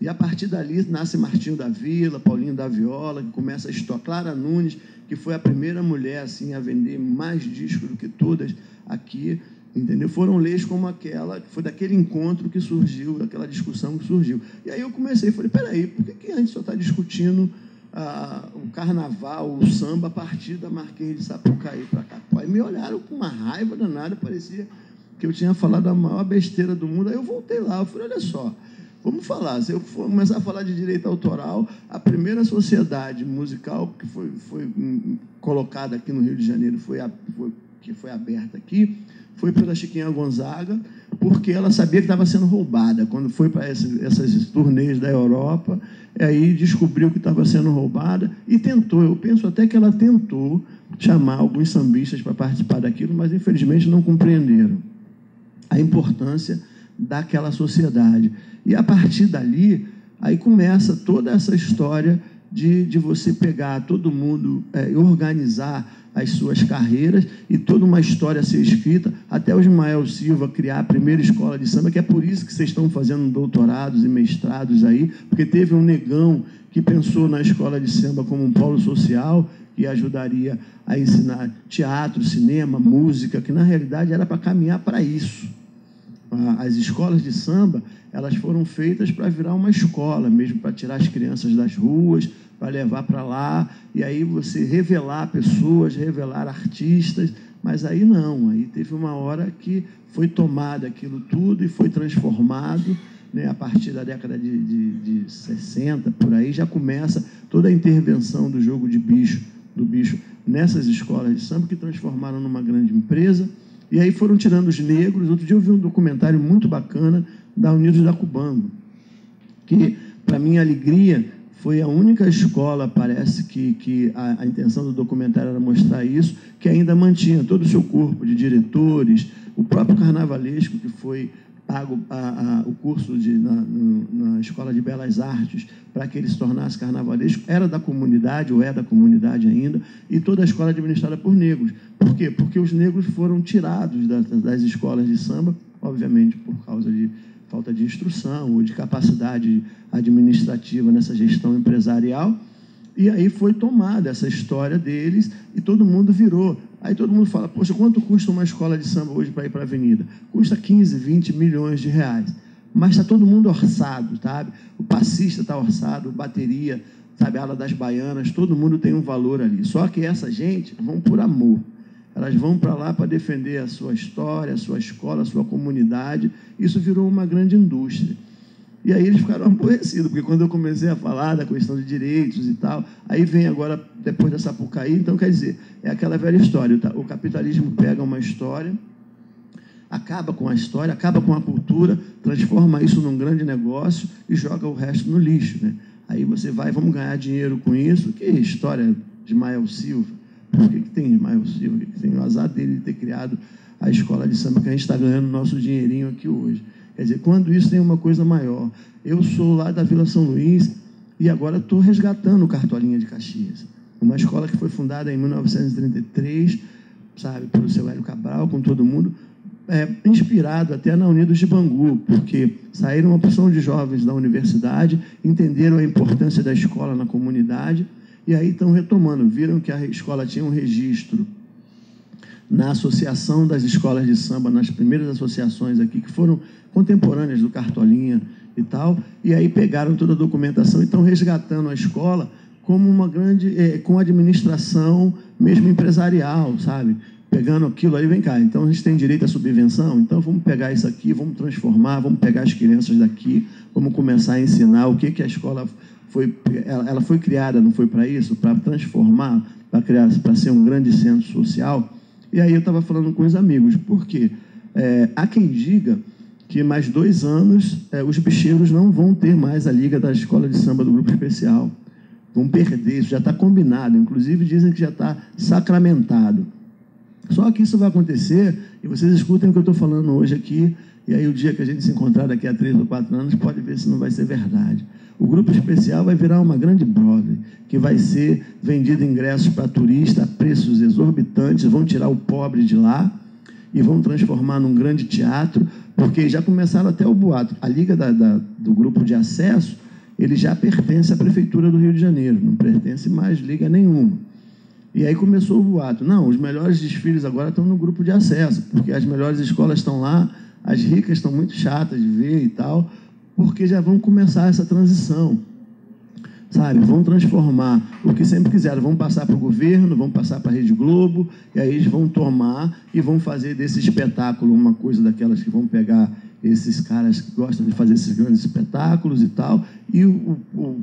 E a partir dali nasce Martinho da Vila, Paulinho da Viola, que começa a estourar, Clara Nunes, que foi a primeira mulher assim, a vender mais discos do que todas aqui, entendeu? Foram leis como aquela, que foi daquele encontro que surgiu, daquela discussão que surgiu. E aí eu comecei, falei, peraí, por que a gente só está discutindo o carnaval, o samba, a partir da Marquês de Sapucaí para cá? Aí me olharam com uma raiva danada, parecia que eu tinha falado a maior besteira do mundo. Aí eu voltei lá, eu falei, olha só, vamos falar, se eu for começar a falar de direito autoral, a primeira sociedade musical que foi colocada aqui no Rio de Janeiro, que foi aberta aqui, foi pela Chiquinha Gonzaga, porque ela sabia que estava sendo roubada. Quando foi para essas turnês da Europa, aí descobriu que estava sendo roubada e tentou, eu penso até que ela tentou chamar alguns sambistas para participar daquilo, mas infelizmente não compreenderam a importância daquela sociedade. E a partir dali, aí começa toda essa história de você pegar todo mundo e organizar as suas carreiras e toda uma história a ser escrita, até o Ismael Silva criar a primeira escola de samba, que é por isso que vocês estão fazendo doutorados e mestrados aí, porque teve um negão que pensou na escola de samba como um polo social que ajudaria a ensinar teatro, cinema, música, que na realidade era para caminhar para isso. As escolas de samba, elas foram feitas para virar uma escola mesmo, para tirar as crianças das ruas, para levar para lá, e aí você revelar pessoas, revelar artistas, mas aí não, aí teve uma hora que foi tomado aquilo tudo e foi transformado, né, a partir da década de 60, por aí, já começa toda a intervenção do jogo do bicho nessas escolas de samba, que transformaram numa grande empresa, e aí foram tirando os negros. Outro dia eu vi um documentário muito bacana da Unidos da Cubango, que, para minha alegria, foi a única escola, parece que a intenção do documentário era mostrar isso, que ainda mantinha todo o seu corpo de diretores, o próprio carnavalesco, que foi pago o curso na Escola de Belas Artes para que ele se tornasse carnavalesco, era da comunidade, ou é da comunidade ainda, e toda a escola administrada por negros. Por quê? Porque os negros foram tirados das escolas de samba, obviamente por causa de falta de instrução ou de capacidade administrativa nessa gestão empresarial, e aí foi tomada essa história deles e todo mundo virou. Aí todo mundo fala, poxa, quanto custa uma escola de samba hoje para ir para a avenida? Custa 15, 20 milhões de reais. Mas está todo mundo orçado, sabe? O passista está orçado, o bateria, sabe, a ala das baianas, todo mundo tem um valor ali. Só que essa gente vão por amor. Elas vão para lá para defender a sua história, a sua escola, a sua comunidade. Isso virou uma grande indústria. E aí eles ficaram aborrecidos, porque quando eu comecei a falar da questão de direitos e tal, aí vem agora, depois da Sapucaí, então, quer dizer, é aquela velha história, o capitalismo pega uma história, acaba com a história, acaba com a cultura, transforma isso num grande negócio e joga o resto no lixo, né? Aí você vai, vamos ganhar dinheiro com isso. Que história de Ismael Silva? Por que tem Ismael Silva? Por que tem o azar dele de ter criado a escola de samba que a gente está ganhando nosso dinheirinho aqui hoje? Quer dizer, quando isso tem uma coisa maior. Eu sou lá da Vila São Luís e agora estou resgatando o Cartolinha de Caxias. Uma escola que foi fundada em 1933, sabe, pelo seu Hélio Cabral, com todo mundo, inspirado até na Unidos de Bangu, porque saíram uma opção de jovens da universidade, entenderam a importância da escola na comunidade e aí estão retomando. Viram que a escola tinha um registro na Associação das Escolas de Samba, nas primeiras associações aqui, que foram contemporâneas do Cartolinha e tal, e aí pegaram toda a documentação e estão resgatando a escola como uma grande, com administração mesmo empresarial, sabe? Pegando aquilo aí, vem cá, então a gente tem direito à subvenção, então vamos pegar isso aqui, vamos transformar, vamos pegar as crianças daqui, vamos começar a ensinar o que a escola foi, ela foi criada, não foi para isso? Para transformar, para ser um grande centro social. E aí eu estava falando com os amigos, porque há quem diga que mais 2 anos os bicheiros não vão ter mais a liga da escola de samba do Grupo Especial. Vão perder, isso já está combinado, inclusive dizem que já está sacramentado. Só que isso vai acontecer, e vocês escutem o que eu estou falando hoje aqui, e aí o dia que a gente se encontrar daqui a 3 ou 4 anos, pode ver se não vai ser verdade. O Grupo Especial vai virar uma grande Broadway, que vai ser vendido ingressos para turista a preços exorbitantes, vão tirar o pobre de lá e vão transformar num grande teatro, porque já começaram até o boato. A liga do grupo de acesso, ele já pertence à Prefeitura do Rio de Janeiro, não pertence mais liga nenhuma. E aí começou o boato. Não, os melhores desfiles agora estão no grupo de acesso, porque as melhores escolas estão lá, as ricas estão muito chatas de ver e tal, porque já vão começar essa transição, sabe? Vão transformar o que sempre quiseram, vão passar para o governo, vão passar para a Rede Globo, e aí eles vão tomar e vão fazer desse espetáculo uma coisa daquelas que vão pegar esses caras que gostam de fazer esses grandes espetáculos e tal, e o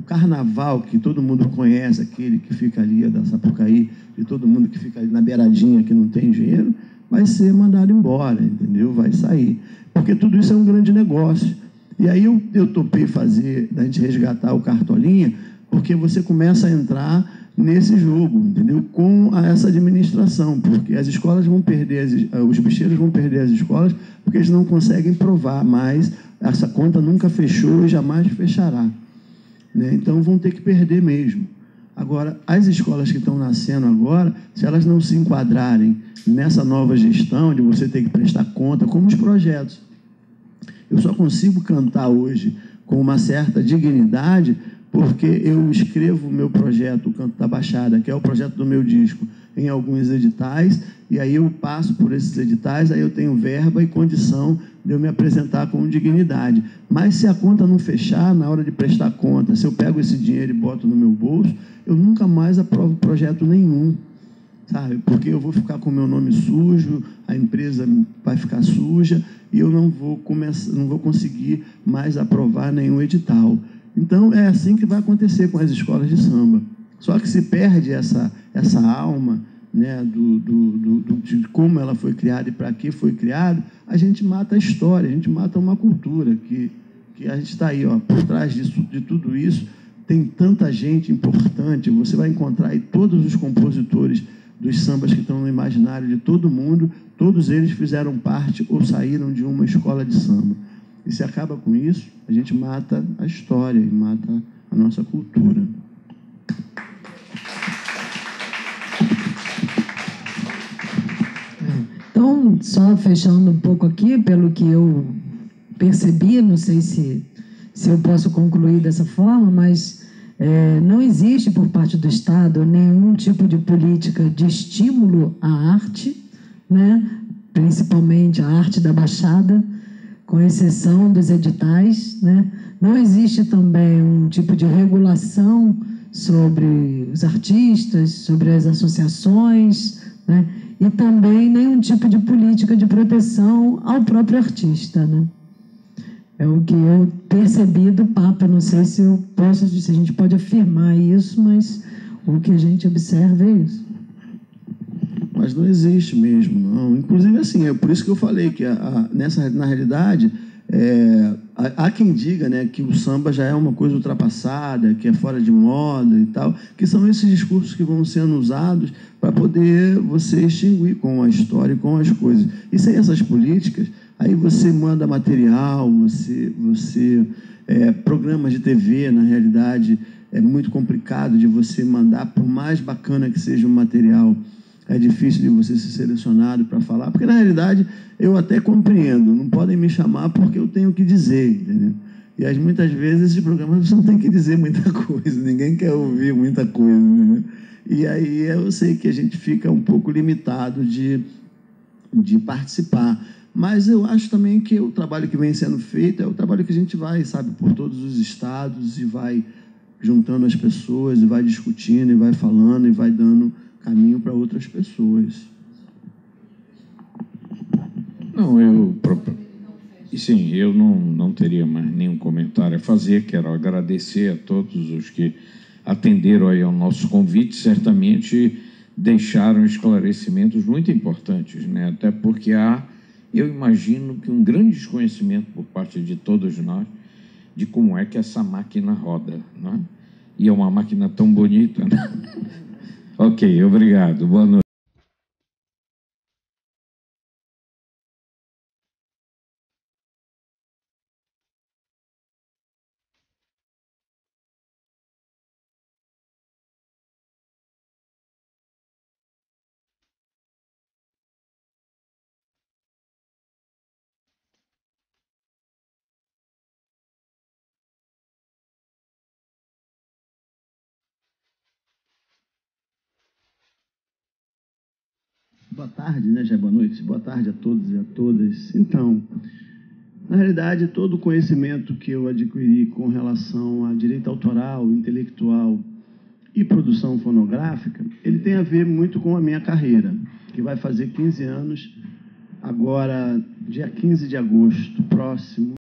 carnaval que todo mundo conhece, aquele que fica ali da Sapucaí, de todo mundo que fica ali na beiradinha, que não tem dinheiro, vai ser mandado embora, entendeu? Vai sair. Porque tudo isso é um grande negócio. E aí eu topei fazer, a gente resgatar o Cartolinha, porque você começa a entrar nesse jogo, entendeu? Com essa administração, porque as escolas vão perder, os bicheiros vão perder as escolas, porque eles não conseguem provar mais, essa conta nunca fechou e jamais fechará, né? Então vão ter que perder mesmo. Agora, as escolas que estão nascendo agora, se elas não se enquadrarem nessa nova gestão, de você ter que prestar conta, como os projetos. Eu só consigo cantar hoje com uma certa dignidade porque eu escrevo o meu projeto, o Canto da Baixada, que é o projeto do meu disco, em alguns editais, e aí eu passo por esses editais, aí eu tenho verba e condição de eu me apresentar com dignidade. Mas se a conta não fechar, na hora de prestar conta, se eu pego esse dinheiro e boto no meu bolso, eu nunca mais aprovo projeto nenhum, sabe? Porque eu vou ficar com o meu nome sujo, a empresa vai ficar suja, e eu não vou conseguir mais aprovar nenhum edital. Então, é assim que vai acontecer com as escolas de samba. Só que se perde essa alma, né, de como ela foi criada e para que foi criada, a gente mata a história, a gente mata uma cultura que a gente está aí, ó, por trás de tudo isso, tem tanta gente importante. Você vai encontrar aí todos os compositores dos sambas que estão no imaginário de todo mundo, todos eles fizeram parte ou saíram de uma escola de samba. E se acaba com isso, a gente mata a história e mata a nossa cultura. Então, só fechando um pouco aqui, pelo que eu percebi, não sei se eu posso concluir dessa forma, mas não existe por parte do Estado nenhum tipo de política de estímulo à arte, né? Principalmente a arte da Baixada, com exceção dos editais, né? Não existe também um tipo de regulação sobre os artistas, sobre as associações, né? E também nenhum tipo de política de proteção ao próprio artista, né? É o que eu percebi do Papa. Não sei se a gente pode afirmar isso, mas o que a gente observa é isso. Mas não existe mesmo, não. Inclusive, assim, é por isso que eu falei que na realidade, há quem diga, né, que o samba já é uma coisa ultrapassada, que é fora de moda e tal, que são esses discursos que vão sendo usados para poder você extinguir com a história e com as coisas. E sem essas políticas, aí você manda material, programas de TV, na realidade, é muito complicado de você mandar, por mais bacana que seja o material, é difícil de você ser selecionado para falar, porque, na realidade, eu até compreendo, não podem me chamar porque eu tenho que dizer, entendeu? E muitas vezes esses programas você não tem que dizer muita coisa, ninguém quer ouvir muita coisa, né? E aí eu sei que a gente fica um pouco limitado de participar. Mas eu acho também que o trabalho que vem sendo feito é o trabalho que a gente vai, sabe, por todos os estados e vai juntando as pessoas e vai discutindo e vai falando e vai dando caminho para outras pessoas. Não, sim, eu não teria mais nenhum comentário a fazer. Quero agradecer a todos os que atenderam aí ao nosso convite. Certamente deixaram esclarecimentos muito importantes, né? Até porque eu imagino que um grande desconhecimento por parte de todos nós de como é que essa máquina roda, não é? E é uma máquina tão bonita, né? Ok, obrigado. Boa noite. Boa tarde, né? Já é boa noite. Boa tarde a todos e a todas. Então, na realidade, todo o conhecimento que eu adquiri com relação a direito autoral, intelectual e produção fonográfica, ele tem a ver muito com a minha carreira, que vai fazer 15 anos, agora, dia 15 de agosto, próximo.